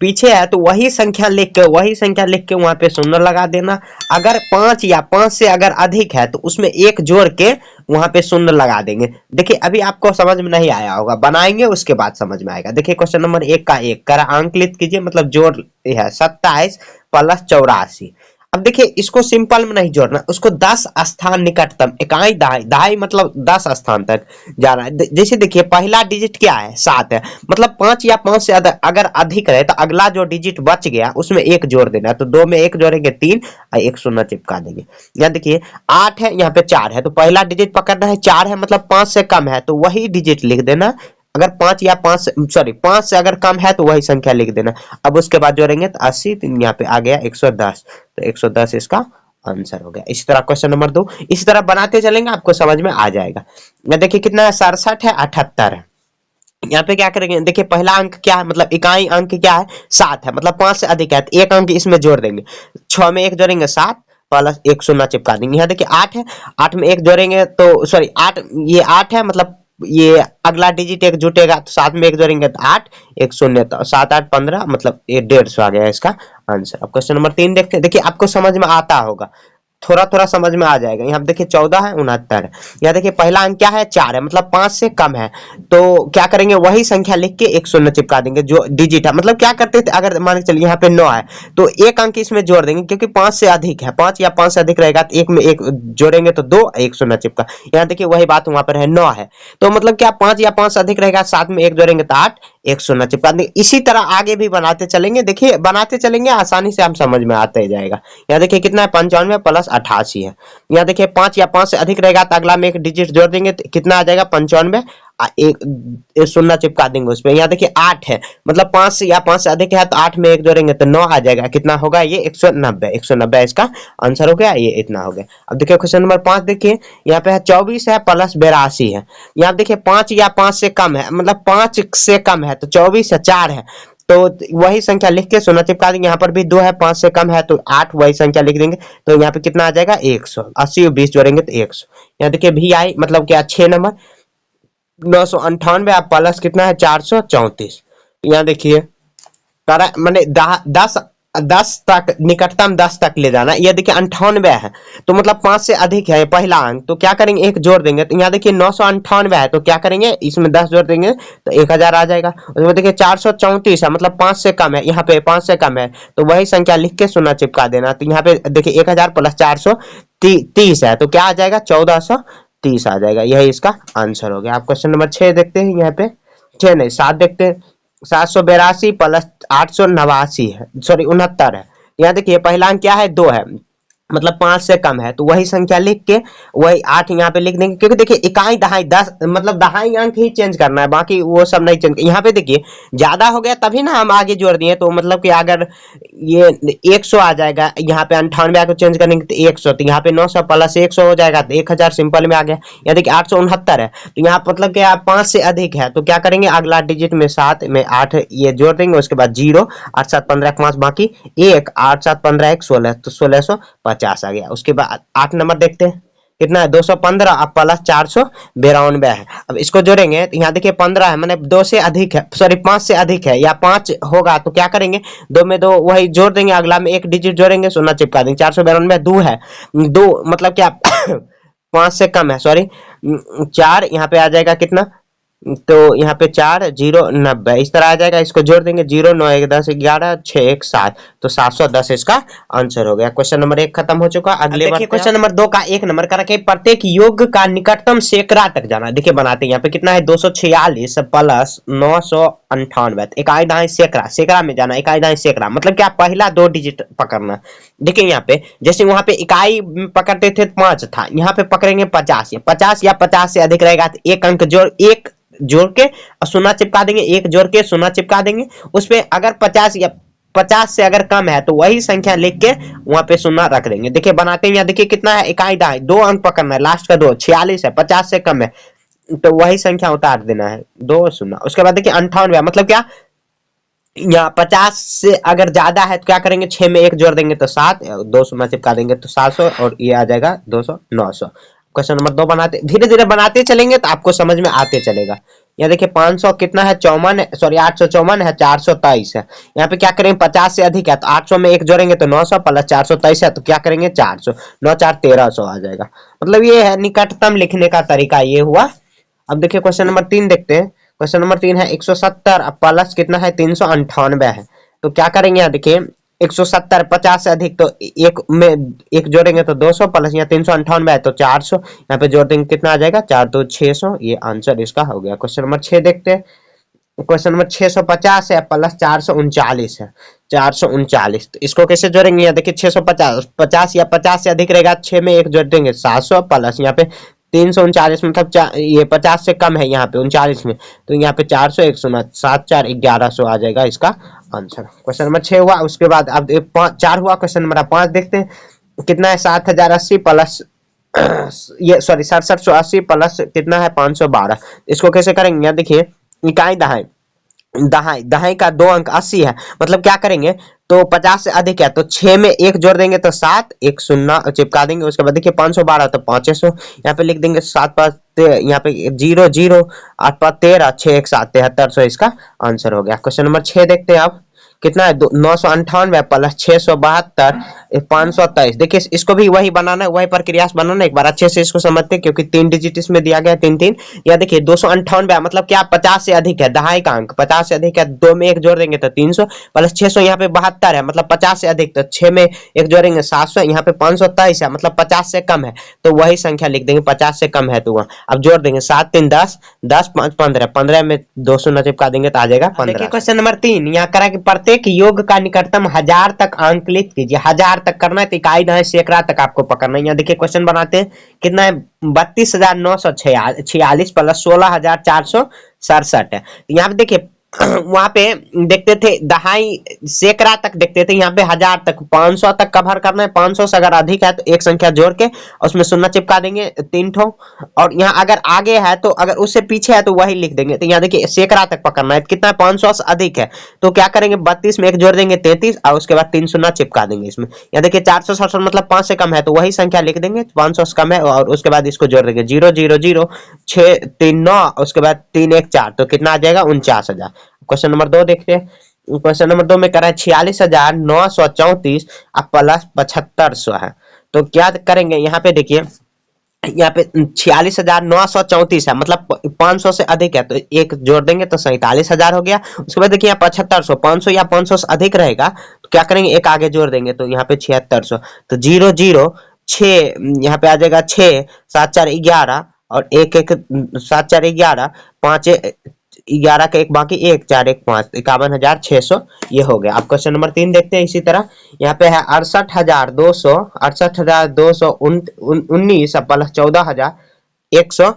पीछे है तो वही संख्या लिख के वहां पे शून्य लगा देना। अगर 5 या 5 से अगर अधिक है तो उसमें एक जोड़ के वहां पे शून्य लगा देंगे। देखिए अभी आपको समझ में नहीं आया होगा, बनाएंगे उसके बाद समझ में आएगा। देखिए क्वेश्चन नंबर 1 का 1 करा अंकलित कीजिए, मतलब जोड़ है 27 प्लस 84। अब देखिए इसको सिंपल में नहीं जोड़ना, उसको 10 स्थान निकटतम इकाई दहाई, दहाई मतलब 10 स्थान तक जाना है। जैसे देखिए पहला डिजिट क्या है 7 है, मतलब 5 या 5 से अगर अधिक रहे तो अगला जो डिजिट बच गया उसमें एक जोड़ देना है। तो 2 में 1 जोड़ेंगे 3 और 1 शून्य चिपका देंगे। यहाँ देखिए 8 है, यहाँ पे 4 है, तो पहला डिजिट पकड़ना है 4 है, मतलब 5 से कम है तो वही डिजिट लिख देना। अगर 5 से अगर कम है तो वही संख्या लिख देना। अब उसके बाद जोड़ेंगे तो 80, तो यहाँ पे आ गया 110, तो 110 इसका आंसर हो गया। इसी तरह क्वेश्चन नंबर 2 इसी तरह बनाते चलेंगे, आपको समझ में आ जाएगा। देखिए कितना है 67 है, 78 है। यहाँ पे क्या करेंगे, देखिए पहला अंक क्या है, मतलब इकाई अंक क्या है 7 है, मतलब 5 से अधिक है तो एक अंक इसमें जोड़ देंगे। 6 में 1 जोड़ेंगे 7 प्लस 1 शून्य चिपका देंगे। यहाँ देखिए 8 है, 8 में 1 जोड़ेंगे तो सॉरी 8, ये 8 है, मतलब ये अगला डिजिट एक जुटेगा तो 7 में 1 जोड़ेंगे तो 8, 1 शून्य, तो 7 8 15, मतलब ये 150 आ गया इसका आंसर। अब क्वेश्चन नंबर 3 देखते हैं। देखिए आपको समझ में आता होगा, थोड़ा थोड़ा समझ में आ जाएगा। यहाँ देखिए 14 है, 69 है। यहाँ देखिए पहला अंक क्या है 4 है, मतलब 5 से कम है तो क्या करेंगे वही संख्या लिख के 1 शून्य चिपका देंगे जो डिजिट है। मतलब क्या करते थे, अगर मान के चलिए यहाँ पे 9 है तो एक अंक इसमें जोड़ देंगे, क्योंकि 5 से अधिक है, 5 या 5 से अधिक रहेगा तो एक में 1 जोड़ेंगे तो 2, 1 शून्य चिपका। यहाँ देखिए वही बात वहां पर है 9 है, तो मतलब क्या 5 या 5 से अधिक रहेगा, 7 में 1 जोड़ेंगे तो 8, 1 शून्य चिपका देंगे। इसी तरह आगे भी बनाते चलेंगे, देखिए बनाते चलेंगे आसानी से हम समझ में आता ही जाएगा। यहाँ देखिए कितना है 95 प्लस 88 है। यहाँ देखिए 5 या 5 से अधिक रहेगा तो अगला में एक डिजिट जोड़ देंगे तो कितना आ जाएगा 95, एक शून्य चिपका देंगे उस पे। यहाँ देखिए 8 है, मतलब 5 या 5 से अधिक है तो 8 में 1 जोड़ेंगे तो 9 आ जाएगा। कितना होगा ये 190, 190 इसका आंसर हो गया, ये इतना हो गया। अब देखिए क्वेश्चन नंबर 5 देखिए, यहाँ पे है 24 है प्लस 82 है। यहाँ देखिए 5 या 5 से कम है, मतलब 5 से कम है तो 24 है, 4 है तो वही संख्या लिख के शून्य चिपका देंगे। यहाँ पर भी 2 है, 5 से कम है तो 8, वही संख्या लिख देंगे। तो यहाँ पे कितना आ जाएगा 180 और 20 जोड़ेंगे तो 100। यहाँ देखिए भी आई मतलब क्या 6 नंबर 998 आप प्लस कितना है 434। यहाँ देखिए मैंने 10 तक निकटतम 10 तक ले जाना। ये देखिए 98 है तो मतलब 5 से अधिक है पहला अंक, तो क्या करेंगे एक जोड़ देंगे। तो यहाँ देखिए 998 है तो क्या करेंगे इसमें 10 जोड़ देंगे तो 1000 आ जाएगा। उसमें देखिए 434 है, मतलब 5 से कम है, यहाँ पे 5 से कम है तो वही संख्या लिख के शून्य चिपका देना। तो यहाँ पे देखिए 1000 प्लस 430 है तो क्या आ जाएगा 1430 आ जाएगा। यही इसका आंसर हो गया। आप क्वेश्चन नंबर 6 देखते हैं। यहाँ पे 6 नहीं 7 देखते हैं। 782 प्लस 889 है, सॉरी 69 है। यहाँ देखिए पहला अंक क्या है 2 है, मतलब 5 से कम है तो वही संख्या लिख के वही 8 यहाँ पे लिख देंगे। क्योंकि देखिए इकाई दहाई 10, मतलब दहाई अंक ही चेंज करना है, बाकी वो सब नहीं चेंज। यहाँ पे देखिए ज्यादा हो गया तभी ना हम आगे जोड़ दिए, तो मतलब कि अगर ये 100 आ जाएगा, यहाँ पे 98 को चेंज करेंगे तो 100, तो यहाँ पे 900 प्लस 100 हो जाएगा तो 1000 सिंपल में आ गया। यहाँ देखिए 869 है तो यहाँ मतलब कि आप 5 से अधिक है तो क्या करेंगे अगला डिजिट में 7 में 8 ये जोड़ देंगे, उसके बाद 0, 8 7 15 5 बाकी 1, 8 7 15 1 16, तो 1650 आ गया। उसके बाद 8 नंबर देखते हैं कितना है 215 अब प्लस 492 है। अब इसको जोड़ेंगे तो यहाँ देखिए 15 है, मैंने 2 से अधिक है, सॉरी 5 से अधिक है या 5 होगा तो क्या करेंगे 2 में 2 वही जोड़ देंगे, अगला में एक डिजिट जोड़ेंगे शून्य चिपका देंगे। 492 2 है, 2 मतलब क्या 5 से कम है, सॉरी 4, यहाँ पे आ जाएगा कितना, तो यहाँ पे 4 0 90 इस तरह आ जाएगा। इसको जोड़ देंगे 0 9 1 10 11 6 1 7, तो 710 इसका आंसर हो गया। क्वेश्चन नंबर 1 खत्म हो चुका। अगले देखिए क्वेश्चन नंबर 2 का 1 नंबर का रखे प्रत्येक योग का निकटतम सैकड़ा तक जाना। देखिए बनाते हैं यहाँ पे कितना है 246 प्लस 998, इकाई दहाई सैकड़ा, सैकड़ा में जाना, इकाई दहाई सैकड़ा मतलब क्या पहला 2 डिजिट पकड़ना। देखिए यहाँ पे जैसे वहां पे इकाई पकड़ते थे 5 था, यहाँ पे पकड़ेंगे 50 या 50 से अधिक रहेगा तो एक अंक जोड़ के और शून्य चिपका देंगे, एक जोड़ के शून्य चिपका देंगे। उसपे अगर 50 से अगर कम है तो वही संख्या लिख के वहां पे शून्य रख देंगे। देखिए बनाते हैं, यहाँ देखिए कितना है इकाई दहाई 2 अंक पकड़ना है, लास्ट का 2 46 है, 50 से कम है तो वही संख्या उतार देना है 2 शून्य। उसके बाद देखिए 98 मतलब क्या यहाँ 50 से अगर ज्यादा है तो क्या करेंगे, 6 में 1 जोड़ देंगे तो 7, 200 में चिपका देंगे तो 700 और ये आ जाएगा 200 900। क्वेश्चन नंबर 2 बनाते धीरे धीरे बनाते चलेंगे तो आपको समझ में आते चलेगा। यहाँ देखिए 500 कितना है, 54 है, सॉरी 854 है, 423 है। यहाँ पे क्या करेंगे, 50 से अधिक है तो 800 में 1 जोड़ेंगे तो 900 प्लस 423 है तो क्या करेंगे 400, 9 4 1300 आ जाएगा। मतलब ये है निकटतम लिखने का तरीका ये हुआ। अब देखिए क्वेश्चन नंबर 3 देखते हैं। क्वेश्चन नंबर 3 है 170 प्लस कितना है 398 है। तो क्या करेंगे, यहाँ देखिए 170 50 से अधिक तो एक में 1 जोड़ेंगे तो 200 प्लस यहाँ 398 है तो 400, यहाँ पे जोड़ देंगे कितना आ जाएगा 4 तो 600। ये आंसर इसका हो गया। क्वेश्चन नंबर 6 देखते हैं। क्वेश्चन नंबर 650 है प्लस 439 है, 439 तो इसको कैसे जोड़ेंगे, यहाँ देखिए 650 50 या 50 से अधिक रहेगा, 6 में 1 जोड़ देंगे 700 प्लस यहाँ पे 339 मतलब ये 50 से कम है यहाँ पे 39 में तो यहाँ पे 400 109 7 4 1100 आ जाएगा इसका आंसर। क्वेश्चन नंबर 6 हुआ। उसके बाद अब 4 हुआ। क्वेश्चन नंबर 5 देखते हैं। कितना है 7080 प्लस ये सॉरी 6780 प्लस कितना है 512। इसको कैसे करेंगे, यहाँ देखिए इकाई दहाई दहाई दहाई का 2 अंक 80 है, मतलब क्या करेंगे तो 50 से अधिक है तो 6 में 1 जोड़ देंगे तो 7 1 शून्य चिपका देंगे। उसके बाद देखिए 512 तो 500 यहाँ पे लिख देंगे 7 5 यहाँ पे 0 0 8 5 13 6 1 7 7300 इसका आंसर हो गया। क्वेश्चन नंबर 6 देखते हैं आप। कितना है 998 प्लस 672 523। देखिए इसको भी वही बनाना है, वही प्रक्रिया से बनाना। एक बार अच्छे से इसको समझते हैं क्योंकि 3 डिजिट इसमें दिया गया 3 3। या देखिए 298 मतलब क्या 50 से अधिक है, दहाई का अंक 50 से अधिक है, 2 में 1 जोड़ देंगे तो 300 प्लस 600 यहाँ पे 72 है मतलब 50 से अधिक तो 6 में 1 जोड़ेंगे 700, यहाँ पे 523 है मतलब 50 से कम है तो वही संख्या लिख देंगे, 50 से कम है तो वहाँ अब जोड़ देंगे 7 3 10 10 5 15 15 में 200 न चिपका देंगे तो आ जाएगा 15। देखिए क्वेश्चन नंबर 3 यहाँ करा कि प्रत्येक योग का निकटतम 1000 तक अंकलित कीजिए। 1000 तक करना है तो इकाई दहाई सैकड़ा तक आपको पकड़ना है। यहाँ देखिए क्वेश्चन बनाते हैं। कितना है 32,946 प्लस 16,467 है। यहाँ पे देखिए वहां पे देखते थे दहाई सैकड़ा तक देखते थे, यहाँ पे 1000 तक 500 तक कवर करना है। 500 से अगर अधिक है तो एक संख्या जोड़ के उसमें शून्य चिपका देंगे 3 ठो, और यहाँ अगर आगे है तो अगर उससे पीछे है तो वही लिख देंगे। तो यहाँ देखिए सैकड़ा तक पकड़ना है, कितना 500 से अधिक है तो क्या करेंगे 32 में 1 जोड़ देंगे 33 और उसके बाद 3 शून्य चिपका देंगे इसमें। यहाँ देखिए 467 मतलब 5 से कम है तो वही संख्या लिख देंगे, 500 से कम है और उसके बाद इसको जोड़ देंगे 0 0 0 6 3 9 उसके बाद 3 1 4 तो कितना आ जाएगा 49,000। क्वेश्चन नंबर 2 देखते हैं। क्वेश्चन नंबर 2 में करा है 46,934 प्लस 7500 है। तो क्या करेंगे, यहाँ पे देखिए यहाँ पे 46,934 है मतलब 500 से अधिक है तो 1 जोड़ देंगे तो 47,000 हो गया। उसके बाद देखिए यहाँ 7500 500 या 500 से अधिक रहेगा तो क्या करेंगे एक आगे जोड़ देंगे तो यहाँ पे 7600 तो 0 0 6 यहाँ पे आ जाएगा 6 7 4 11 और 1 1 7 4 11 5 11 का एक बाकी 1 4 1 5 51,600 ये हो गया। अब क्वेश्चन नंबर 3 देखते हैं। इसी तरह यहाँ पे है 68,219 प्लस 14,100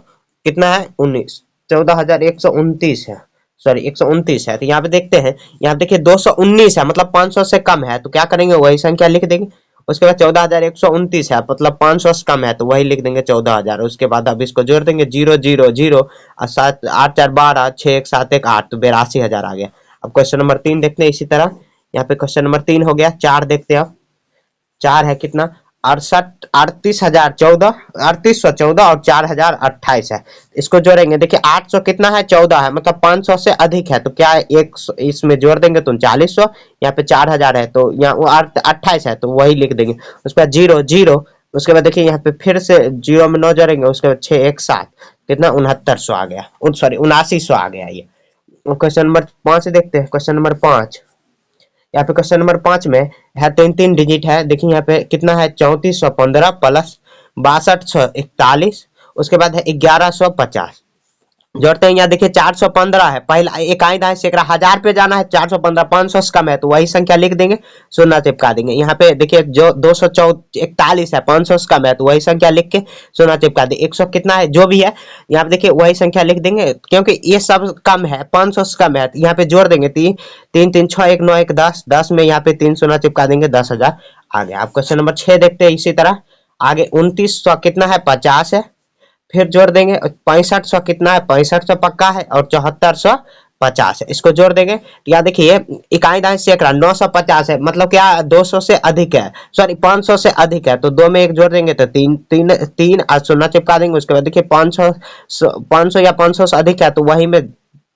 कितना है 19 14,129 है, सॉरी 129 है। तो यहाँ पे देखते हैं, यहाँ पे देखिए 219 है मतलब 500 से कम है तो क्या करेंगे वही संख्या लिख देंगे। उसके बाद 14,129 है मतलब 500 से कम है तो वही लिख देंगे 14,000। उसके बाद अब इसको जोड़ देंगे 0 0 0 और 7 8 4 12 6 1 7 1 8 तो 82,000 आ गया। अब क्वेश्चन नंबर 3 देखते हैं। इसी तरह यहाँ पे क्वेश्चन नंबर 3 हो गया। 4 देखते हैं अब। 4 है कितना 38,014 और 4,028 है। इसको जोड़ेंगे देखिए 800 कितना है 14 है मतलब 500 से अधिक है तो क्या है एक इसमें जोड़ देंगे तो 3900, यहाँ पे 4,000 है तो यहाँ वो 28 है तो वही लिख देंगे। उसके बाद 0 0 उसके बाद देखिए यहाँ पे फिर से 0 में 9 जोड़ेंगे उसके बाद 6 1 7 कितना 6900 आ गया, सॉरी 7900 आ गया। ये क्वेश्चन नंबर 5 देखते हैं। क्वेश्चन नंबर 5 यहाँ पे क्वेश्चन नंबर 5 में है 3 डिजिट है। देखिए यहाँ पे कितना है 3415 प्लस 6241 उसके बाद है 1150 जोड़ते हैं। यहाँ देखिए 415 है, पहला इकाई दहाई सैकड़ा 1000 पे जाना है 415 500 से कम है तो वही संख्या लिख देंगे शून्य चिपका देंगे। यहाँ पे देखिए जो 241 है 500 से कम है तो वही संख्या लिख के शून्य चिपका देंगे। 100 कितना है जो भी है यहाँ पे देखिए वही संख्या लिख देंगे क्योंकि ये सब कम है 500 से कम है तो यहाँ पे जोड़ देंगे 3 3 3 6 1 9 1 10 10 में यहाँ पे 3 शून्य चिपका देंगे 10,000 आ गया। अब क्वेश्चन नंबर 6 देखते हैं। इसी तरह आगे 2900 कितना है 50 है, फिर जोड़ देंगे 6500 कितना है 6500 पक्का है और 7400 50 है, इसको जोड़ देंगे तो यहाँ देखिए इकाई दहाई सैकड़ा 950 है, मतलब क्या 200 से अधिक है, सॉरी 500 से अधिक है, तो दो में एक जोड़ देंगे तो तीन तीन तीन और शून्य चिपका देंगे। उसके बाद देखिए 500 या 500 से अधिक है तो वही में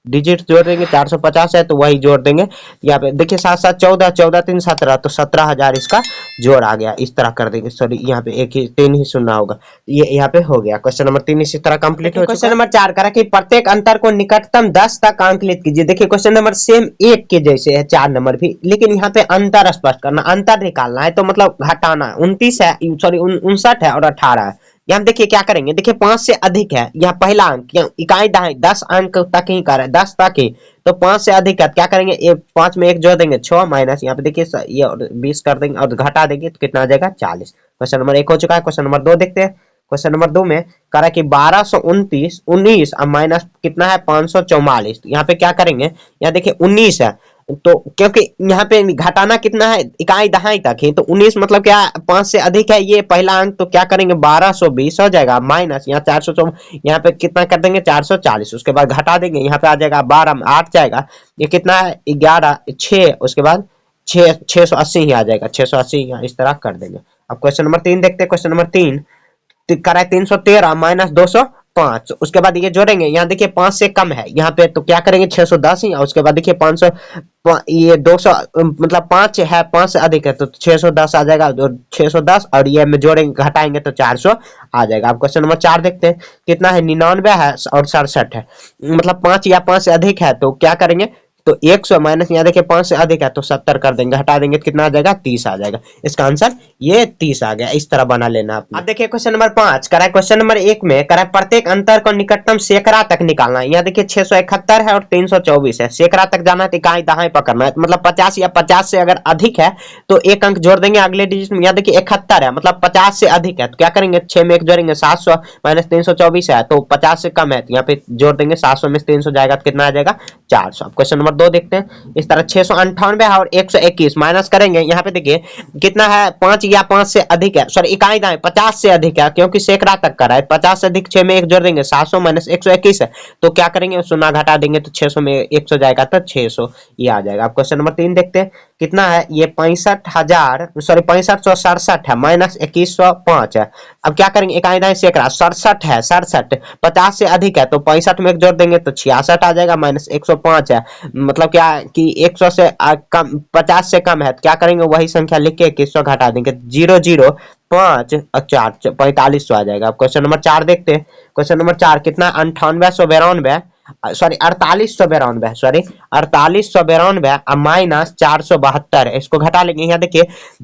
डिजिट जोड़ देंगे, 450 है तो वही जोड़ देंगे। यहाँ पे देखिए 7 7 14, 14 3 17, तो 17,000 इसका जोड़ आ गया। इस तरह कर देंगे, सॉरी यहाँ पे एक ही 3 ही सुनना होगा, ये यहाँ पे हो गया। क्वेश्चन नंबर 3 इसी तरह कंप्लीट हो चुका है। क्वेश्चन नंबर 4 करा कि प्रत्येक अंतर को निकटतम 10 तक अंकित कीजिए। देखिए क्वेश्चन नंबर सेम एक के जैसे है, 4 नंबर भी, लेकिन यहाँ पे अंतर स्पष्ट करना, अंतर निकालना है, तो मतलब घटाना। 29 है, सॉरी 59 है और 18 है। यहाँ देखिए क्या करेंगे, देखिए 5 से अधिक है, यहाँ पहला अंक इकाई दहाई 10 अंक तक ही कर है, 10 तक ही, तो 5 से अधिक है क्या करेंगे, 5 में एक जोड़ देंगे 6 माइनस यहाँ पे देखिए ये 20 कर देंगे और घटा देंगे तो कितना आ जाएगा 40। क्वेश्चन नंबर 1 हो चुका है। क्वेश्चन नंबर 2 देखते हैं। क्वेश्चन नंबर 2 में करा कि 1229 19 और माइनस कितना है 544, यहाँ पे क्या करेंगे, यहाँ देखिए 19 है, तो क्योंकि यहाँ पे घटाना कितना है इकाई दहाई तक ही, तो 19 मतलब क्या 5 से अधिक है, ये पहला अंक, तो क्या करेंगे 1220 हो जाएगा माइनस यहाँ 400, यहाँ पे कितना कर देंगे 440, उसके बाद घटा देंगे, यहाँ पे आ जाएगा 12 8 जाएगा, ये कितना है 11 6, उसके बाद 680 ही आ जाएगा, 680 यहाँ इस तरह कर देंगे। अब क्वेश्चन नंबर 3 देखते हैं। क्वेश्चन नंबर 3 करा है 313 माइनस 205, उसके बाद ये जोड़ेंगे, यहाँ देखिए 5 से कम है यहाँ पे, तो क्या करेंगे 610 ही, उसके बाद देखिए 500 ये 200 मतलब 5 है, 5 से अधिक है तो 610 आ जाएगा, 610 और ये में जोड़ेंगे घटाएंगे तो 400 आ जाएगा। अब क्वेश्चन नंबर 4 देखते हैं। कितना है 99 है और 67 है, मतलब 5 या 5 से अधिक है तो क्या करेंगे, तो 100 माइनस यहाँ देखिए 5 से अधिक है तो 70 कर देंगे, हटा देंगे तो कितना आ जाएगा 30 आ जाएगा। इसका आंसर ये 30 आ गया। इस तरह बना लेना आपने। अब देखिए क्वेश्चन नंबर 5 करा है, क्वेश्चन नंबर 1 में करा है प्रत्येक अंतर को निकटतम सैकड़ा तक निकालना है। यहाँ देखिए 671 है और 324 है, सैकड़ा तक जाना है तो इकाई दहाई पकड़ना है, मतलब 50 या 50 से अगर अधिक है तो एक अंक जोड़ देंगे अगले डिजिट में। यहाँ देखिए 71 है, मतलब 50 से अधिक है तो क्या करेंगे 6 में एक जोड़ेंगे 700 माइनस 324 है तो 50 से कम है तो यहाँ पे जोड़ देंगे 700 में 300 जाएगा तो कितना आ जाएगा 400। अब क्वेश्चन नंबर 2 देखते हैं। इस तरह 698 है और 121 माइनस करेंगे, यहाँ पे देखिए कितना है 5 या 5 से अधिक है, सॉरी इकाई दहाई 50 से अधिक है क्योंकि सैकड़ा तक का है, 50 से अधिक 6 में एक जोड़ देंगे 700 माइनस 121 है तो क्या करेंगे शून्य घटा देंगे तो 600 में 100 जाएगा तो 600 ये आ जाएगा। अब क्वेश्चन नंबर 3 देखते हैं। कितना है ये 65,000 सॉरी 6567 है माइनस 2105 है। अब क्या करेंगे इकाई दहाई सैकड़ा 67 है, 67 50 से अधिक है तो 65 में एक जोड़ देंगे तो 66 आ जाएगा माइनस 105 है, मतलब क्या कि 100 से कम 50 से कम है तो क्या करेंगे वही संख्या लिख के 100 घटा देंगे, 0 0 5 और 4 45 आ जाएगा। अब क्वेश्चन नंबर 4 देखते हैं। क्वेश्चन नंबर 4 कितना 9892 सॉरी 4892 सॉरी 4892 माइनस 472 है, इसको घटा लेंगे। यहाँ देखिए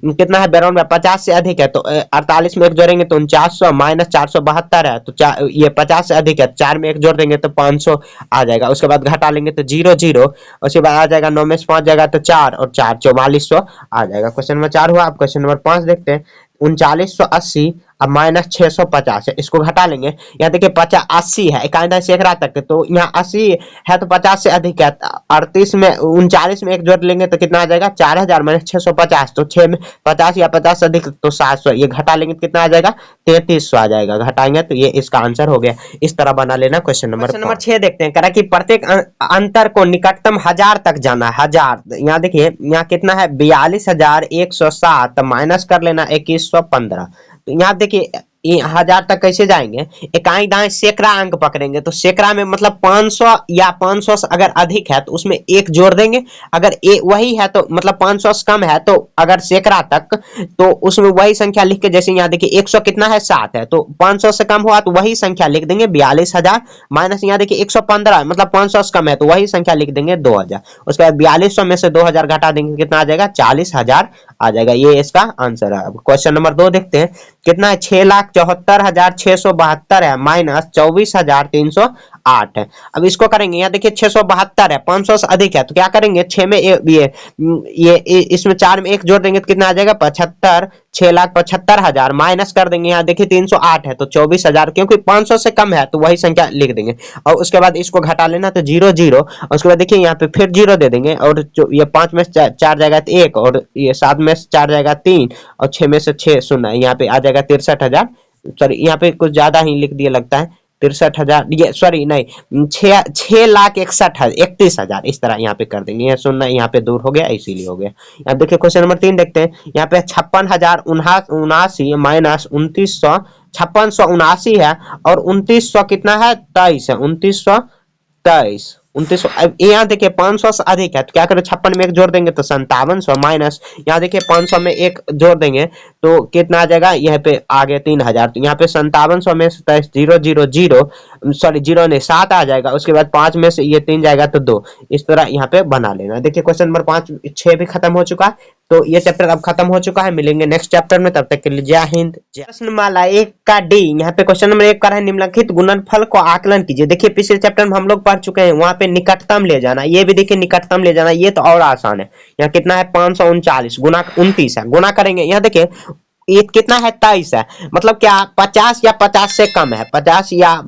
कितना है 92 50 से अधिक है तो 48 में एक जोड़ेंगे तो 4900 माइनस 472 है तो ये 50 से अधिक है 4 में एक जोड़ देंगे तो 500 आ जाएगा। उसके बाद घटा लेंगे तो 0 0, उसके बाद आ जाएगा 9 में से 5 जाएगा तो 4 और 4 4400 आ जाएगा। क्वेश्चन नंबर 4 हुआ। अब क्वेश्चन नंबर 5 देखते हैं। 3980 अब माइनस 650 है, इसको घटा लेंगे। यहाँ देखिए 80 है इकाई दहाई सैकड़ा तक, तो यहाँ 80 है तो 50 से अधिक है, 38 में 39 में एक जोड़ लेंगे तो कितना आ जाएगा 4000 माइनस 650, तो 6 में 50 या 50 से अधिक तो 700, ये घटा लेंगे तो कितना आ जाएगा 3300 आ जाएगा, घटाएंगे तो ये इसका आंसर हो गया। इस तरह बना लेना। क्वेश्चन नंबर 6 देखते हैं। करा कि प्रत्येक अंतर को निकटतम 1000 तक जाना है, 1000। यहाँ देखिए यहाँ कितना है 42,107 माइनस कर लेना 2115, तो यहाँ देखिए 1000 तक कैसे जाएंगे, इकाई दहाई सैकड़ा अंक पकड़ेंगे तो सैकड़ा में मतलब 500 या 500 से अगर अधिक है तो उसमें एक जोड़ देंगे, अगर वही है तो मतलब 500 से कम है तो अगर सैकड़ा तक तो उसमें वही संख्या लिख के, जैसे यहाँ देखिए 100 कितना है 7 है तो 500 से कम हुआ तो वही संख्या लिख देंगे 42,000 माइनस यहाँ देखिए 115 मतलब 500 से कम है तो वही संख्या लिख देंगे 2000, उसके बाद 4200 में से 2000 घटा देंगे कितना आ जाएगा 40,000 आ जाएगा, ये इसका आंसर है। अब क्वेश्चन नंबर 2 देखते हैं। कितना है 6,74,672 है माइनस 24,308 है। अब इसको करेंगे, यहाँ देखिए 672 है 500 से अधिक है तो क्या करेंगे 6 में ये इसमें 4 में एक जोड़ देंगे तो कितना आ जाएगा 75, 6,75,000 माइनस कर देंगे, यहाँ देखिए 308 है तो 24,000 क्योंकि 500 से कम है तो वही संख्या लिख देंगे, और उसके बाद इसको घटा लेना तो 0 0, और उसके बाद देखिए यहाँ पे फिर 0 दे देंगे और ये 5 में से 4 जाएगा तो 1 और ये 7 में से 4 जाएगा 3 और 6 में से 6 0, यहाँ पे आ जाएगा 63,000, सॉरी यहाँ पे कुछ ज्यादा ही लिख दिया लगता है 63,000, ये सॉरी नहीं, 6,61,31,000 इस तरह यहाँ पे कर देंगे। ये शून्य यहाँ पे दूर हो गया, इसीलिए हो गया। अब देखिए क्वेश्चन नंबर 3 देखते हैं। यहाँ पे 56,079 माइनस 2900, 5679 है और 2900 कितना है, 23 है, 2923, 2900। अब यहाँ देखिए 500 से अधिक है तो क्या करें, 56 में एक जोड़ देंगे तो 5700 माइनस, यहाँ देखिए 500 में एक जोड़ देंगे तो कितना आ जाएगा, यहाँ पे आगे 3000, तो यहाँ पे 5700 में 000, सॉरी 0 नहीं 7 आ जाएगा। उसके बाद 5 में से ये 3 जाएगा तो 2, इस तरह यहाँ पे बना लेना। देखिए क्वेश्चन नंबर 5 6 भी खत्म हो चुका है, तो ये चैप्टर अब खत्म हो चुका है। मिलेंगे नेक्स्ट चैप्टर में, तब तक के लिए जय हिंद। प्रश्नमाला 1 का डी, यहाँ पे क्वेश्चन नंबर 1 का है, निम्नलिखित गुणनफल को आकलन कीजिए। देखिए पिछले चैप्टर में हम लोग पढ़ चुके हैं, वहां पे निकटतम ले जाना, ये भी देखिए निकटतम ले जाना, ये तो और आसान है। यहाँ कितना है, 539 गुना 29 है, गुना करेंगे। यहाँ देखिए ये कितना है, 23 है, मतलब क्या 50 या 50 से कम है, 50 या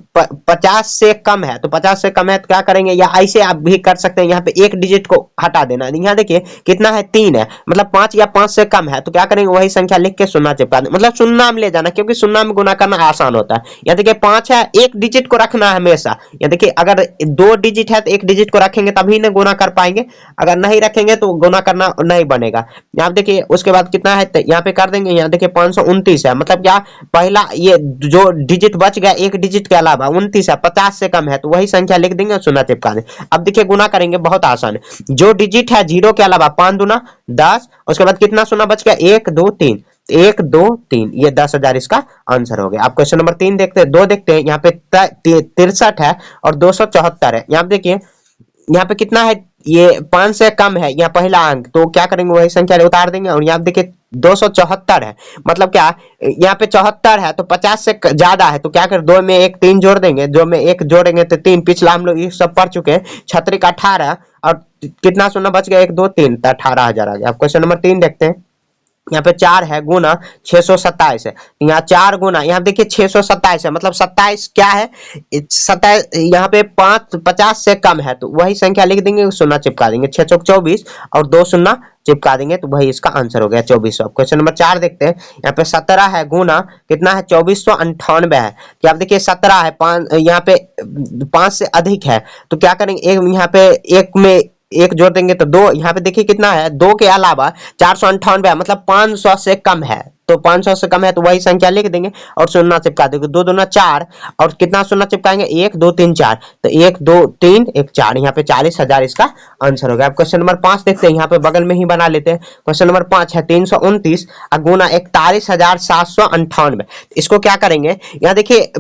50 से कम है, तो 50 से कम है तो क्या करेंगे, या ऐसे आप भी कर सकते हैं, यहाँ पे एक डिजिट को हटा देना। यहाँ देखिए कितना है, 3 है, मतलब 5 या 5 से कम है तो क्या करेंगे, वही संख्या लिख के शून्य चिपका दें, मतलब शून्य में ले जाना, क्योंकि शून्य में गुना करना आसान होता है। यहाँ देखिए 5 है, एक डिजिट को रखना है हमेशा। यहाँ देखिए अगर 2 डिजिट है तो एक डिजिट को रखेंगे तभी ना गुना कर पाएंगे, अगर नहीं रखेंगे तो गुना करना नहीं बनेगा। यहाँ देखिए उसके बाद कितना है, यहाँ पे कर देंगे। यहाँ देखिए 529 है, मतलब क्या पहला ये जो डिजिट बच गया एक डिजिट के अलावा 29 है, 50 से कम है तो वही संख्या लिख देंगे और शून्य चिपका दें। अब देखिए गुना करेंगे, बहुत आसान है। जो डिजिट है 0 के अलावा 5 दूना 10, उसके बाद कितना शून्य बच गया, 1 2 3, 1 2 3, ये 10,000 इसका आंसर हो गया। आप क्वेश्चन नंबर 3 देखते हैं, 2 देखते हैं। यहाँ पे 63 है और 274 है। यहाँ देखिए यहाँ पे कितना है, ये 5 से कम है, यहाँ पहला अंक, तो क्या करेंगे वही संख्या उतार देंगे। और यहाँ देखिए 274 है, मतलब क्या यहाँ पे 74 है तो 50 से ज्यादा है, तो क्या कर 2 में एक 3 जोड़ देंगे, 2 में एक जोड़ेंगे तो 3। पिछला हम लोग ये सब पढ़ चुके हैं। 36 18 और कितना शून्य बच गया, 1 2 3, तो 18,000 आ गया। आप क्वेश्चन नंबर 3 देखते हैं। यहाँ पे 4 है गुना 627 है, यहाँ 4 गुना, यहाँ देखिए 627 है, मतलब 27 क्या है, 27 यहाँ पे 5 50 से कम है तो वही संख्या लिख देंगे, शून्य चिपका देंगे, 6 चौक 24 और 2 शून्य चिपका देंगे तो वही इसका आंसर हो गया 2400। क्वेश्चन नंबर 4 देखते हैं। यहाँ पे 17 है गुना कितना है, 2498 है। क्या आप देखिए 17 है, 5 यहाँ पे 5 से अधिक है तो क्या करेंगे, एक यहाँ पे एक में एक जोड़ देंगे तो 2। यहाँ पे देखिए कितना है, 2 के अलावा 498 है, मतलब 500 से कम है, तो 500 से कम है तो वही संख्या लिख देंगे और शून्य चिपका देंगे। 2 दूना 4 और कितना शून्य चिपकाएंगे, 1 2 3 4, तो 1 2 3 1 4, यहाँ पे 40,000 इसका आंसर हो गया। अब क्वेश्चन नंबर 5 देखते हैं, यहाँ पे बगल में ही बना लेते हैं। क्वेश्चन नंबर 5 है 329 गुना 41,798, इसको क्या करेंगे, यहाँ देखिए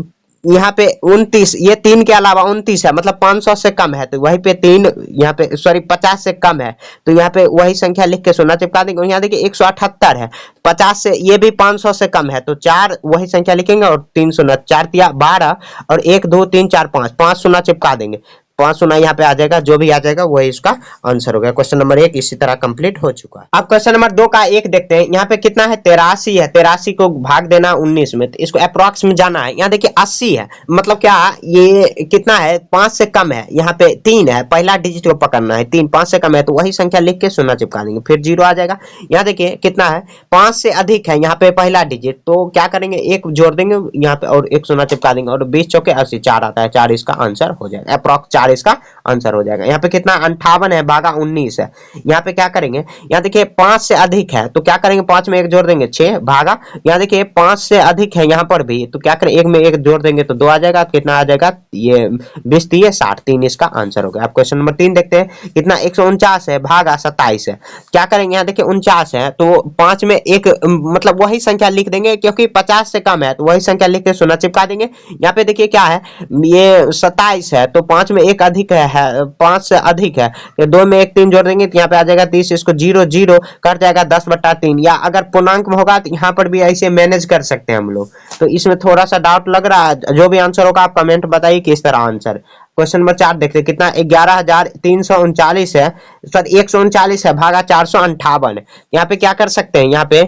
यहाँ पे 29, ये 3 के अलावा 29 है, मतलब 500 से कम है तो वहीं पे 3, यहाँ पे सॉरी 50 से कम है तो यहाँ पे वही संख्या लिख के शून्य चिपका देंगे। यहाँ देखिए 178 है, 50 से ये भी 500 से कम है तो 4 वही संख्या लिखेंगे और 3 शून्य, 4 तिया 12 और 1 2 3 4 5 शून्य चिपका देंगे, 5 शून्य यहाँ पे आ जाएगा, जो भी आ जाएगा वही इसका आंसर हो गया। क्वेश्चन नंबर 1 इसी तरह कंप्लीट हो चुका है। अब क्वेश्चन नंबर 2 का 1 देखते हैं। यहाँ पे कितना है, 83 है, 83 को भाग देना 19 में, तो इसको अप्रोक्स में जाना है। यहाँ देखिए 80 है, मतलब क्या ये कितना है, 5 से कम है, यहाँ पे 3 है, पहला डिजिट को पकड़ना है, 3 5 से कम है तो वही संख्या लिख के शून्य चिपका देंगे, फिर 0 आ जाएगा। यहाँ देखिए कितना है, 5 से अधिक है, यहाँ पे पहला डिजिट, तो क्या करेंगे एक जोड़ देंगे यहाँ पे और एक शून्य चिपका देंगे और 20 चौके 80, 4 आता है, 4 इसका आंसर हो जाएगा, अप्रोक्स 4 इसका आंसर हो जाएगा। यहाँ पे कितना 58 है भागा 19 है। यहाँ पे क्या करेंगे, यहाँ देखिए 5 से अधिक है तो क्या करेंगे, 5 में एक जोड़ देंगे 6 भागा, यहाँ देखिए 5 से अधिक है यहाँ पर भी तो क्या करें, एक में एक जोड़ देंगे तो 2 आ जाएगा, कितना आ जाएगा, ये 20 3 60, 3 इसका आंसर हो गया। आप क्वेश्चन नंबर 3 देखते हैं। कितना 149 है भागा 27 है, क्या करेंगे, यहाँ देखिए 49 है तो 5 में एक मतलब वही संख्या लिख देंगे, क्योंकि 50 से कम है तो वही संख्या लिख के शून्य चिपका देंगे। यहाँ पे देखिए क्या है, ये 27 है तो 5 में एक अधिक है 5 से अधिक है, ये 2 में एक 3 जोड़ देंगे तो यहाँ पे आ जाएगा 30, इसको 0 0 कर जाएगा 10/3, या अगर पूर्णांक में होगा तो यहाँ पर भी ऐसे मैनेज कर सकते हैं हम लोग। तो इसमें थोड़ा सा डाउट लग रहा है, जो भी आंसर होगा आप कमेंट बताइए किस तरह आंसर। क्वेश्चन नंबर 4 देखते हैं। कितना 11,339 है, सॉरी 139 है भागा 458। यहाँ पे क्या कर सकते हैं, यहाँ पे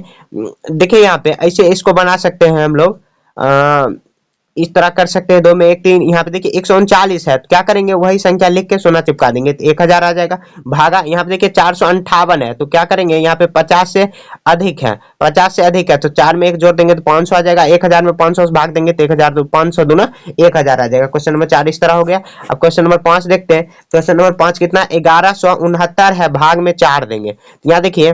देखिए यहाँ पे ऐसे इसको बना सकते हैं हम लोग, इस तरह कर सकते हैं, 2 में 1 3। यहाँ पे देखिए 139 है तो क्या करेंगे, वही संख्या लिख के शून्य चिपका देंगे तो 1000 आ जाएगा। भागा यहाँ पे देखिए 458 है तो क्या करेंगे, यहाँ पे 50 से अधिक है, 50 से अधिक है तो 4 में 1 जोड़ देंगे तो 500 आ जाएगा। 1000 में 500 से भाग देंगे तो 1000 तो 500 दूना 1000 आ जाएगा। क्वेश्चन नंबर 4 इस तरह हो गया। अब क्वेश्चन नंबर 5 देखते हैं। क्वेश्चन नंबर 5 कितना, 1169 है, भाग में 4 देंगे। यहाँ देखिए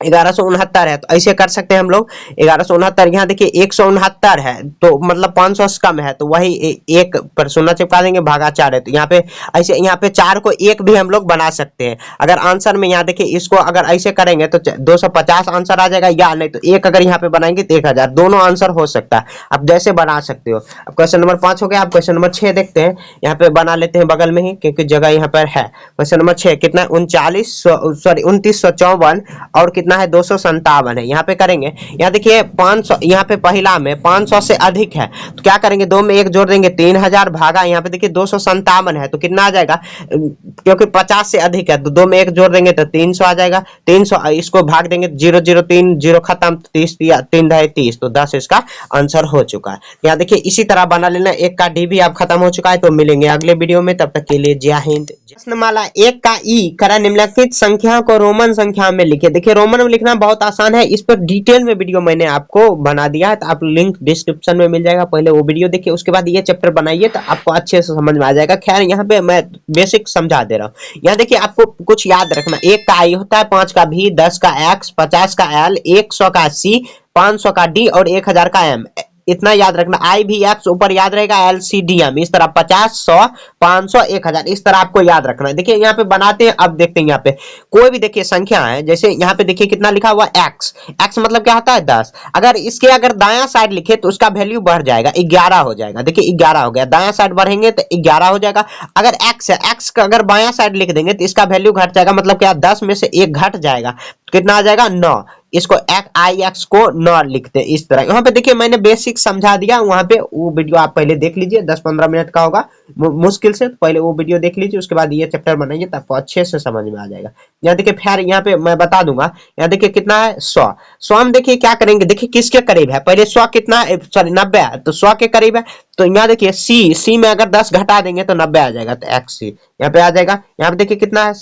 1169 है तो ऐसे कर सकते हैं हम लोग। 1169 यहाँ देखिए 169 है तो मतलब 500 से कम है तो वही एक पर शून्य चिपका देंगे, भागा 4 है तो यहाँ पे ऐसे, यहाँ पे 4 को 1 भी हम लोग बना सकते हैं। अगर आंसर में यहाँ देखिए इसको अगर ऐसे करेंगे तो 250 आंसर आ जाएगा, या नहीं तो 1 अगर यहाँ पे बनाएंगे तो 1000, दोनों आंसर हो सकता है। आप जैसे बना सकते हो। अब क्वेश्चन नंबर 5 हो गया। अब क्वेश्चन नंबर 6 देखते हैं। यहाँ पे बना लेते हैं बगल में ही क्योंकि जगह यहाँ पर है। क्वेश्चन नंबर 6 कितना है, 2954 और कितना है, 257 है। यहाँ पे करेंगे, यहाँ देखिए 500, यहाँ पे पहला में 500 से अधिक है तो क्या करेंगे, 2 में 1 जोड़ देंगे 3000, भागा यहाँ पे देखिए 257 है तो कितना आ जाएगा, क्योंकि 50 से अधिक है तो 2 में 1 जोड़ देंगे तो 300 आ जाएगा। 300 इसको भाग देंगे 0 0 3 0 खत्म, 30 3 30 तो 10 इसका आंसर हो चुका है। यहाँ देखिए इसी तरह बना लेना। 1 का डी भी अब खत्म हो चुका है। तो मिलेंगे अगले वीडियो में, तब तक के लिए जय हिंद। प्रश्नमाला 1 का ई करा, निम्नलिखित संख्या को रोमन संख्या में लिखे। देखिए रोमन में लिखना बहुत आसान है, इस पर डिटेल में वीडियो मैंने आपको बना दिया है तो आप लिंक डिस्क्रिप्शन में मिल जाएगा। पहले वो वीडियो देखिए, उसके बाद ये चैप्टर बनाइए तो आपको अच्छे से समझ में आ जाएगा। खैर यहाँ पे मैं बेसिक समझा दे रहा हूँ। यहाँ देखिए आपको कुछ याद रखना। 1 का आई होता है, 5 का भी, 10 का एक्स, 50 का एल, 100 का सी, 500 का डी और 1000 का एम। इतना याद रखना। आई भी एक्स ऊपर याद रहेगा, एल सी डी एम इस तरह 50 100 500 1000 इस तरह आपको याद रखना है। देखिए यहाँ पे बनाते हैं। अब देखते हैं यहाँ पे कोई भी देखिए संख्या है, जैसे यहाँ पे देखिए कितना लिखा हुआ एक्स। एक्स मतलब क्या होता है 10। अगर इसके अगर दायां साइड लिखे तो उसका वैल्यू बढ़ जाएगा, 11 हो जाएगा। देखिए 11 हो गया, दायां साइड बढ़ेंगे तो 11 हो जाएगा। अगर एक्स है, एक्स का अगर बायां साइड लिख देंगे तो इसका वैल्यू घट जाएगा, मतलब क्या 10 में से 1 घट जाएगा, कितना आ जाएगा 9। इसको आई एक्स को 9 लिखते हैं इस तरह। यहाँ पे देखिए मैंने बेसिक समझा दिया, वहां पे वो वीडियो आप पहले देख लीजिए, 10-15 मिनट का होगा मुश्किल से, तो पहले वो वीडियो देख लीजिए, उसके बाद ये चैप्टर बनाइए तो आपको अच्छे से समझ में आ जाएगा। यहाँ देखिए फिर यहाँ पे मैं बता दूंगा। यहाँ देखिए कितना है 100। 100 में देखिए क्या करेंगे, देखिए किसके करीब है, पहले 100 कितना है, सॉरी 90 है तो 100 के करीब है। तो यहाँ देखिए सी में अगर 10 घटा देंगे तो 90 आ जाएगा, तो एक्स सी यहाँ पे आ जाएगा। यहाँ पे देखिए कितना है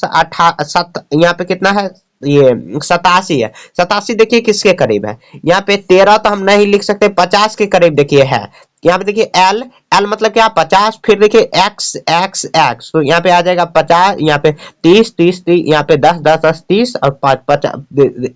यहाँ पे कितना है, ये 87 है। 87 देखिए किसके करीब है, यहाँ पे 13 तो हम नहीं लिख सकते, 50 के करीब देखिए है। यहाँ पे देखिए एल, एल मतलब क्या 50, फिर देखिए एक्स एक्स एक्स तो यहाँ पे आ जाएगा 50, यहाँ पे 30 30 30, यहाँ पे 10 10 10 30 और 5 50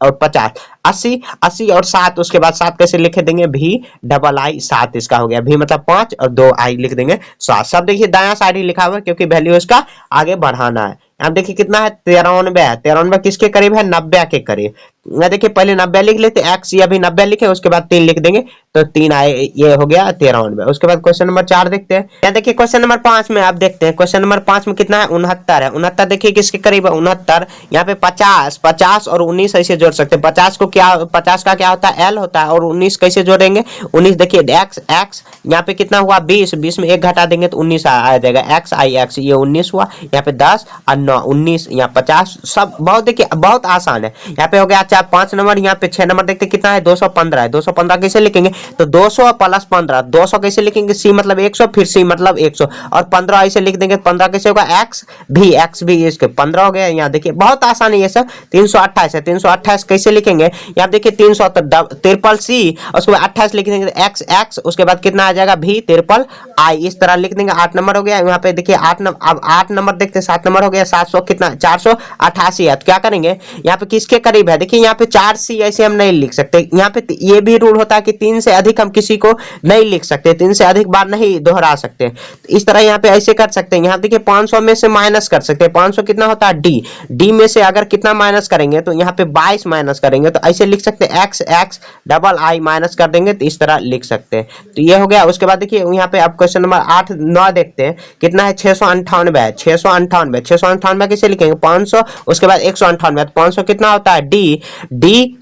और 50 80 80 और 7, उसके बाद 7 कैसे लिखे देंगे, भी डबल आई 7 इसका हो गया। भी मतलब 5 और 2 आई लिख देंगे 7। सब देखिए दायां साइड ही लिखा हुआ है क्योंकि वैल्यू इसका आगे बढ़ाना है। यहाँ देखिए कितना है 93 है। 93 किसके करीब है, 90 के करीब। मैं देखिए पहले 90 लिख लेते, एक्स या भी 90 लिखे, उसके बाद 3 लिख देंगे तो 3 आए, ये हो गया 93। उसके बाद क्वेश्चन नंबर 4 देखते हैं। यहाँ देखिए क्वेश्चन नंबर 5 में आप देखते हैं, क्वेश्चन नंबर 5 में कितना है 69 है। 69 देखिए किसके करीब है 69, यहाँ पे 50 50 और 19 ऐसे जोड़ सकते हैं। 50 को क्या, 50 का क्या होता है एल होता है, और 19 कैसे जोड़ेंगे, 19 देखिए एक्स एक्स, यहाँ पे कितना हुआ 20, 20 में 1 घटा देंगे तो 19 आ जाएगा, एक्स आई एक्स, ये 19 हुआ। यहाँ पे 10 और 9 19, यहाँ 50। सब बहुत देखिए बहुत आसान है। यहाँ पे हो गया। अच्छा 5 नंबर, यहाँ पे 6 नंबर देखते कितना है 215 है। 215 कैसे लिखेंगे, तो 200 प्लस 15, 200 कैसे लिखेंगे, सी मतलब 100, फिर सी मतलब 100 और 15 ऐसे लिख देंगे। 15 कैसे होगा, एक्स भी इसके 15 हो गया। यहाँ देखिए बहुत आसान है ये सब। 328 है, 328 कैसे लिखेंगे, यहाँ देखिए 300 ट्रिपल सी, उसके बाद 28 लिख देंगे एक्स एक्स, उसके बाद कितना आ जाएगा भी ट्रिपल आई, इस तरह लिख देंगे। 8 नंबर हो गया। यहाँ पे देखिए 8 नंबर, अब 8 नंबर देखते, 7 नंबर हो गया 700 कितना 488 है। तो क्या करेंगे, यहाँ पे किसके करीब है, देखिए यहाँ पे 4 सी ऐसे हम नहीं लिख सकते। यहाँ पे ये भी रूल होता है कि 3 से अधिक हम किसी को नहीं लिख सकते, 3 से अधिक बार नहीं दोहरा सकते। तो इस तरह यहाँ पे ऐसे कर सकते हैं। यहाँ देखिए 500 में से माइनस कर सकते हैं। 500 कितना होता है डी, डी में से अगर कितना माइनस करेंगे तो यहाँ पे 22 माइनस करेंगे तो ऐसे लिख सकते हैं एक्स एक्स डबल आई माइनस कर देंगे तो इस तरह लिख सकते हैं। तो ये हो गया। उसके बाद देखिए यहाँ पे आप क्वेश्चन नंबर 8 9 देखते हैं कितना है 698 है। 698 कैसे लिखेंगे 500, उसके बाद 198, 500 कितना होता है डी, डी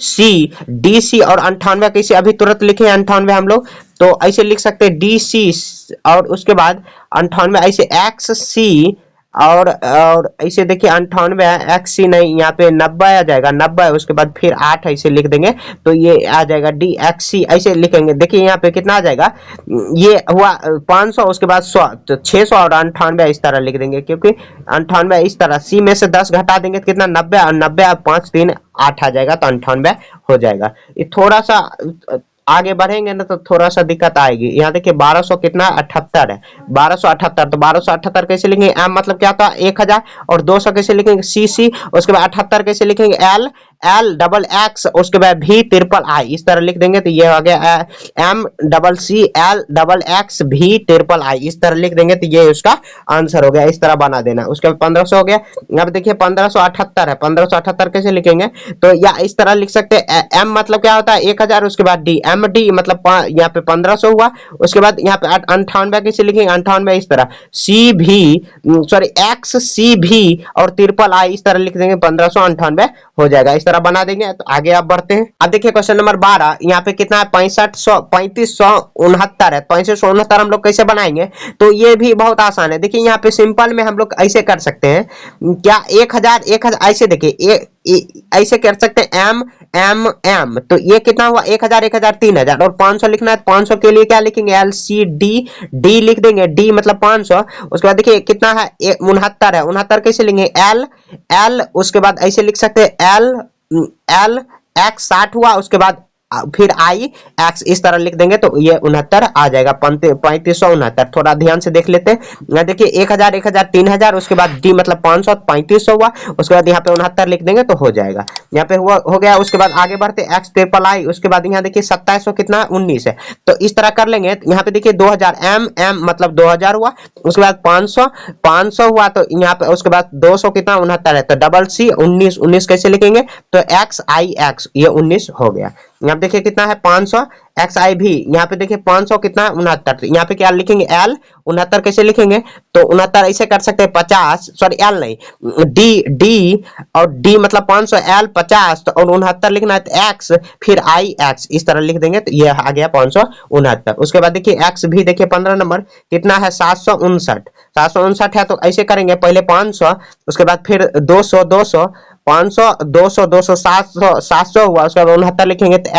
सी और 98 कैसे अभी तुरंत लिखे 98 हम लोग, तो ऐसे लिख सकते हैं डी सी और उसके बाद 98 ऐसे एक्स सी और ऐसे देखिए 98 है, XC नहीं, यहाँ पे 90 आ जाएगा, 90 उसके बाद फिर 8 ऐसे लिख देंगे तो ये आ जाएगा DXC, ऐसे लिखेंगे। देखिए यहाँ पे कितना आ जाएगा, ये हुआ 500 उसके बाद 100, तो 600 और 98 इस तरह लिख देंगे, क्योंकि 98 इस तरह, C में से 10 घटा देंगे तो कितना 90, और 90 और 5 3 8 आ जाएगा, तो 98 हो जाएगा। ये थोड़ा सा आगे बढ़ेंगे ना तो थोड़ा सा दिक्कत आएगी। यहाँ देखिए 1200 कितना 78 है, 1278, तो 1278 कैसे लिखेंगे, एम मतलब क्या था 1000, और 200 कैसे लिखेंगे CC, उसके बाद 78 कैसे लिखेंगे L XX, उसके बाद V3I, इस तरह लिख देंगे तो ये आ गया MCCL XX V3I, इस तरह लिख देंगे तो ये उसका आंसर हो गया। इस तरह बना देना। उसके बाद 1500 हो गया। अब देखिए 1578 है, 1578 कैसे लिखेंगे, तो या इस तरह लिख सकते हैं, M मतलब क्या होता है 1000, उसके बाद D, MD मतलब यहाँ पे 1500 हुआ, उसके बाद यहाँ पे 98 कैसे लिखेंगे, 98 इस तरह XCV और III इस तरह लिख देंगे, 1598 हो जाएगा। इस तरह बना देंगे। तो आगे आप बढ़ते हैं। अब देखिए क्वेश्चन नंबर 12, यहाँ पे कितना है 3569 है, 3569 हम लोग कैसे बनाएंगे, तो ये भी बहुत आसान है। देखिए यहाँ पे सिंपल में हम लोग ऐसे कर सकते हैं, क्या 1000 ऐसे देखिए ऐसे कर सकते हैं, M तो ये कितना हुआ 1000 1000 3000, और 500 लिखना है, 500 के लिए क्या लिखेंगे LCD, D लिख देंगे, D मतलब 500। उसके बाद देखिए कितना है 69 है, 69 कैसे लिखेंगे L उसके बाद ऐसे लिख सकते हैं LX 60 हुआ, उसके बाद फिर IX इस तरह लिख देंगे तो ये 69 आ जाएगा, 3569। थोड़ा ध्यान से देख लेते हैं। देखिए 1000 1000 3000, उसके बाद D मतलब 500, 3500 हुआ, उसके बाद यहाँ पे 69 लिख देंगे तो हो जाएगा। यहाँ पे हुआ हो गया। उसके बाद आगे बढ़ते XIII, उसके बाद यहाँ देखिए 2700 कितना 19 है, तो इस तरह कर लेंगे। यहाँ पे देखिए 2000 M मतलब 2000 हुआ, उसके बाद 500 हुआ, तो यहाँ पे उसके बाद 200 कितना 69 है, तो CC 19 कैसे लिखेंगे, तो XIX ये 19 हो गया। यहाँ पे देखिए कितना है 500 XIV, यहाँ पे देखिए 500 कितना 69, यहाँ पे क्या लिखेंगे L 69 कैसे लिखेंगे, तो 69 ऐसे कर सकते हैं 50, सॉरी L नहीं D और D मतलब 500 L 50, तो और 69 लिखना है तो X फिर IX इस तरह लिख देंगे तो ये आ गया 569। उसके बाद देखिए X भी देखिए 15 नंबर कितना है 759 है, तो ऐसे करेंगे पहले 500, उसके बाद फिर 200 500 200 200 700 हुआ, उसके बाद 69 लिखेंगे तो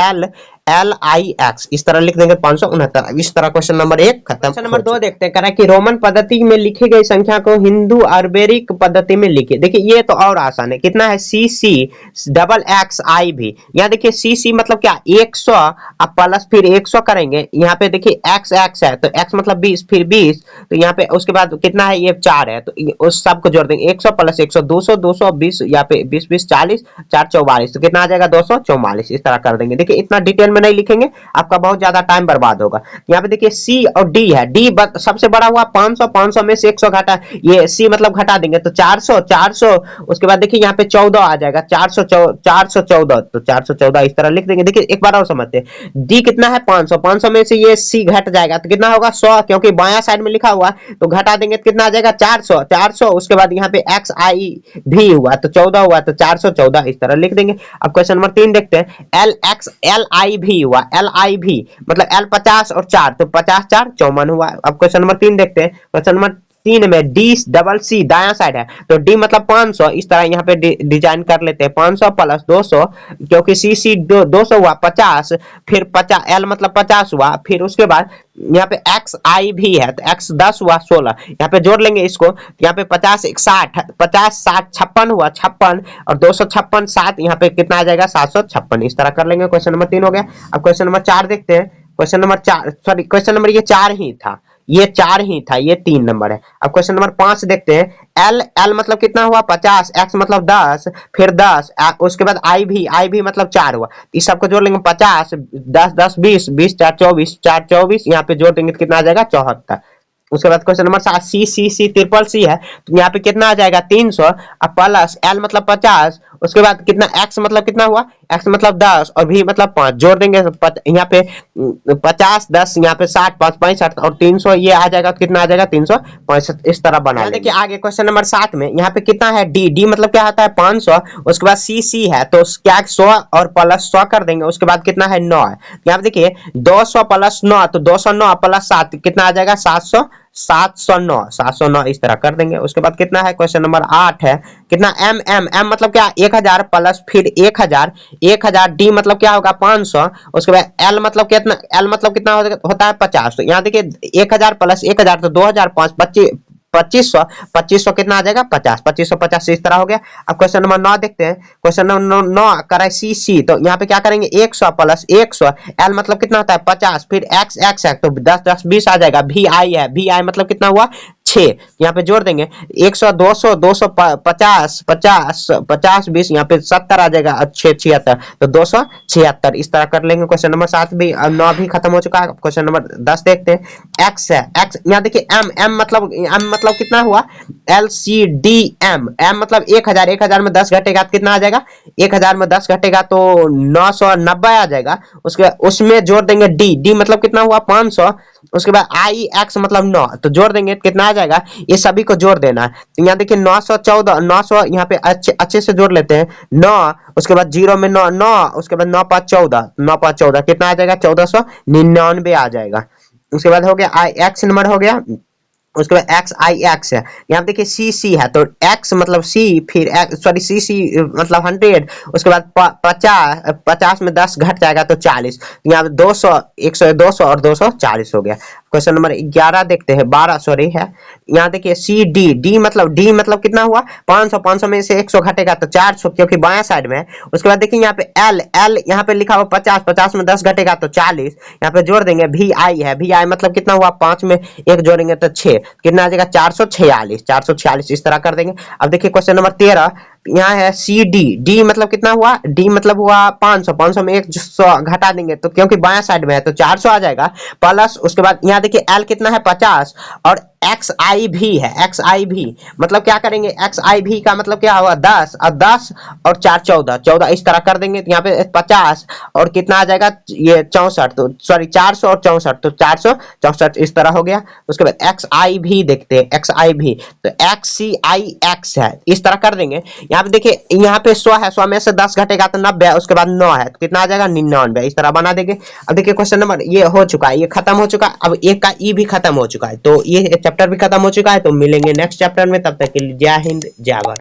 LIX इस तरह लिख देंगे 569। इस तरह क्वेश्चन नंबर 1 खत्म। क्वेश्चन नंबर 2 देखते हैं, कह रहा है कि रोमन पद्धति में लिखी गई संख्या को हिंदू अरबेरिक पद्धति में लिखिए। देखिए ये तो और आसान है, कितना है CCXXIV। यहाँ देखिए CC मतलब क्या 100 अब प्लस फिर 100 करेंगे, यहाँ पे देखिए XX है तो X मतलब 20 फिर 20, तो यहाँ पे उसके बाद कितना है ये 4 है, तो उस सब को जोड़ देंगे 100 प्लस 100 200 220, यहाँ पे 20 20 40 4 44, तो कितना आ जाएगा 244। इस तरह कर देंगे। देखिए इतना डिटेल में नहीं लिखेंगे, आपका बहुत ज्यादा टाइम बर्बाद होगा। यहाँ पे देखिए C और D है, D सबसे बड़ा हुआ 500 में से 100 घटा, ये C मतलब घटा देंगे तो 400, उसके बाद देखिए यहाँ पे 14 आ जाएगा, 414, तो 414 इस तरह लिख देंगे। देखिए एक बार और समझते हैं, D कितना है 500 में से ये C घट जाएगा तो कितना होगा 100, क्योंकि बायां साइड में लिखा हुआ, तो घटा देंगे तो कितना आ जाएगा 400, उसके बाद यहाँ पे XI हुआ तो 14 हुआ, तो 414 इस तरह लिख देंगे। अब क्वेश्चन नंबर 3 देखते हैं, LIV हुआ, LIV मतलब L 50 और 4, तो 50 4 54 हुआ। अब क्वेश्चन नंबर 3 देखते हैं, क्वेश्चन नंबर 3 में DCC दायां साइड है, तो D मतलब 500, इस तरह यहाँ पे डिजाइन कर लेते हैं 500 प्लस 200, क्योंकि CC 200 हुआ 50, फिर 50 L मतलब 50 हुआ, फिर उसके बाद यहाँ पे XIV है तो X 10 हुआ 16, यहाँ पे जोड़ लेंगे इसको, यहाँ पे 50 60 56 हुआ 56, और 256 7, यहाँ पे कितना आ जाएगा 756। इस तरह कर लेंगे। क्वेश्चन नंबर 3 हो गया। अब क्वेश्चन नंबर 4 देखते हैं, question number 4 sorry question number ये 4 ही था, ये 3 नंबर है। अब क्वेश्चन नंबर 5 देखते हैं, L मतलब कितना हुआ 50, X मतलब 10 फिर 10, उसके बाद IV मतलब 4 हुआ, इस सबको जोड़ लेंगे 50 10 10 20 20 4 24, यहाँ पे जोड़ देंगे तो कितना आ जाएगा 74। उसके बाद क्वेश्चन नंबर 7 CCC CCC है, तो यहाँ पे कितना आ जाएगा 300, अब प्लस L मतलब 50, उसके बाद कितना X मतलब कितना हुआ, X मतलब 10 और V मतलब 5, जोड़ देंगे यहाँ पे 50 10, यहाँ पे 60 5 65 और 300, ये आ जाएगा कितना आ जाएगा 365। इस तरह बना लेंगे। देखिए आगे क्वेश्चन नंबर 7 में यहाँ पे कितना है D मतलब क्या होता है 500, उसके बाद CC है तो क्या 100 और प्लस 100 कर देंगे, उसके बाद कितना है 9 है, यहाँ पे देखिए 200 प्लस 9, तो 209 प्लस 7 कितना आ जाएगा 709 इस तरह कर देंगे। उसके बाद कितना है, क्वेश्चन नंबर 8 है, कितना एम एम एम मतलब क्या 1000 प्लस फिर 1000 डी मतलब क्या होगा 500। उसके बाद एल मतलब कितना, एल मतलब कितना होता है 50। तो यहाँ देखिए 1000 प्लस 1000 तो 2005 2500 2500 कितना आ जाएगा 50, 2550 इस तरह हो गया। अब क्वेश्चन नंबर 9 देखते हैं, क्वेश्चन नंबर 9 कर सी सी, तो यहाँ पे क्या करेंगे 100 प्लस 100, एल मतलब कितना होता है 50, फिर एक्स एक्स है तो 10 10 20 आ जाएगा, वी आई है, वी आई मतलब कितना हुआ 6, यहाँ पे जोड़ देंगे 100 200 250 50 50 20 यहाँ पे 70 आ जाएगा, 6 76 तो 276 इस तरह कर लेंगे। क्वेश्चन नंबर 7 भी 9 भी खत्म हो चुका है। क्वेश्चन नंबर 10 देखते हैं, एक्स है, एक्स यहाँ देखिए एम एम मतलब कितना हुआ L C D M, M मतलब 1000 में 10 घटेगा तो कितना आ जाएगा, 1000 में 10 घटेगा तो 990 आ जाएगा। उसके उसमें जोड़ देंगे डी, डी मतलब कितना हुआ 500। उसके बाद आई एक्स मतलब 9 तो जोड़ देंगे कितना आ जाएगा, ये सभी को जोड़ देना है। तो यहाँ देखिए 914 900 यहाँ पे अच्छे से जोड़ लेते हैं 9, उसके बाद 0 में 9 9, उसके बाद 9 5 14 9 5 14 कितना आ जाएगा 1499 आ जाएगा। उसके बाद हो गया आई एक्स नंबर हो गया। उसके बाद एक्स आई एक्स है, यहाँ देखिए सी सी है तो एक्स मतलब सी, फिर सॉरी सी सी मतलब 100, उसके बाद 50 में 10 घट जाएगा तो 40, यहाँ 200 100 200 और 240 हो गया। क्वेश्चन नंबर 11 देखते हैं, 12 सॉरी है, यहाँ देखिए सी डी, डी मतलब कितना हुआ 500, 500 में से 100 घटेगा तो 400 क्योंकि बायां साइड में है। उसके बाद देखिए यहाँ पे एल, एल यहाँ पे लिखा हुआ 50, 50 में 10 घटेगा तो 40, यहाँ पे जोड़ देंगे वी आई है, वी आई मतलब कितना हुआ 5 में 1 जोड़ेंगे तो 6 कितना आ जाएगा 446 इस तरह कर देंगे। अब देखिए क्वेश्चन नंबर 13, यहाँ है सी डी, डी मतलब कितना हुआ, डी मतलब हुआ 500, 500 में 100 घटा देंगे तो क्योंकि बायां साइड में है तो 400 आ जाएगा प्लस। उसके बाद यहाँ देखिए एल कितना है 50 और एक्स आई भी है, एक्स आई भी मतलब क्या करेंगे, एक्स आई भी का मतलब क्या हुआ 10 और 10 और 4 14 इस तरह कर देंगे। तो यहाँ पे 50 और कितना आ जाएगा ये 64, तो सॉरी 400 और 64 तो 464 इस तरह हो गया। उसके बाद एक्स आई भी देखते हैं, एक्स आई भी तो एक्स सी आई एक्स है इस तरह कर देंगे। यहाँ पे देखिए यहाँ पे 100 है, 100 में से 10 घटेगा तो 90, उसके बाद 9 है तो कितना आ जाएगा 99 इस तरह बना देंगे। अब देखिए क्वेश्चन नंबर ये हो चुका है, ये खत्म हो चुका है। अब एक का ई भी खत्म हो चुका है, तो ये चैप्टर भी खत्म हो चुका है। तो मिलेंगे नेक्स्ट चैप्टर में, तब तक के लिए जय हिंद जय भारत।